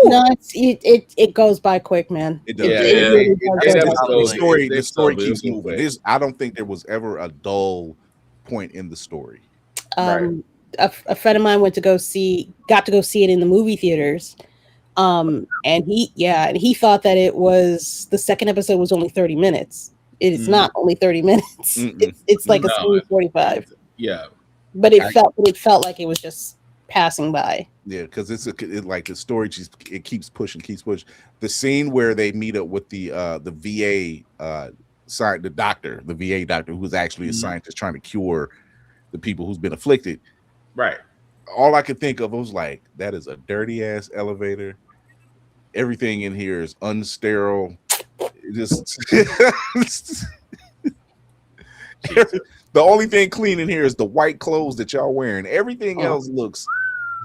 No, it goes by quick, man. It does. The story keeps moving. I don't think there was ever a dull point in the story. A friend of mine got to go see it in the movie theaters. And he thought that it was the second episode was only 30 minutes. It's not only 30 minutes. It's like a 45. Yeah. But it felt like it was just passing by. Yeah, because it's like the story it keeps pushing. The scene where they meet up with the VA the VA doctor who was actually a scientist trying to cure the people who's been afflicted. Right. All I could think of was like, that is a dirty ass elevator. Everything in here is unsterile. It just the only thing clean in here is the white clothes that y'all wearing. Everything else looks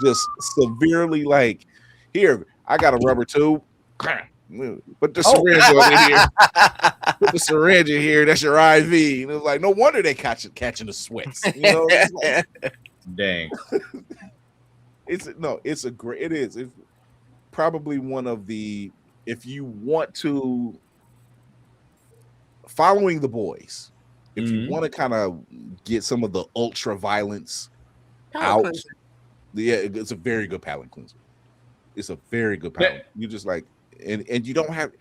just severely like, here, I got a rubber tube. Put the syringe in here. Put the syringe in here. That's your IV. And it was like, no wonder they catching the sweats. You know, it's like, dang. It's probably one of the, if you want to, following the boys, if you want to kind of get some of the ultra violence out, it's a very good palate cleanser. It's a very good palate. You just like, and you don't have,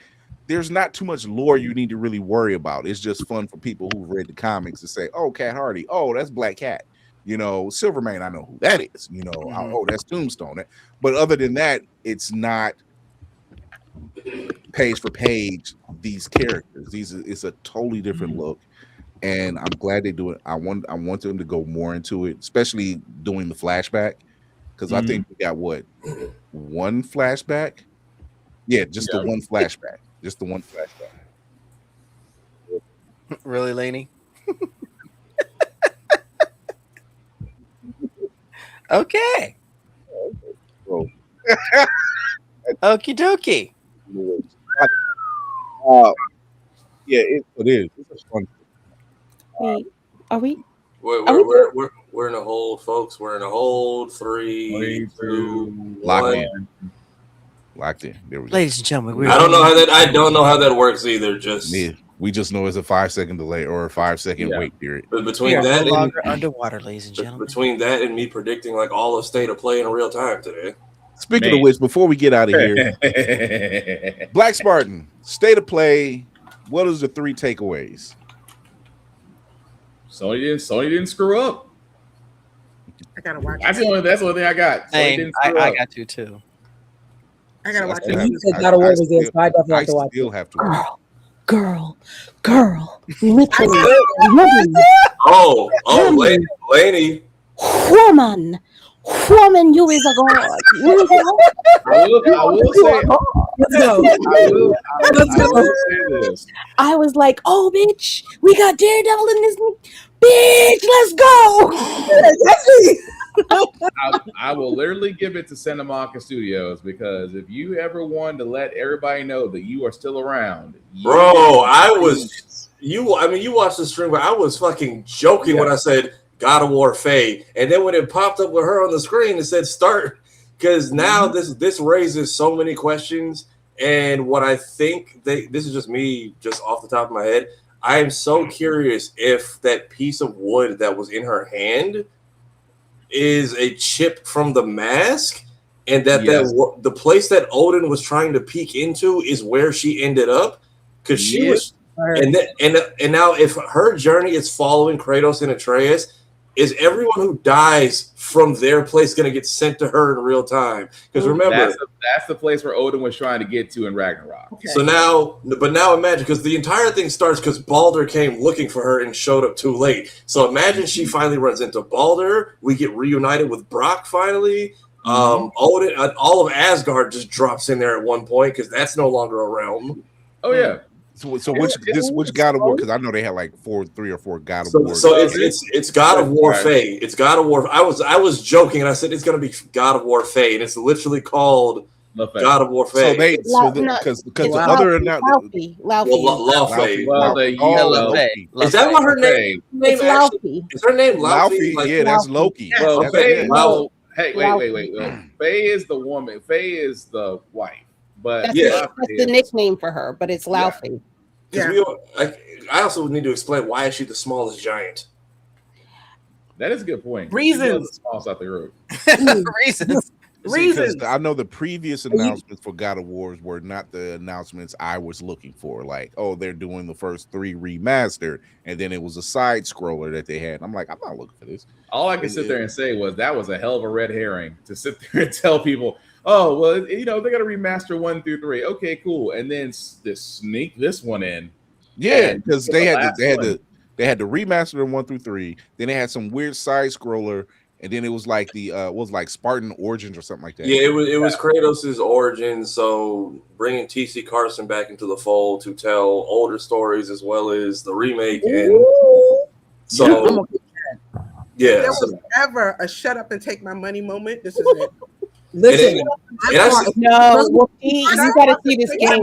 there's not too much lore you need to really worry about. It's just fun for people who've read the comics to say, oh, Cat Hardy, oh, that's Black Cat. You know, Silvermane, I know who that is. You know, oh, that's Tombstone. But other than that, it's not page for page these characters. It's a totally different look, and I'm glad they do it. I want them to go more into it, especially doing the flashback, because I think we got one flashback. Yeah, just the one flashback. Just the one flashback. Really, Lainey? Okay. Okie dokie. Yeah, it is. It's a fun. Wait, are we? We're in a hold, folks. We're in a hold. 3, 2, 1. Locked in. There we go. Ladies and gentlemen, I don't know how that works either. Just we just know it's a 5-second delay or a 5-second wait period. But between that and underwater, ladies and gentlemen. Between that and me predicting like all of state of play in real time today. Speaking of which, before we get out of here, Black Spartan, state of play. What is the 3 takeaways? Sony didn't screw up. I gotta watch. That's the only thing I got. I got you too. I gotta watch it. You said God of War was there, so I definitely have to watch. Still have to watch. Girl. Laney. Woman, you is a god. I will say this. I was like, oh, bitch, we got Daredevil in this. Bitch, let's go. I will literally give it to Santa Monica Studios, because if you ever wanted to let everybody know that you are still around, bro, you watched the stream, but I was fucking joking when I said God of War Faye, and then when it popped up with her on the screen, it said start because now this raises so many questions. And what I think this is just me, just off the top of my head. I am so curious if that piece of wood that was in her hand is a chip from the mask, and that the place that Odin was trying to peek into is where she ended up, because she was. And now, if her journey is following Kratos and Atreus, is everyone who dies from their place going to get sent to her in real time? Because remember, that's the place where Odin was trying to get to in Ragnarok. Okay. So now imagine, because the entire thing starts because Baldur came looking for her and showed up too late. So imagine she finally runs into Baldur. We get reunited with Brock finally. Odin, all of Asgard just drops in there at one point because that's no longer a realm. Oh yeah. So which God of War? Because I know they had like 3 or 4 God of War. So it's God of War Faye. It's God of War. I was joking and I said it's gonna be God of War Faye, and it's literally called God of War Faye. So because the other Laufey. Is that what her name? It's Laufey. Is her name Laufey? Yeah, that's Loki. Well, Faye, hey, wait. Faye is the woman. Faye is the wife. But that's the nickname for her, but it's Laufey. Yeah. I also need to explain, why is she the smallest giant? That is a good point. Reasons. Out the road. Reasons. Reasons. I know the previous announcements for God of Wars were not the announcements I was looking for. Like, oh, they're doing the first 3 remastered, and then it was a side scroller that they had. I'm like, I'm not looking for this. All I can sit there and say was that was a hell of a red herring to sit there and tell people, oh, well, they're going to remaster 1 through 3. Okay, cool. And then sneak this one in. Yeah, because they had to remaster them 1 through 3. Then they had some weird side scroller, and then it was like like Spartan Origins or something like that. Yeah, it was Kratos' origin. So bringing T.C. Carson back into the fold to tell older stories as well as the remake. And so, if there was ever a shut up and take my money moment, this is it. Listen, you gotta see this game.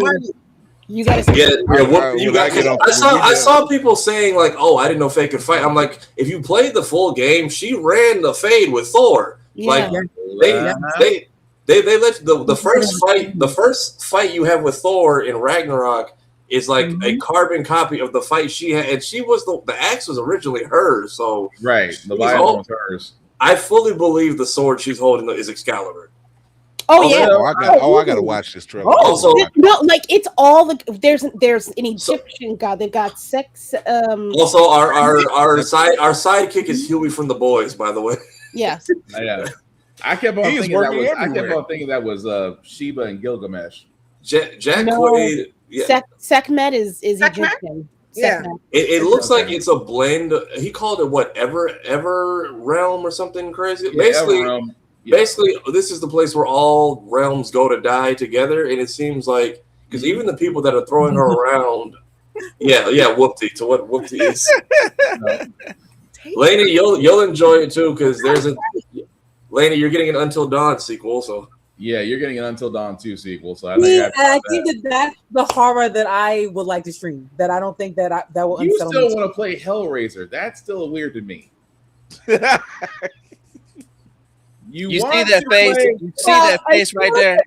You gotta see I saw people saying like, "Oh, I didn't know Faye could fight." I'm like, if you played the full game, she ran the fade with Thor. Yeah. Like they let the first fight you have with Thor in Ragnarok is like a carbon copy of the fight she had, and she was the axe was originally hers. So right, the Bible was hers. I fully believe the sword she's holding is Excalibur. Oh yeah! I gotta watch this trailer. Also, it's all there's an Egyptian god. They've got sex. Also, our sidekick is Huey from The Boys, by the way. Yes. Yeah. I kept on thinking that was Sheba and Gilgamesh. Jack Quaid. Yeah. Sekhmet is Egyptian. Yeah. It looks like it's a blend. He called it what, Ever Realm or something crazy. Yeah, Basically, this is the place where all realms go to die together, and it seems like because even the people that are throwing her around, whoopty to what whoopty is. Lainey, you'll enjoy it too because Lainey, you're getting an Until Dawn sequel, so yeah, you're getting an Until Dawn 2 sequel. So I think that's the horror that I would like to stream. That I don't think that will. You still want to play Hellraiser? That's still weird to me. You see that face? You see that face right there?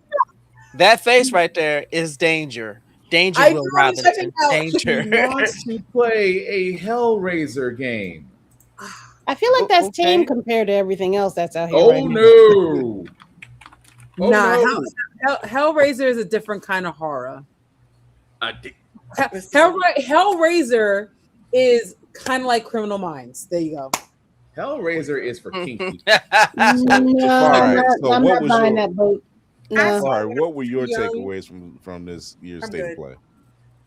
That face right there is danger. Danger, Will Robinson. Danger. He wants to play a Hellraiser game. I feel like that's tame compared to everything else that's out here. Hellraiser is a different kind of horror. Hellraiser is kind of like Criminal Minds. There you go. Hellraiser is for kinky. I'm not buying that boat. No. All right, what were your takeaways from this year's State of Play?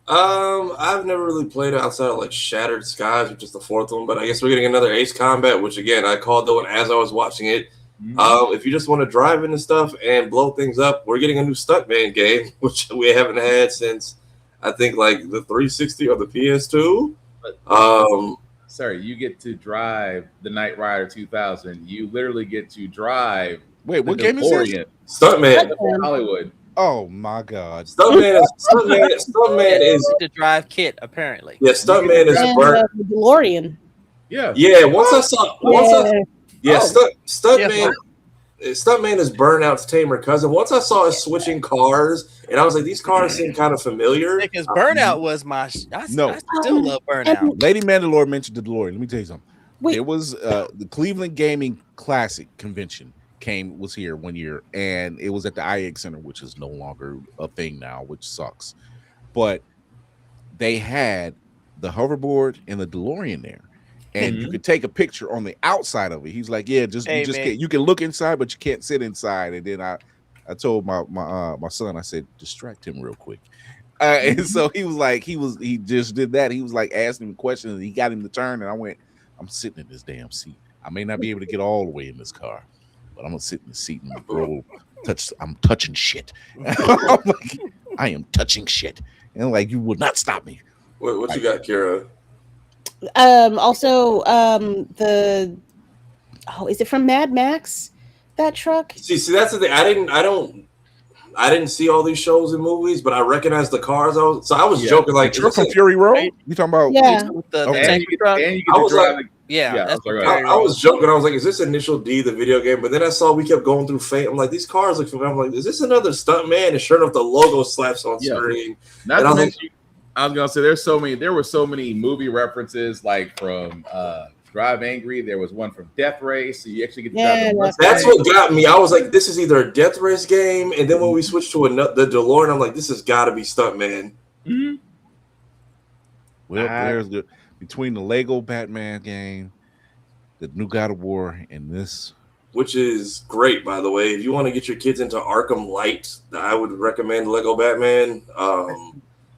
I've never really played outside of like Shattered Skies, which is the 4th one, but I guess we're getting another Ace Combat, which again I called the one as I was watching it. If you just want to drive into stuff and blow things up, we're getting a new Stuntman game, which we haven't had since I think like the 360 or the PS2. Sir, you get to drive the Knight Rider 2000. You literally get to drive. Wait, what game is this? Stuntman. Hollywood. Oh my God! Stuntman is to drive Kit apparently. Yeah, Stuntman is burnt. DeLorean. Yeah. Yeah. Stuntman. Stuntman is Burnout's tamer cousin. Once I saw us switching cars, and I was like, these cars seem kind of familiar. Because Burnout was my. I still love Burnout. Lady Mandalore mentioned the DeLorean. Let me tell you something. It was the Cleveland Gaming Classic Convention was here one year, and it was at the IX Center, which is no longer a thing now, which sucks. But they had the hoverboard and the DeLorean there. And you could take a picture on the outside of it. He's like, "Yeah, you can look inside, but you can't sit inside." And then I told my son, I said, "Distract him real quick." And so he was like, he just did that. He was like asking him questions, and he got him to turn. And I went, "I'm sitting in this damn seat. I may not be able to get all the way in this car, but I'm gonna sit in the seat and roll. I'm touching shit. I'm like, I am touching shit, and like you would not stop me." What you got, Kira? Also, is it from Mad Max? That truck? See, that's the thing. I didn't see all these shows and movies, but I recognized the cars. I was joking like truck from Fury Road. You talking about? Yeah. I was joking. I was like, "Is this Initial D, the video game?" But then I saw we kept going through Fate. I'm like, these cars look familiar. I'm like, is this another Stuntman? And sure enough, the logo slaps on screen. Not to mention, I was gonna say there were so many movie references, like from Drive Angry. There was one from Death Race. So you actually get to drive the that's what got me. I was like, this is either a Death Race game, and then when we switched to the DeLorean, I'm like, this has got to be Stuntman. Mm-hmm. Well, there's between the Lego Batman game, the new God of War, and this, which is great, by the way. If you want to get your kids into Arkham Light, I would recommend Lego Batman.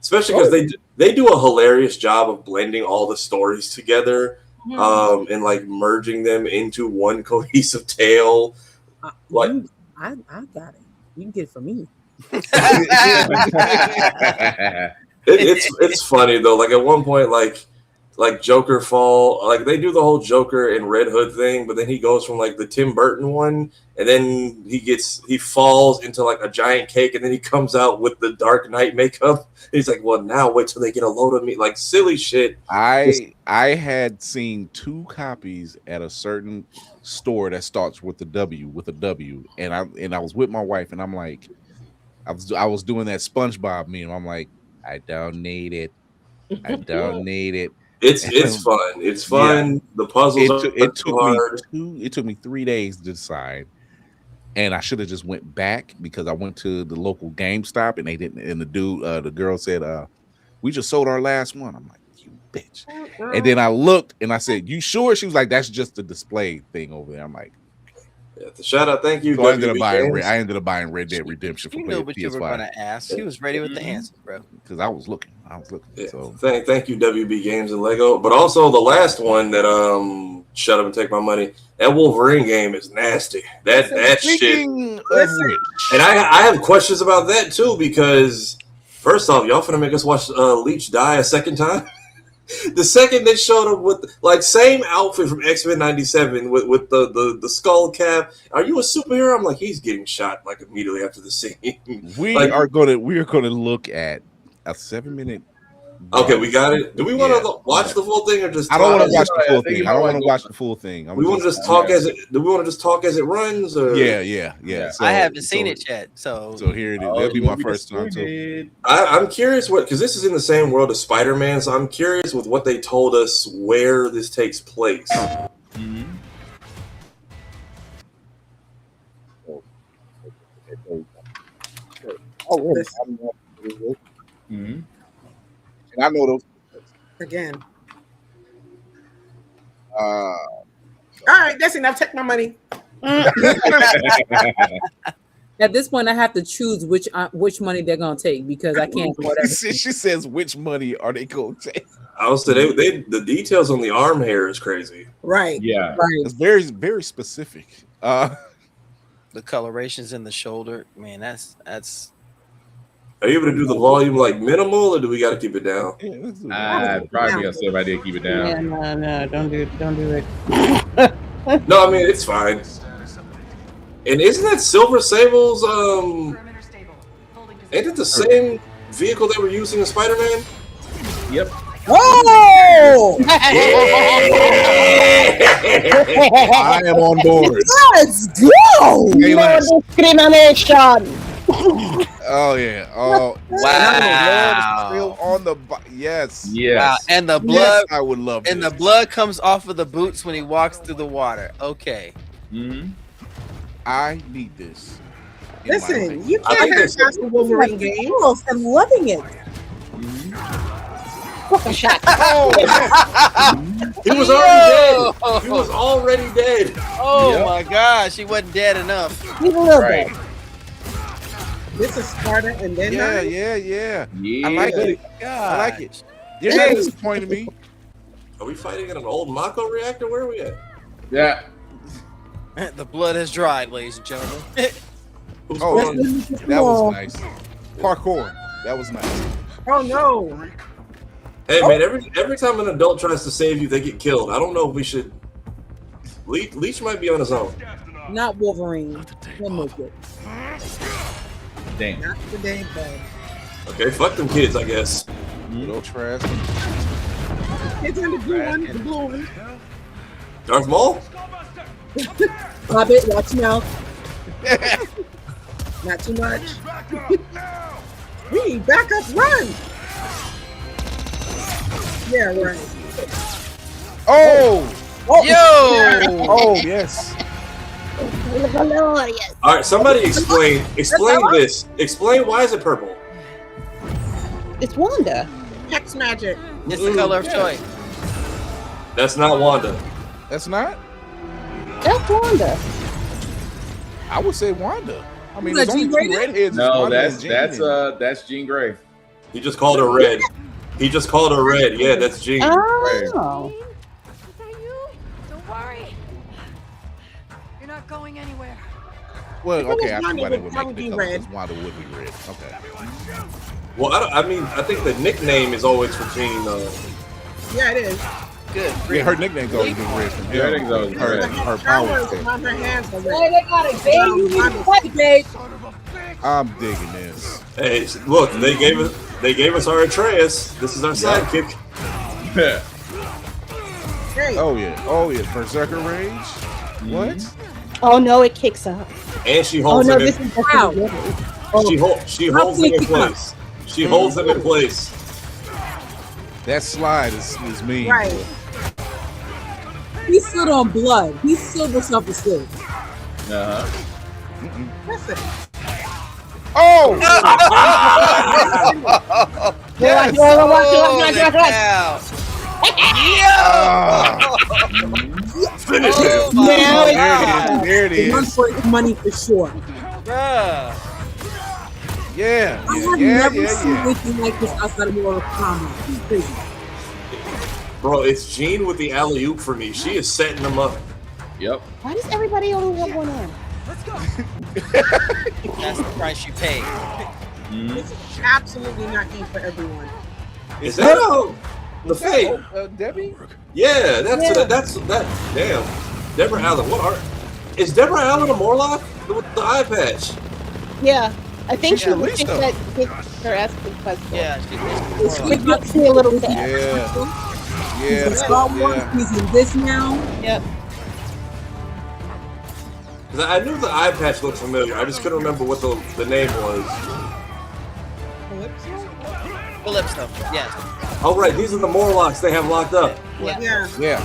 Especially because they do a hilarious job of blending all the stories together, and like merging them into one cohesive tale. I got it. You can get it for me. It's funny though. Like at one point, like Joker fall, like they do the whole Joker and Red Hood thing, but then he goes from like the Tim Burton one, and then he falls into like a giant cake, and then he comes out with the Dark Knight makeup. He's like, well, now wait till they get a load of me, like silly shit. I had seen 2 copies at a certain store that starts with a W, and I was with my wife, and I'm like, I was doing that SpongeBob meme. I'm like, I don't need it. It's fun. It's fun. Yeah. The puzzles it took me 3 days to decide, and I should have just went back because I went to the local GameStop and they didn't. And the girl said, "We just sold our last one." I'm like, "You bitch!" And then I looked and I said, "You sure?" She was like, "That's just the display thing over there." I'm like, shout out, thank you. So I ended up buying Red Dead Redemption for PS5. You knew what you were going to ask. He was ready with the answer, bro. Because I was looking. Yeah. So thank you, WB Games and Lego. But also the last one that shut up and take my money. That Wolverine game is nasty. That shit. And I have questions about that too, because first off, y'all finna make us watch Leech die a second time. The second they showed up with like same outfit from X-Men 97 with the skull cap. Are you a superhero? I'm like, he's getting shot like immediately after the scene. We are gonna look at a 7-minute. Okay, we got it. Do we want to watch the full thing or just? I don't want to watch the full thing. I don't want to watch the full thing. We want to just talk as it. Do we want to just talk as it runs? Or? Yeah. So, I haven't seen it yet, so here it is. That'll be my first time too. I'm curious because this is in the same world as Spider-Man, so I'm curious with what they told us where this takes place. Mm-hmm. Mm-hmm. And I know those again. All right, that's enough. Take my money. At this point, I have to choose which money they're gonna take because I can't. She says, "Which money are they gonna take?" I was say the details on the arm hair is crazy. Right. Yeah. Right. It's very, very specific. The colorations in the shoulder, man, that's. Are you able to do the volume like minimal, or do we got to keep it down? I'd probably gonna say if I did keep it down. Yeah, no, don't do it. No, I mean it's fine. And isn't that Silver Sable's? Ain't it the same vehicle they were using in Spider-Man? Yep. Whoa! I am on board. Let's go! Hey, No Lance. discrimination. Oh yeah. Oh Wow. Still on the yes. Yes. Wow. And the blood, Yes, I would love and this. the blood comes off of the boots when he walks through the water. Okay. Mm-hmm. I need this. in my Listen, life. you can't have past the Wolverine game. I'm loving it. Fucking shot. Oh, He was already dead. He was already dead. Oh Yep. my gosh, he wasn't dead enough. He's a little Right. bit. This is Sparta and then yeah, Knives? yeah. I like it. I like it. You're not disappointing me. Are we fighting in an old Mako reactor? Where are we at? Yeah. The blood has dried, ladies and gentlemen. Oh, that was nice. Parkour. That was nice. Oh no. Hey man, every time an adult tries to save you, they get killed. I don't know if we should. Leech might be on his own. Not Wolverine. He'll make it. Damn. Not today, bud. Okay, fuck them kids, I guess. Little trash. It's in the blue one, the blue one. Darth Maul? Stop it, watch your mouth. Not too much. We back up, run. Yeah, right. Oh! Yo! Oh, yes. Glorious. All right, somebody explain this. Explain why is it purple? It's Wanda. Hex magic. It's the color of choice. That's not Wanda. That's not? That's Wanda. I would say Wanda. I mean, Is there's that only Jean two Grey? redheads. No, Wanda and Jean. that's Jean Grey. He just called her red. He just called her red. Yeah, that's Jean. Oh. Is that you? Don't worry. You're not going anywhere. Well, If it okay, was I Wanda, think why it they would would probably make be the red. color because Wanda would be red. Okay. Well, I think the nickname is always for Jean. Yeah, it is. Good. Yeah, her nickname's always been red from Yeah, here. I think so. Her Power power. is on her hands already. Hey, they got it, babe. You need to fight, babe. I'm digging this. Hey, look, they gave us our Atreus. This is our sidekick. Hey, Oh yeah. Berserker Rage. What? Oh no, it kicks up. And she Oh holds no, him this in. is just Wow. the She holds him in place. She holds him in place. That slide is mean. right. He stood on blood. He still was self-esteem. Uh-huh. Listen. Oh! Watch. Holy cow. Finish Oh him. my Now God. There it One is. for his money for sure. Bruh. Yeah. I have never seen anything like this outside of Mortal Kombat. It's crazy. Bro, it's Jean with the alley oop for me. She is setting them up. Yep. Why does everybody only have one arm? That's the price you pay. This is absolutely not game for everyone. Is that the Fate? Debbie? Yeah, that's that. Damn, Deborah Allen. What art? Is Deborah Allen a Morlock with the eye patch? Yeah, I think she Yeah, would at think least that kicked her ass pretty fast. Yeah, It makes me a little sad. Yeah. He's in Star Wars. Yeah. He's in this now. Yep. Because I knew the eye patch looked familiar. I just couldn't remember what the name was. Calypso. Yes. Oh right, these are the Morlocks they have locked up. Yeah. Yeah.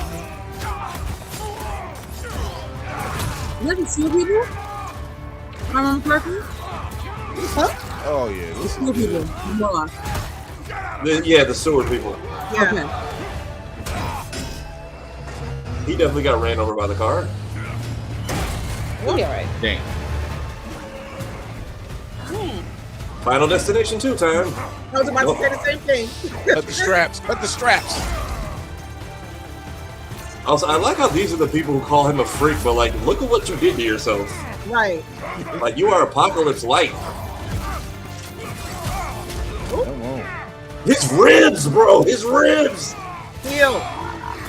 You haven't seen people? If I remember correctly? Oh yeah. This is Sewer people. good. Morlock. The sewer people. Yeah. Okay. He definitely got ran over by the car. We'll be alright. Dang. Final Destination 2 time. I was about to say the same thing. Cut the straps. Cut the straps. Also, I like how these are the people who call him a freak, but like, look at what you did to yourself. Right. Like, you are Apocalypse Light. Come on. His ribs, bro. His ribs. Heal.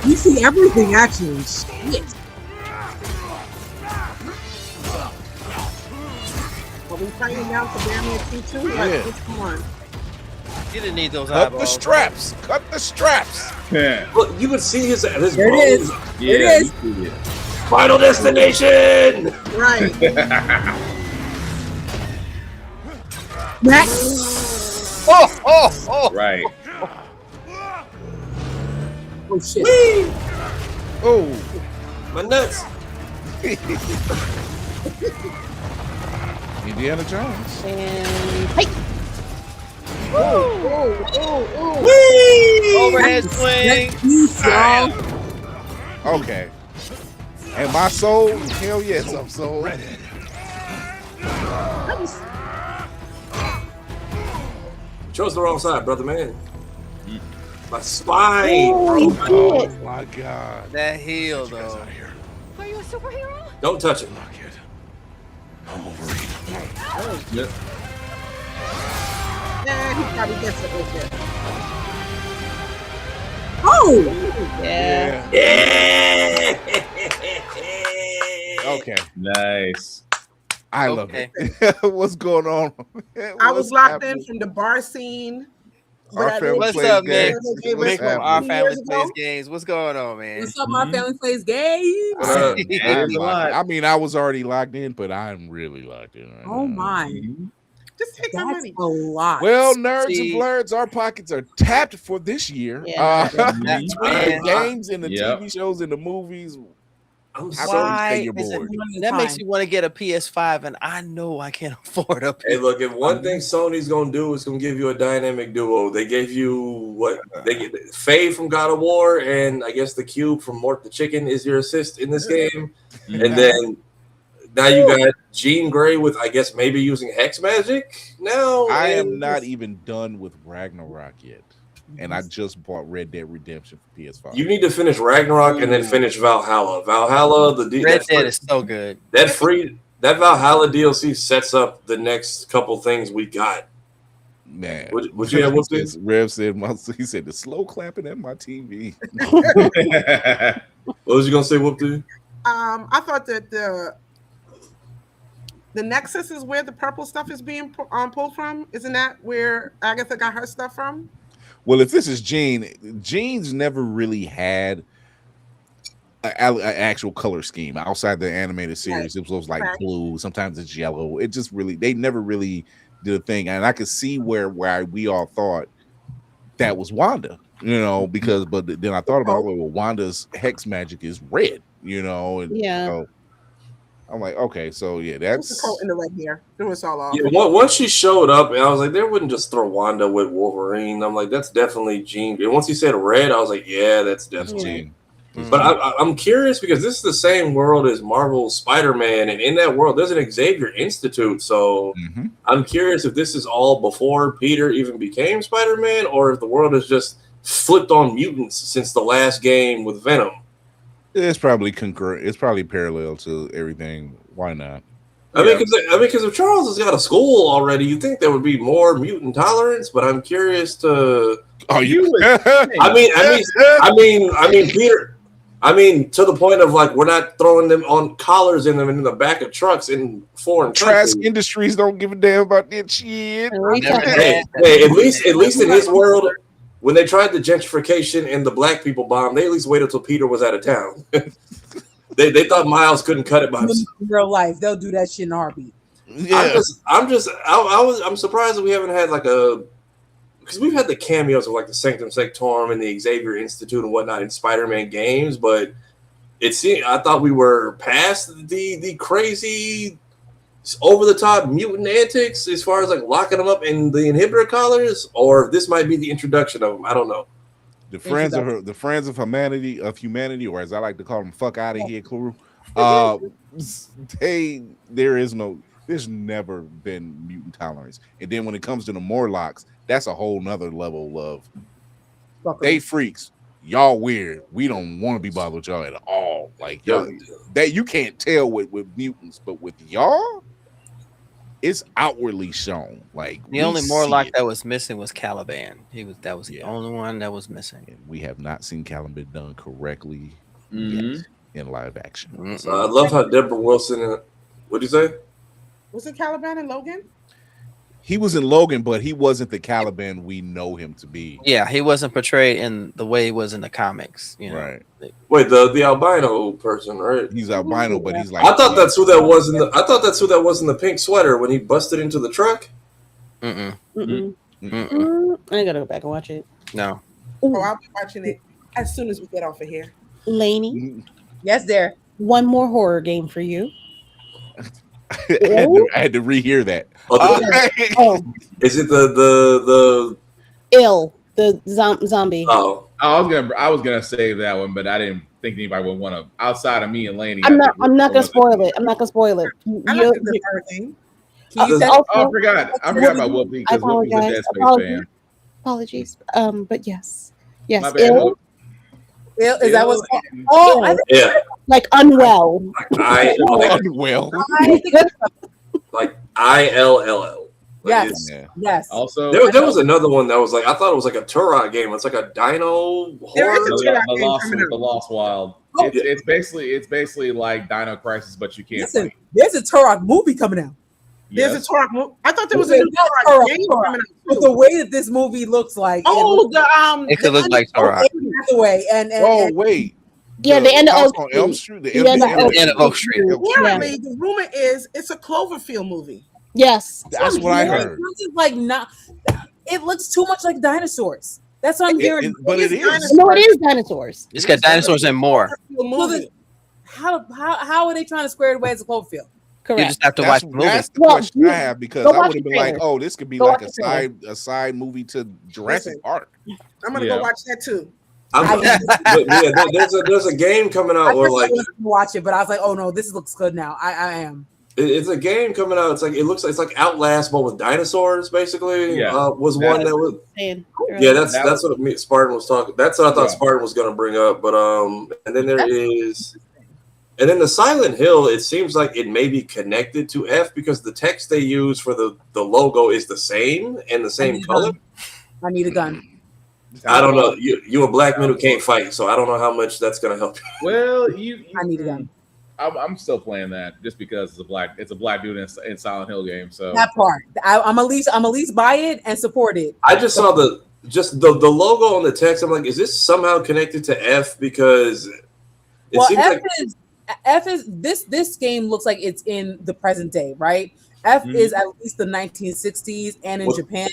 You see everything, actually. Shit. Are we fighting down for damage too? Yeah. Like, come on. You didn't need those Cut eyeballs. the straps. Cut the straps. Yeah. Look, you can see his There it is. Yeah, It is. you see it. Final Destination. Right. Oh. Right. Oh shit. Whee! Oh, My nuts. Indiana Jones. And hey. Whee! Overhead swing. Okay. And my soul, hell yes, I'm sold. Chose the wrong side, brother man. My spine. Oh my God. That heel though. Are you a superhero? Don't touch it. I'm Wolverine. Yep. Yeah, he probably gets it with it. Oh. Yeah. Yeah. Okay. Nice. I love Okay. it. What's going on? I was What's locked happening? in from the bar scene. Our family What's plays up, man? games. What's Mick from happening? Our 2 Family years Plays ago? Games. What's going on, man? What's up, my family plays games? I'm There's a locked in. lot. I mean, I was already locked in, but I'm really locked in right Oh now. my. Just take my That's money. a lot. Well, nerds See- and blerds, our pockets are tapped for this year. Yeah. Between the Man. games and the Yep. TV shows and the movies, I'm how so. can you say Why you're It's bored? everyone's That makes time. me want to get a PS5, and I know I can't afford a Hey, PS5. look, if one thing Sony's gonna do is gonna give you a dynamic duo. They gave you what they get Faye from God of War, and I guess the Cube from Mort the Chicken is your assist in this game. And then now you got Jean Grey with, I guess, maybe using hex magic now. I am and not just- even done with Ragnarok yet. And I just bought Red Dead Redemption for PS5. You need to finish Ragnarok and then finish Valhalla. Valhalla, Red Dead is so good. that Valhalla DLC sets up the next couple things we got. Man, Would you have whooped this? Rev said, he said, the slow clapping at my TV. What was you gonna say, whoop to? I thought that the Nexus is where the purple stuff is being pulled from. Isn't that where Agatha got her stuff from? Well, if this is Jean's never really had an actual color scheme outside the animated series. It was like blue, sometimes it's yellow. It just really, they never really did a thing. And I could see where we all thought that was Wanda, because, but then I thought about, well, Wanda's hex magic is red, and so I'm like, okay, so yeah, that's the coat in the red hair. It was all off. Yeah, once she showed up, and I was like, they wouldn't just throw Wanda with Wolverine. I'm like, that's definitely Jean. And once he said red, I was like, yeah, that's definitely Jean. But I'm curious because this is the same world as Marvel's Spider-Man, and in that world, there's an Xavier Institute. So I'm curious if this is all before Peter even became Spider-Man, or if the world has just flipped on mutants since the last game with Venom. It's probably concurrent. It's probably parallel to everything. Why not? I mean, because if Charles has got a school already, you think there would be more mutant tolerance. But I'm curious to. Oh, you? I mean, Peter. I mean, to the point of like, we're not throwing them on collars in them in the back of trucks in foreign Trash countries. Industries don't give a damn about that shit. Hey, at least in his world, when they tried the gentrification and the black people bomb, they at least waited till Peter was out of town. they thought Miles couldn't cut it by himself. In real life, they'll do that shit in a heartbeat. Yeah. I'm surprised that we haven't had because we've had the cameos of like the Sanctum Sanctorum and the Xavier Institute and whatnot in Spider-Man games, but I thought we were past the crazy over the top mutant antics as far as like locking them up in the inhibitor collars, or this might be the introduction of them. I don't know. The friends of humanity, or as I like to call them, fuck out of here crew. There's never been mutant tolerance. And then when it comes to the Morlocks, that's a whole nother level of they freaks. Y'all weird. We don't want to be bothered with y'all at all. Like y'all, that you can't tell with mutants, but with y'all, it's outwardly shown. Like the only Morlock that was missing was Caliban. That was the only one that was missing. And we have not seen Caliban done correctly yet in live action. So I love how Deborah Wilson. What'd you say? Was it Caliban and Logan? He was in Logan, but he wasn't the Caliban we know him to be. Yeah, he wasn't portrayed in the way he was in the comics. You know? Right. Wait, the albino person, right? He's albino, but he's like. I thought that's who that was in the. I thought that's who that was in the pink sweater when he busted into the truck. I gotta go back and watch it. No. Oh, I'll be watching it as soon as we get off of here. Laney. Yes, there. One more horror game for you. I had to rehear that. Is it the Ill, the zombie? Oh, I was gonna save that one, but I didn't think anybody would want to outside of me and Laney. I'm not gonna spoil it. I'm not gonna spoil it. I like the horror thing. I forgot about Whoopi because Whoopi's a Dead Space fan. Apologies. But yes. My bad, Ill. Ill, is that what's called? Oh, yeah. Like unwell. Unwell. Like ILLL. Yes. Yes. Also, there was another one that was like I thought it was like a Turok game. It's like a dino horror. The Lost Wild. It's basically like Dino Crisis, but you can't. Listen, there's a Turok movie coming out. There's a Turok movie. I thought there was a new Turok game coming out. But the way that this movie looks like, it could look like Turok. Oh wait. Yeah, the end of Oak Street. Elm Street. The end of Oak Street. Apparently, the rumor is it's a Cloverfield movie. Yes, that's what I heard. Like not, it looks too much like dinosaurs. That's what I'm hearing. But it is. No, it is dinosaurs. It's got dinosaurs and more. How are they trying to square it away as a Cloverfield? Correct. You just have to watch the movie. That's the question I have because I would have been like, "Oh, this could be like a side movie to Jurassic Park." I'm gonna go watch that too. There's a game coming out where like watch it, but I was like, "Oh no, this looks good now." I am. It's a game coming out. It's like it's like Outlast, but with dinosaurs. Basically, was one that was. Yeah, that's what Spartan was talking. That's what I thought Spartan was going to bring up. But and then there is, and then the Silent Hill. It seems like it may be connected to F because the text they use for the logo is the same and the same color. I need a gun. I don't know. You a black man who can't fight, so I don't know how much that's going to help. Well, I need a gun. I'm still playing that just because it's a black dude in Silent Hill game. So that part, I'm at least buy it and support it. I just saw the logo on the text. I'm like, is this somehow connected to F? Because it seems F is this game looks like it's in the present day, right? F is at least the 1960s and in Japan.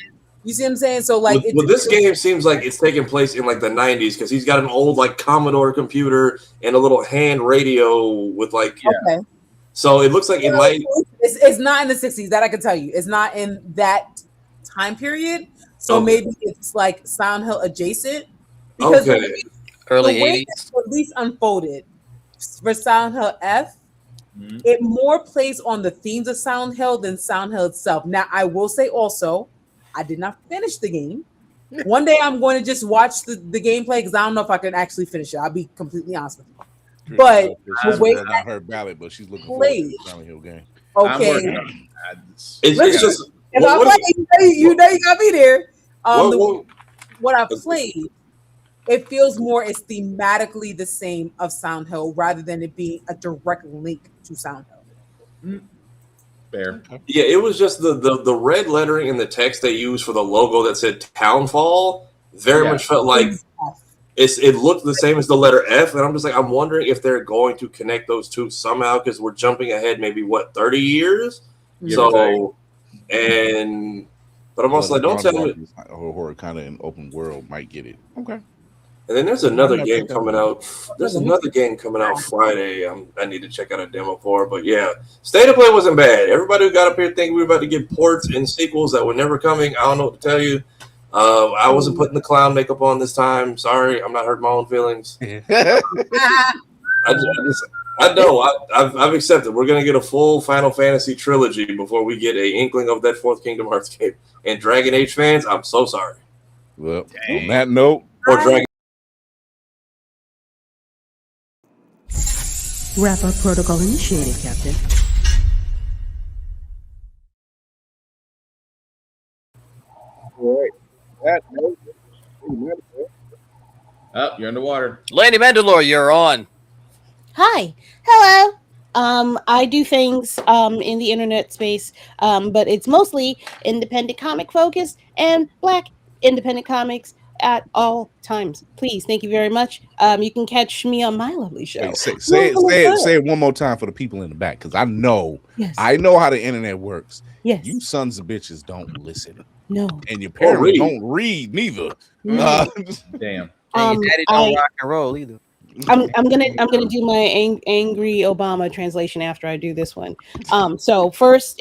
You see what I'm saying? So like, this game seems like it's taking place in like the 90s because he's got an old like Commodore computer and a little hand radio with like. Okay. So it looks like it might. It's not in the 60s. That I can tell you. It's not in that time period. So maybe it's like Silent Hill adjacent. Because early the way 80s. at least unfolded for Silent Hill F. It more plays on the themes of Silent Hill than Silent Hill itself. Now I will say also. I did not finish the game. One day I'm going to just watch the gameplay because I don't know if I can actually finish it. I'll be completely honest with you. But the way not her ballot, but she's looking forward to the Silent Hill game. Okay. It's just you got me there. What I played, it feels more it's thematically the same of Silent Hill rather than it being a direct link to Silent Hill. Fair. Yeah, it was just the red lettering in the text they used for the logo that said Townfall very much felt like it looked the same as the letter F, and I'm just like I'm wondering if they're going to connect those two somehow because we're jumping ahead maybe 30 years. So but I'm also like don't tell me horror kind of an open world might get it. Okay. And then there's another game coming out. There's another game coming out Friday. I need to check out a demo for. But yeah, State of Play wasn't bad. Everybody who got up here thinking we were about to get ports and sequels that were never coming. I don't know what to tell you. I wasn't putting the clown makeup on this time. Sorry, I'm not hurting my own feelings. I've accepted. We're gonna get a full Final Fantasy trilogy before we get a inkling of that fourth Kingdom Hearts game. And Dragon Age fans, I'm so sorry. Well, on that note, or Dragon. Wrap-up protocol initiated, Captain. All right. You're underwater. Lady Mandalore, you're on. Hi. Hello. I do things in the internet space, but it's mostly independent comic focused and Black independent comics at all times. Please, thank you very much. You can catch me on my lovely show. Wait, say it one more time for the people in the back, because I know how the internet works. Yes, you sons of bitches don't listen. No, and your parents don't read neither. No. Damn. And your daddy don't rock and roll either. I'm gonna do my angry Obama translation after I do this one. So first,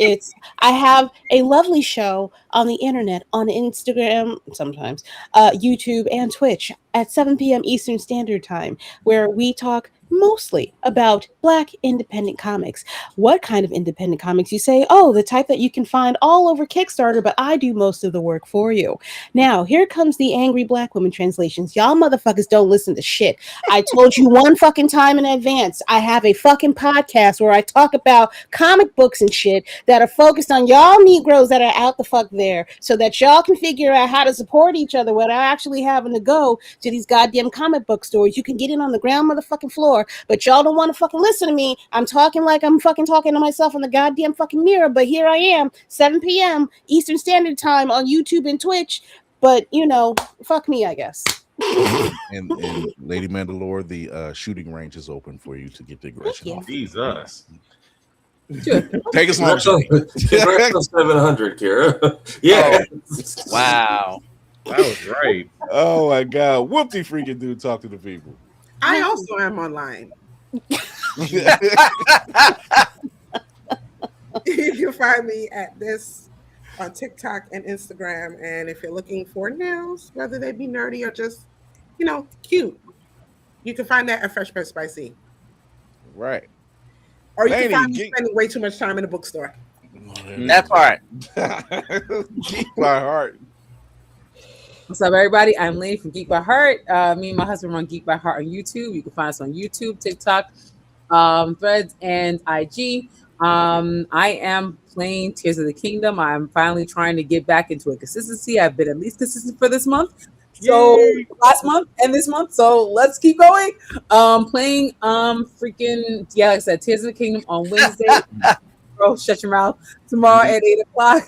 I have a lovely show on the internet, on Instagram, sometimes YouTube and Twitch at 7 p.m. Eastern Standard Time, where we talk mostly about Black independent comics. What kind of independent comics? You say, oh, the type that you can find all over Kickstarter, but I do most of the work for you. Now, here comes the angry Black women translations. Y'all motherfuckers don't listen to shit. I told you one fucking time in advance, I have a fucking podcast where I talk about comic books and shit that are focused on y'all Negroes that are out the fuck there, so that y'all can figure out how to support each other without actually having to go to these goddamn comic book stores. You can get in on the ground motherfucking floor, but y'all don't want to fucking listen to me. I'm talking like I'm fucking talking to myself in the goddamn fucking mirror, but here I am, 7 p.m. Eastern Standard Time on YouTube and Twitch. But, you know, fuck me, I guess. and Lady Mandalore, the shooting range is open for you to get the aggression off. Jesus. Take us home. Congrats on 700, Kira. Yeah. Oh, wow. That was great. Oh my God. Whoopty freaking dude, talk to the people. I also am online. You can find me at this on TikTok and Instagram. And if you're looking for nails, whether they be nerdy or just, you know, cute, you can find that at Fresh Press Spicy. Right. Or you can find me spending way too much time in a bookstore. That part. Geek by Heart. What's up, everybody? I'm Lady from Geek by Heart. Me and my husband run Geek by Heart on YouTube. You can find us on YouTube, TikTok, Threads, and IG. I am playing Tears of the Kingdom. I'm finally trying to get back into a consistency. I've been at least consistent for this month. So last month and this month. So let's keep going. Playing freaking like I said, Tears of the Kingdom on Wednesday. Bro, shut your mouth. Tomorrow at 8 o'clock.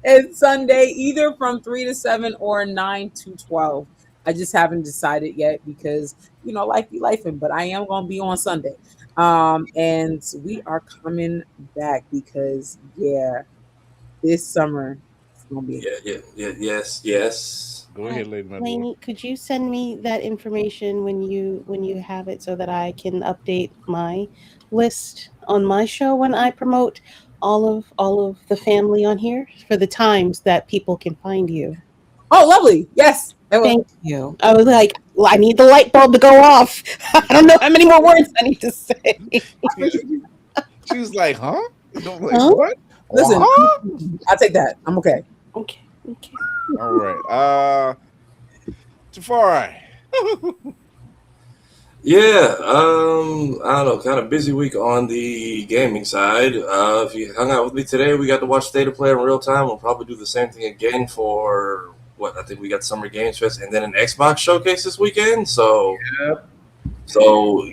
And Sunday, either from 3 to 7 or 9 to 12. I just haven't decided yet because, you know, life be lifing, but I am going to be on Sunday. And we are coming back because, this summer it's going to be. Yes. Go ahead, Lady Mandalore. Lainey, could you send me that information when you have it so that I can update my list on my show when I promote all of the family on here for the times that people can find you? Oh, lovely. Yes. Thank you. I was like, well, I need the light bulb to go off. I don't know how many more words I need to say. She was like, huh? Like, Huh? what? Listen, Huh? I'll take that. I'm okay. Okay. All right. Tafari. Yeah, I don't know, kind of busy week on the gaming side. If you hung out with me today, we got to watch State of Play in real time. We'll probably do the same thing again for I think we got Summer Games Fest and then an Xbox showcase this weekend. So,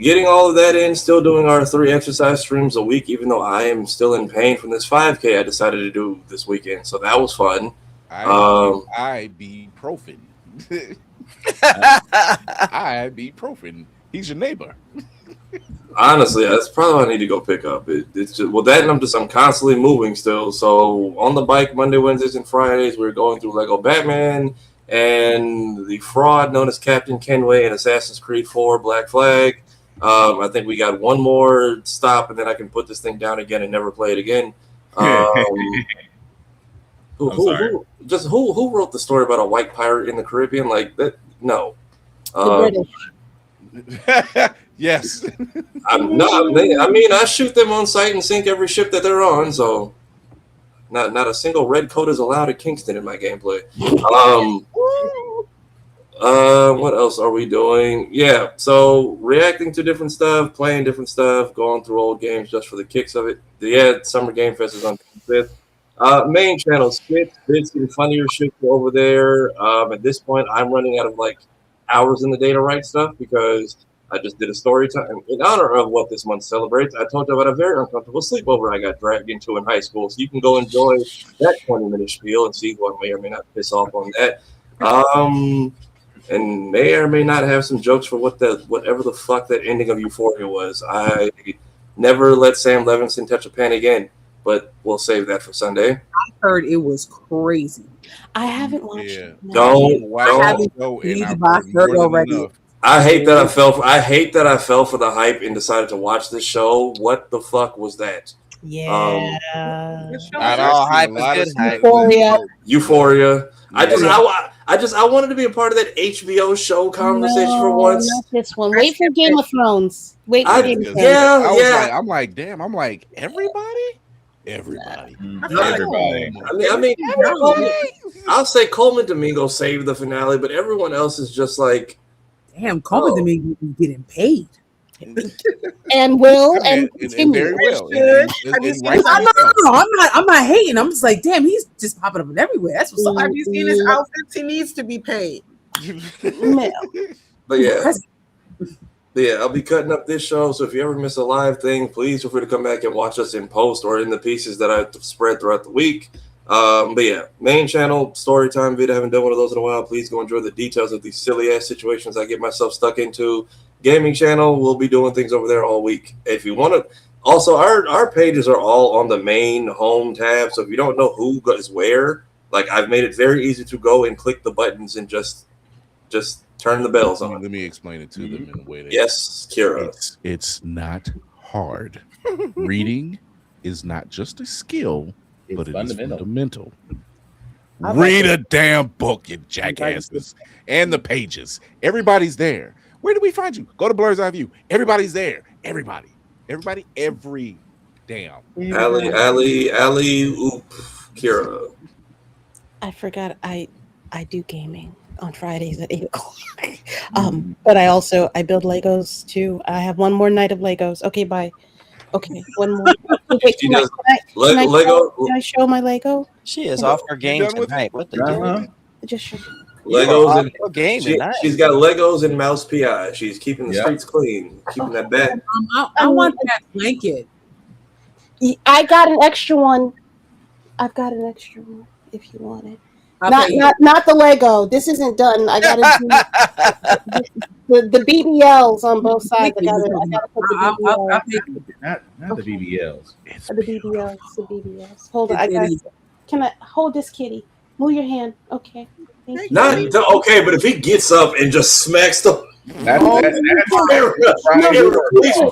getting all of that in, still doing our 3 exercise streams a week, even though I am still in pain from this 5K I decided to do this weekend. So that was fun. Ibuprofen. Ibuprofen. He's your neighbor. Honestly, that's probably what I need to go pick up. It's just that, and I'm constantly moving still. So on the bike, Monday, Wednesdays, and Fridays, we're going through Lego Batman and the fraud known as Captain Kenway and Assassin's Creed 4 Black Flag. I think we got one more stop, and then I can put this thing down again and never play it again. Who wrote the story about a white pirate in the Caribbean? Like that? No. The British. Yes. I mean, I shoot them on sight and sink every ship that they're on. So, not a single red coat is allowed at Kingston in my gameplay. What else are we doing? Yeah, so reacting to different stuff, playing different stuff, going through old games just for the kicks of it. Yeah, Summer Game Fest is on the 5th. Main channel, Spits and funnier shit over there. At this point, I'm running out of hours in the day to write stuff because I just did a story time in honor of what this month celebrates. I told you about a very uncomfortable sleepover I got dragged into in high school. So you can go enjoy that 20-minute spiel and see what may or may not piss off on that. And may or may not have some jokes for whatever the fuck that ending of Euphoria was. I never let Sam Levinson touch a pen again, but we'll save that for Sunday. I heard it was crazy. I haven't watched it. Don't. I hate that I fell for the hype and decided to watch this show. What the fuck was that? Yeah. Not all hype is good. Euphoria. I wanted to be a part of that HBO show conversation for once. Not this one. Wait for Game of Thrones. Wait for Game of Thrones. Yeah. I'm like, damn. I'm like, everybody. Everybody. I mean, I'll say Coleman Domingo saved the finale, but everyone else is just like, damn, Coleman Domingo is getting paid. And will and very well. I'm not hating. I'm just like, damn, he's just popping up everywhere. That's what's up. Have you seen his outfits? He needs to be paid. But yeah, I'll be cutting up this show. So if you ever miss a live thing, please feel free to come back and watch us in post or in the pieces that I spread throughout the week. But yeah, main channel, story time video. I haven't done one of those in a while. Please go enjoy the details of these silly ass situations I get myself stuck into. Gaming channel, we'll be doing things over there all week. If you want to, also our pages are all on the main home tab. So if you don't know who goes where, like I've made it very easy to go and click the buttons and just turn the bells on. Let me explain it to them in a way that yes, Kira. It's not hard. Reading is not just a skill, but it is fundamental. Read a damn book, you jackasses, and the pages. Everybody's there. Where do we find you? Go to Blerd's Eyeview. Everybody's there. Everybody, every damn. Ali, oop, Kira. I forgot. I do gaming on Fridays at 8:00. But I build Legos too. I have one more night of Legos. Okay, bye. Okay, one more. Okay, can I show my Lego? She is off her game tonight. What the hell? Just show. Legos and she's got Legos and mouse PI. She's keeping the streets clean, keeping that back. I want that blanket. I got an extra one. I've got an extra one if you want it. Not the Lego. This isn't done. I gotta do the BBLs on both sides. I gotta put the BBLs. Not the BBLs. The BBLs. Hold on. Can I hold this kitty? Move your hand. Okay. Okay, but if he gets up and just smacks the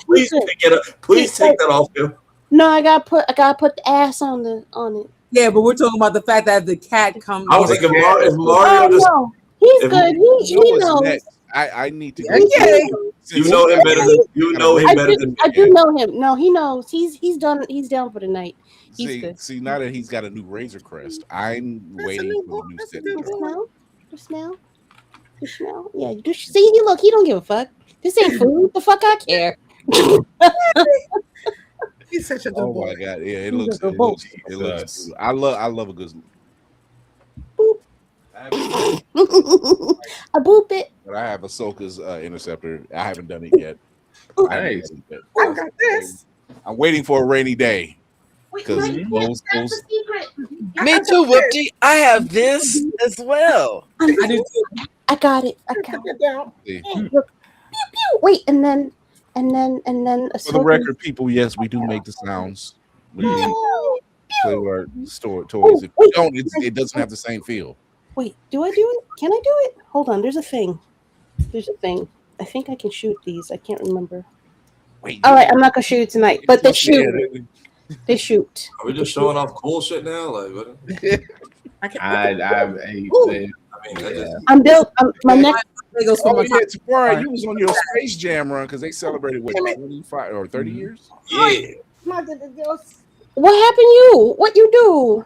please pick it up. Please take that off him. No, I gotta put the ass on it. Yeah, but we're talking about the fact that the cat comes. I was thinking if Mario no. He's good. He knows. I need to. You know him better than me. I do know him. No, he knows. He's done. He's down for the night. He's good. See, now that he's got a new Razor Crest, I'm waiting for the new set. You smell? Yeah. See, look. He don't give a fuck. This ain't food. The fuck I care. He's such a good boy. Oh my god! Yeah, it looks. I love a good. Boop. I boop it. But I have Ahsoka's interceptor. I haven't done it yet. I got this. I'm waiting for a rainy day. Because me too, Whoopty. I have this as well. I got it. Wait, and then. For the record, people, yes, we do make the sounds. We play our store toys. If we don't, it doesn't have the same feel. Wait, do I do it? Can I do it? Hold on, there's a thing. I think I can shoot these. I can't remember. Wait. All right, I'm not gonna shoot it tonight, but they shoot. They shoot. Are we just showing off cool shit now? Like what? I'm built. My next. Tafari, you was on your Space Jam run because they celebrated 25 or 30 years. Yeah. What happened? What you do?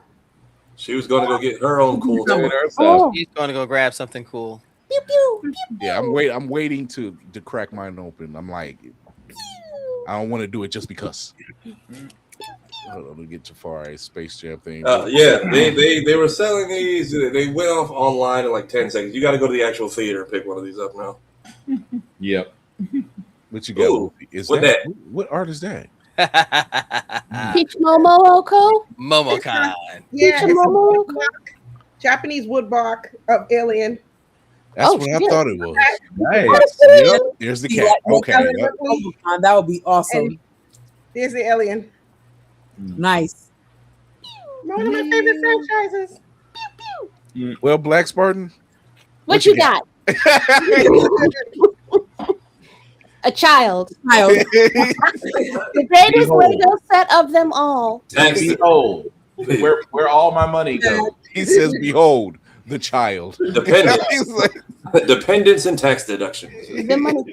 She was going to go get her own cool thing. She's going to go grab something cool. Pew, pew, pew, pew. Yeah, I'm waiting to crack mine open. I'm like, I don't want to do it just because. Let me get Tafari Space Jam thing. Yeah, they were selling these. They went off online in like 10 seconds. You got to go to the actual theater and pick one of these up now. Yep. What you got? Ooh, is what that? What art is that? Peach Momoko? Momocon. Yeah, Peach it's a Momoko? woodblock, Japanese woodblock of Alien. That's Oh, what I shit. thought it was. Nice. Yep. There's the cat. Okay. Yep. That would be awesome. And there's the Alien. Nice. One of my favorite franchises. Well, Black Spartan. What you got? A child. The greatest Lego set of them all. Behold, where all my money goes. He says, "Behold, the child." Dependence and tax deductions. The money.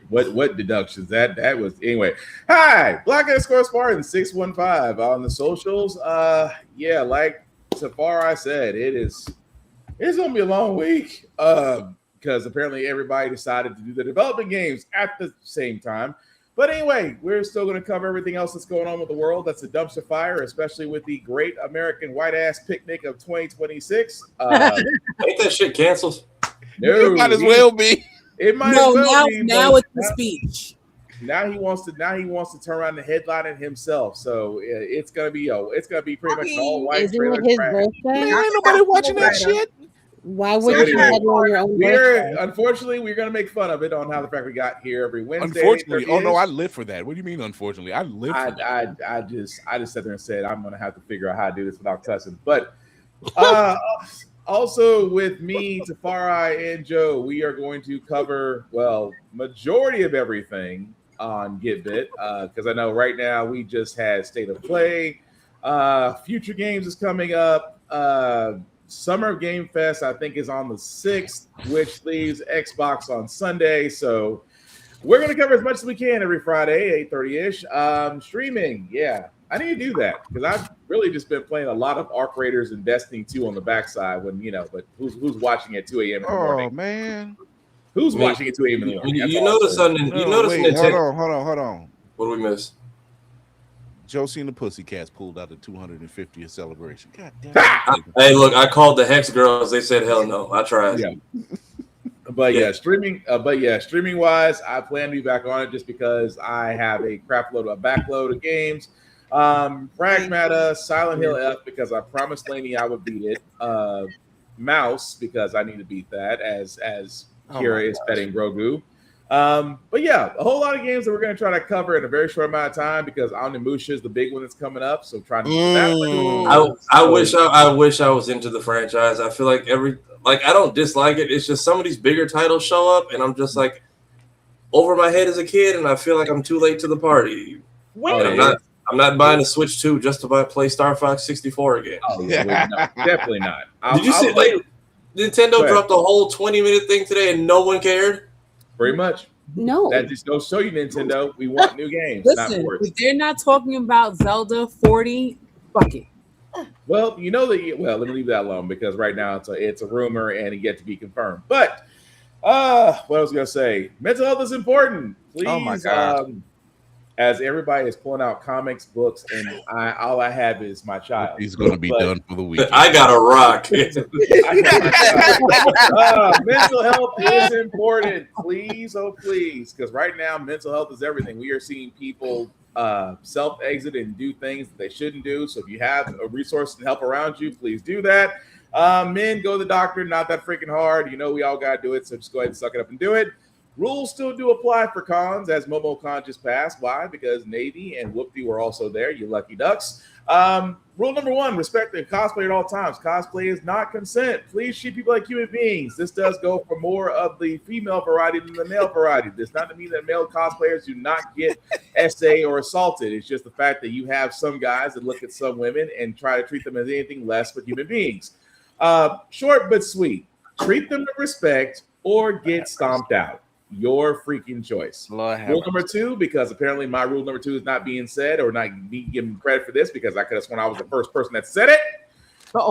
What deductions? That was anyway. Hi, Black_Spartan 615 on the socials. Yeah, like Safari said, it's gonna be a long week. Because apparently everybody decided to do the development games at the same time. But anyway, we're still going to cover everything else that's going on with the world. That's a dumpster fire, especially with the Great American White Ass Picnic of 2026. Ain't that shit canceled? No, it might as well be. It might as well be. Now it's the speech. Now he wants to turn around the headline it himself. So it's gonna be pretty much an all white trailer. Isn't it his birthday? Ain't nobody watching that shit. Why would you headline your own birthday? Unfortunately, we're gonna make fun of it on How the Fact We Got Here every Wednesday. Unfortunately, oh no, I live for that. What do you mean? Unfortunately, I live. For that. I just sat there and said I'm gonna have to figure out how to do this without cussing. But also with me, Tafari and Joe, we are going to cover majority of everything on GetBit because I know right now we just had State of Play. Future Games is coming up. Summer Game Fest, I think, is on the 6th, which leaves Xbox on Sunday. So we're going to cover as much as we can every Friday, 8:30-ish. Streaming, yeah. I need to do that because I've really just been playing a lot of Arc Raiders and Destiny 2 on the backside but who's watching at 2 a.m. in the morning? Oh, man. Who's watching at 2 a.m. in the morning? You notice Nintendo. Hold on. What do we miss? Joe seen the Pussycats pulled out the 250th celebration. God damn it. Hey, look, I called the Hex Girls. They said hell no. I tried. Yeah. Streaming wise, I plan to be back on it just because I have a backload of games. Pragmata, Silent Hill F because I promised Lainey I would beat it. Mouse because I need to beat that as Kira is petting Grogu. But yeah, a whole lot of games that we're going to try to cover in a very short amount of time because Onimusha is the big one that's coming up. So trying to get that one. I wish I was into the franchise. I feel like I don't dislike it. It's just some of these bigger titles show up, and I'm just like over my head as a kid, and I feel like I'm too late to the party. I'm not buying a Switch 2 just to play Star Fox 64 again. Oh, yeah, no, definitely not. Did you see Nintendo dropped a whole 20-minute thing today and no one cared? Pretty much. No. That just goes to show you, Nintendo, we want new games. Listen, not if they're not talking about Zelda 40, fuck it. Well, let me leave that alone because right now it's a rumor and it yet to be confirmed. But what I was gonna say, mental health is important. Please, oh my God. As everybody is pulling out comics, books, and all I have is my child. He's going to be done for the week. I got a rock. Mental health is important. Please, oh please, because right now mental health is everything. We are seeing people self-exit and do things that they shouldn't do. So if you have a resource and help around you, please do that. Men, go to the doctor. Not that freaking hard. We all got to do it. So just go ahead and suck it up and do it. Rules still do apply for cons, as MomoCon just passed. Why? Because Navy and Whoopty were also there, you lucky ducks. Rule number 1, respect the cosplay at all times. Cosplay is not consent. Please treat people like human beings. This does go for more of the female variety than the male variety. This not to mean that male cosplayers do not get SA or assaulted. It's just the fact that you have some guys that look at some women and try to treat them as anything less but human beings. Short but sweet. Treat them with respect or get stomped out. Your freaking choice. Rule number 2, because apparently my rule number 2 is not being said or not be given credit for this because I could have sworn I was the first person that said it.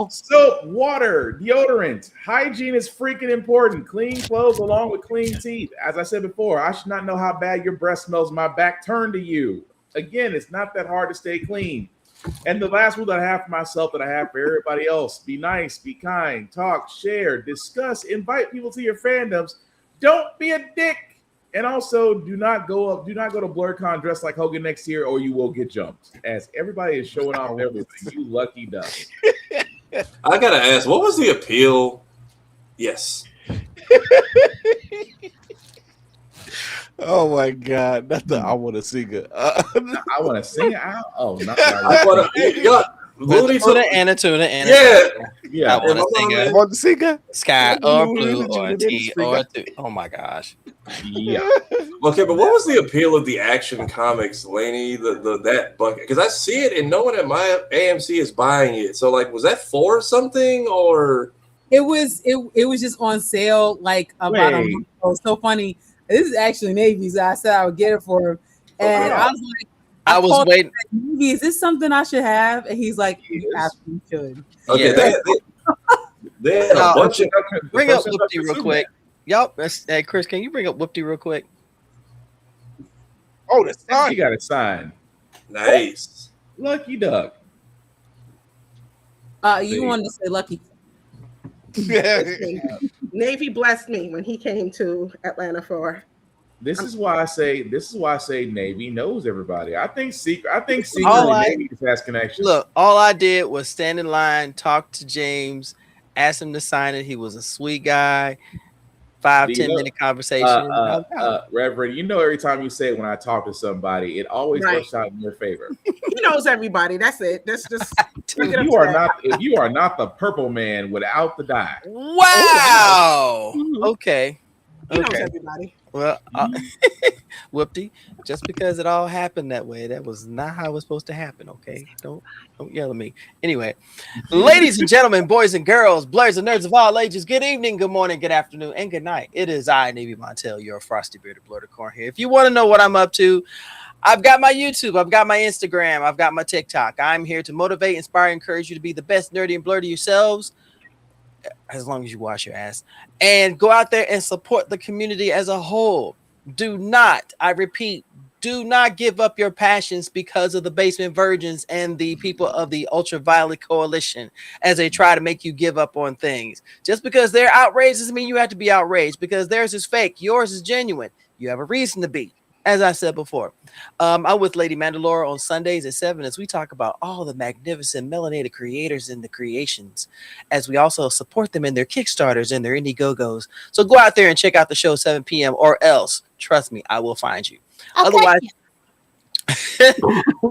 Soap, water, deodorant, hygiene is freaking important. Clean clothes along with clean teeth. As I said before, I should not know how bad your breath smells. My back turned to you. Again, it's not that hard to stay clean. And the last rule that I have for myself that I have for everybody else: be nice, be kind, talk, share, discuss, invite people to your fandoms. Don't be a dick. And also, do not go to BlerdCon dressed like Hogan next year, or you will get jumped. As everybody is showing off everything, you lucky duck. I gotta ask, what was the appeal? Yes. Oh my God! Not the I want to sing it. I want to sing it out. Oh, not I want to. And a tuna and yeah. I want to sing it. Want to sing it? Sky or blue or tea or two. Oh my gosh. Yeah. Okay, but what was the appeal of the Action Comics, Lainey? That bucket? Because I see it and no one at my AMC is buying it. So, like, was that for something or? It was just on sale like about a month ago. So funny. This is actually Navy, so I said I would get it for him, and I was like. I was waiting. Movie, is this something I should have? And he's like, you absolutely should. Okay, they had a bunch of. Bring up Whoopty real quick. Yup. Hey, Chris, can you bring up Whoopty real quick? Oh, that's You got it signed. Nice. Lucky duck. You wanted to say lucky. Navy blessed me when he came to Atlanta for. This is why I say Navy knows everybody. I think secretly Navy has connections. Look, all I did was stand in line, talk to James, ask him to sign it. He was a sweet guy. 5-10 minute conversation. Reverend, you know, every time you say it when I talk to somebody, it always works out in your favor. He knows everybody. That's it. That's just. If you are not the purple man without the dye. Wow. Okay. He knows everybody. Well, Whoopty, just because it all happened that way, that was not how it was supposed to happen, okay? Don't yell at me. Anyway, ladies and gentlemen, boys and girls, blurs and nerds of all ages, good evening, good morning, good afternoon, and good night. It is I, Navy Montel, your frosty bearded blurdercorn here. If you want to know what I'm up to, I've got my YouTube, I've got my Instagram, I've got my TikTok. I'm here to motivate, inspire, encourage you to be the best nerdy and blurdy yourselves, as long as you wash your ass, and go out there and support the community as a whole. Do not, I repeat, do not give up your passions because of the basement virgins and the people of the ultraviolet coalition as they try to make you give up on things. Just because they're outraged doesn't mean you have to be outraged, because theirs is fake, yours is genuine. You have a reason to be. As I said before, I'm with Lady Mandalore on Sundays at 7 as we talk about all the magnificent melanated creators and the creations, as we also support them in their Kickstarters and their Indiegogos. So go out there and check out the show 7 p.m. or else, trust me, I will find you. Otherwise,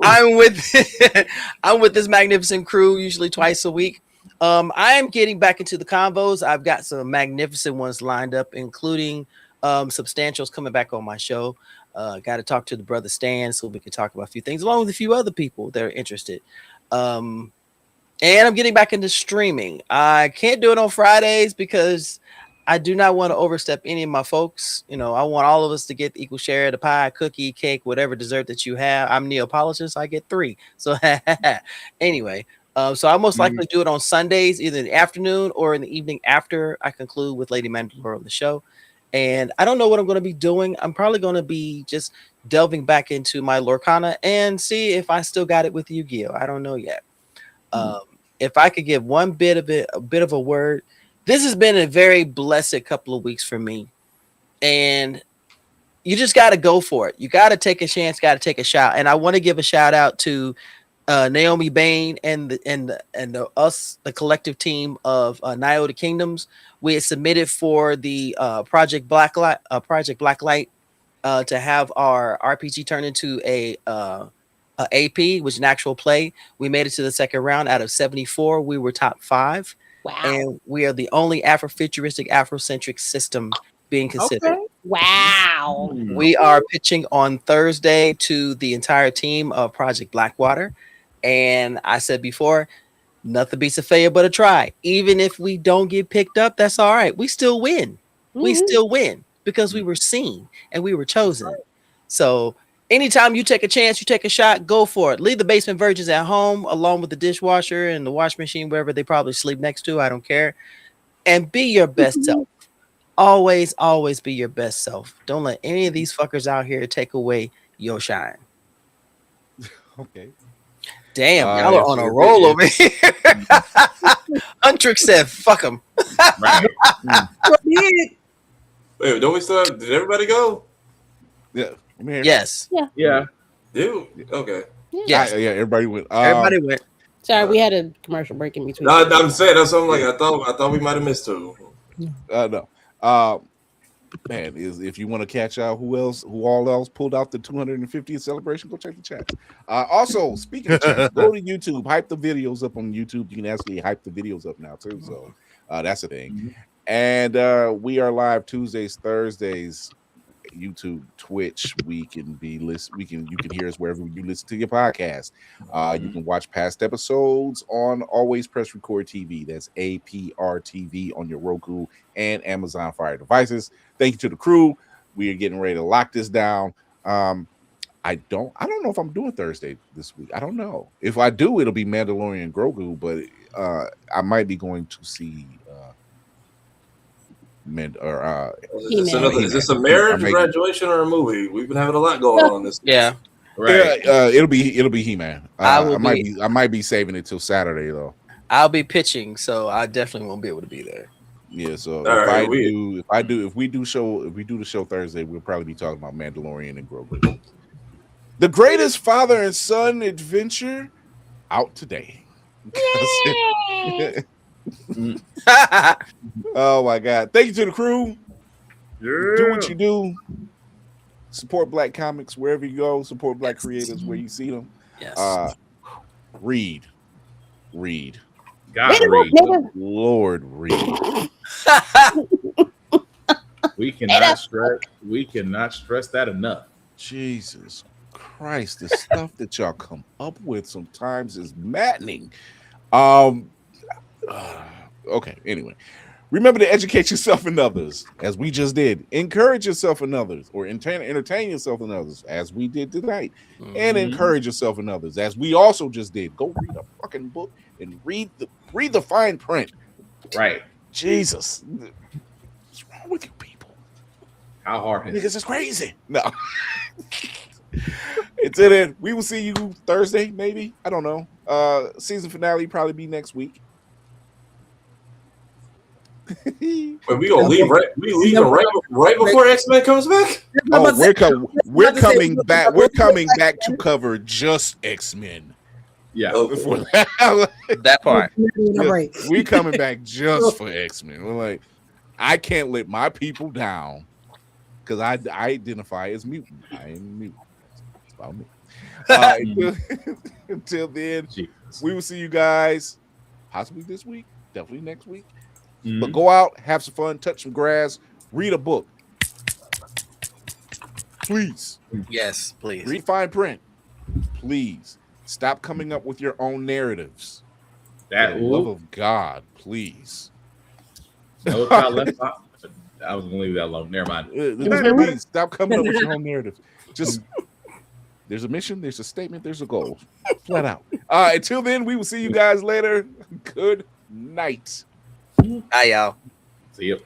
I'm with this magnificent crew usually twice a week. I am getting back into the convos. I've got some magnificent ones lined up, including Substantials coming back on my show. Got to talk to the brother Stan so we can talk about a few things along with a few other people that are interested. And I'm getting back into streaming. I can't do it on Fridays because I do not want to overstep any of my folks. You know, I want all of us to get the equal share of the pie, cookie, cake, whatever dessert that you have. I'm Neapolitan, so I get 3. So anyway, so I most likely do it on Sundays, either in the afternoon or in the evening after I conclude with Lady Mandalore on the show. And I don't know what I'm going to be doing. I'm probably going to be just delving back into my Lorcana and see if I still got it with Yu-Gi-Oh! I don't know yet. If I could give one bit of a word, this has been a very blessed couple of weeks for me. And you just got to go for it. You got to take a chance, got to take a shot. And I want to give a shout out to Naomi Bain and the collective team of Nyota Kingdoms. We had submitted for the Project Blacklight to have our RPG turn into a AP, which is an actual play. We made it to the second round. Out of 74, we were top 5. Wow. And we are the only Afrofuturistic, Afrocentric system being considered. Okay. Wow. We are pitching on Thursday to the entire team of Project Blackwater. And I said before, nothing beats a failure but a try. Even if we don't get picked up, that's all right. We still win. Mm-hmm. We still win because we were seen and we were chosen. So anytime you take a chance, you take a shot, go for it. Leave the basement virgins at home along with the dishwasher and the wash machine, wherever they probably sleep next to. I don't care. And be your best self. Always, always be your best self. Don't let any of these fuckers out here take away your shine. Okay. Damn, y'all are on a roll over here. Untrick said, fuck him. Wait, don't we still have, did everybody go? Yeah. Yes. Yeah. Dude. Okay. Yes. Yeah. Everybody went. Everybody went. Sorry, we had a commercial break in between. No, I'm saying that's something like I thought we might have missed two. No. Man, if you want to catch out who all else pulled out the 250th celebration, go check the chat. Also, speaking of chat, go to YouTube, hype the videos up on YouTube. You can actually hype the videos up now too. So that's a thing. And we are live Tuesdays, Thursdays, YouTube, Twitch. You can hear us wherever you listen to your podcast. You can watch past episodes on Always Press Record TV. That's APR TV on your Roku and Amazon Fire devices. Thank you to the crew. We are getting ready to lock this down. I don't know if I'm doing Thursday this week. I don't know. If I do, it'll be Mandalorian Grogu, but I might be going to see is this a marriage, a graduation, or a movie? We've been having a lot going on this. Yeah, right. It'll be He-Man. I might be saving it till Saturday though. I'll be pitching, so I definitely won't be able to be there. Yeah, so If we do the show Thursday, we'll probably be talking about Mandalorian and Grogu. The greatest father and son adventure out today. Oh my God. Thank you to the crew. Do what you do. Support Black comics wherever you go. Support Black creators where you see them. Yes. Read. God, read. Lord, read. We cannot stress that enough. Jesus Christ, the stuff that y'all come up with sometimes is maddening. Okay, anyway. Remember to educate yourself and others, as we just did. Encourage yourself and others, or entertain yourself and others, as we did tonight. And encourage yourself and others, as we also just did. Go read a fucking book and read the fine print. Right. Jesus. What's wrong with you people? How hard is this is crazy. No. Until then, we will see you Thursday, maybe. I don't know. Season finale probably be next week. But we gonna leave right before X-Men comes back. Oh, we're coming back. We're coming back to cover just X-Men. Yeah, before that part. We coming back just for X-Men. We're like, I can't let my people down because I identify as mutant. I am mutant. It's about me. Until then, we will see you guys possibly this week, definitely next week. But go out, have some fun, touch some grass, read a book. Please. Yes, please. Read fine print. Please. Stop coming up with your own narratives. For the love of God, please. I was going to leave that alone. Never mind. Please, stop coming up with your own narratives. Just, there's a mission, there's a statement, there's a goal. Flat out. Until then, we will see you guys later. Good night. Bye, y'all. See you.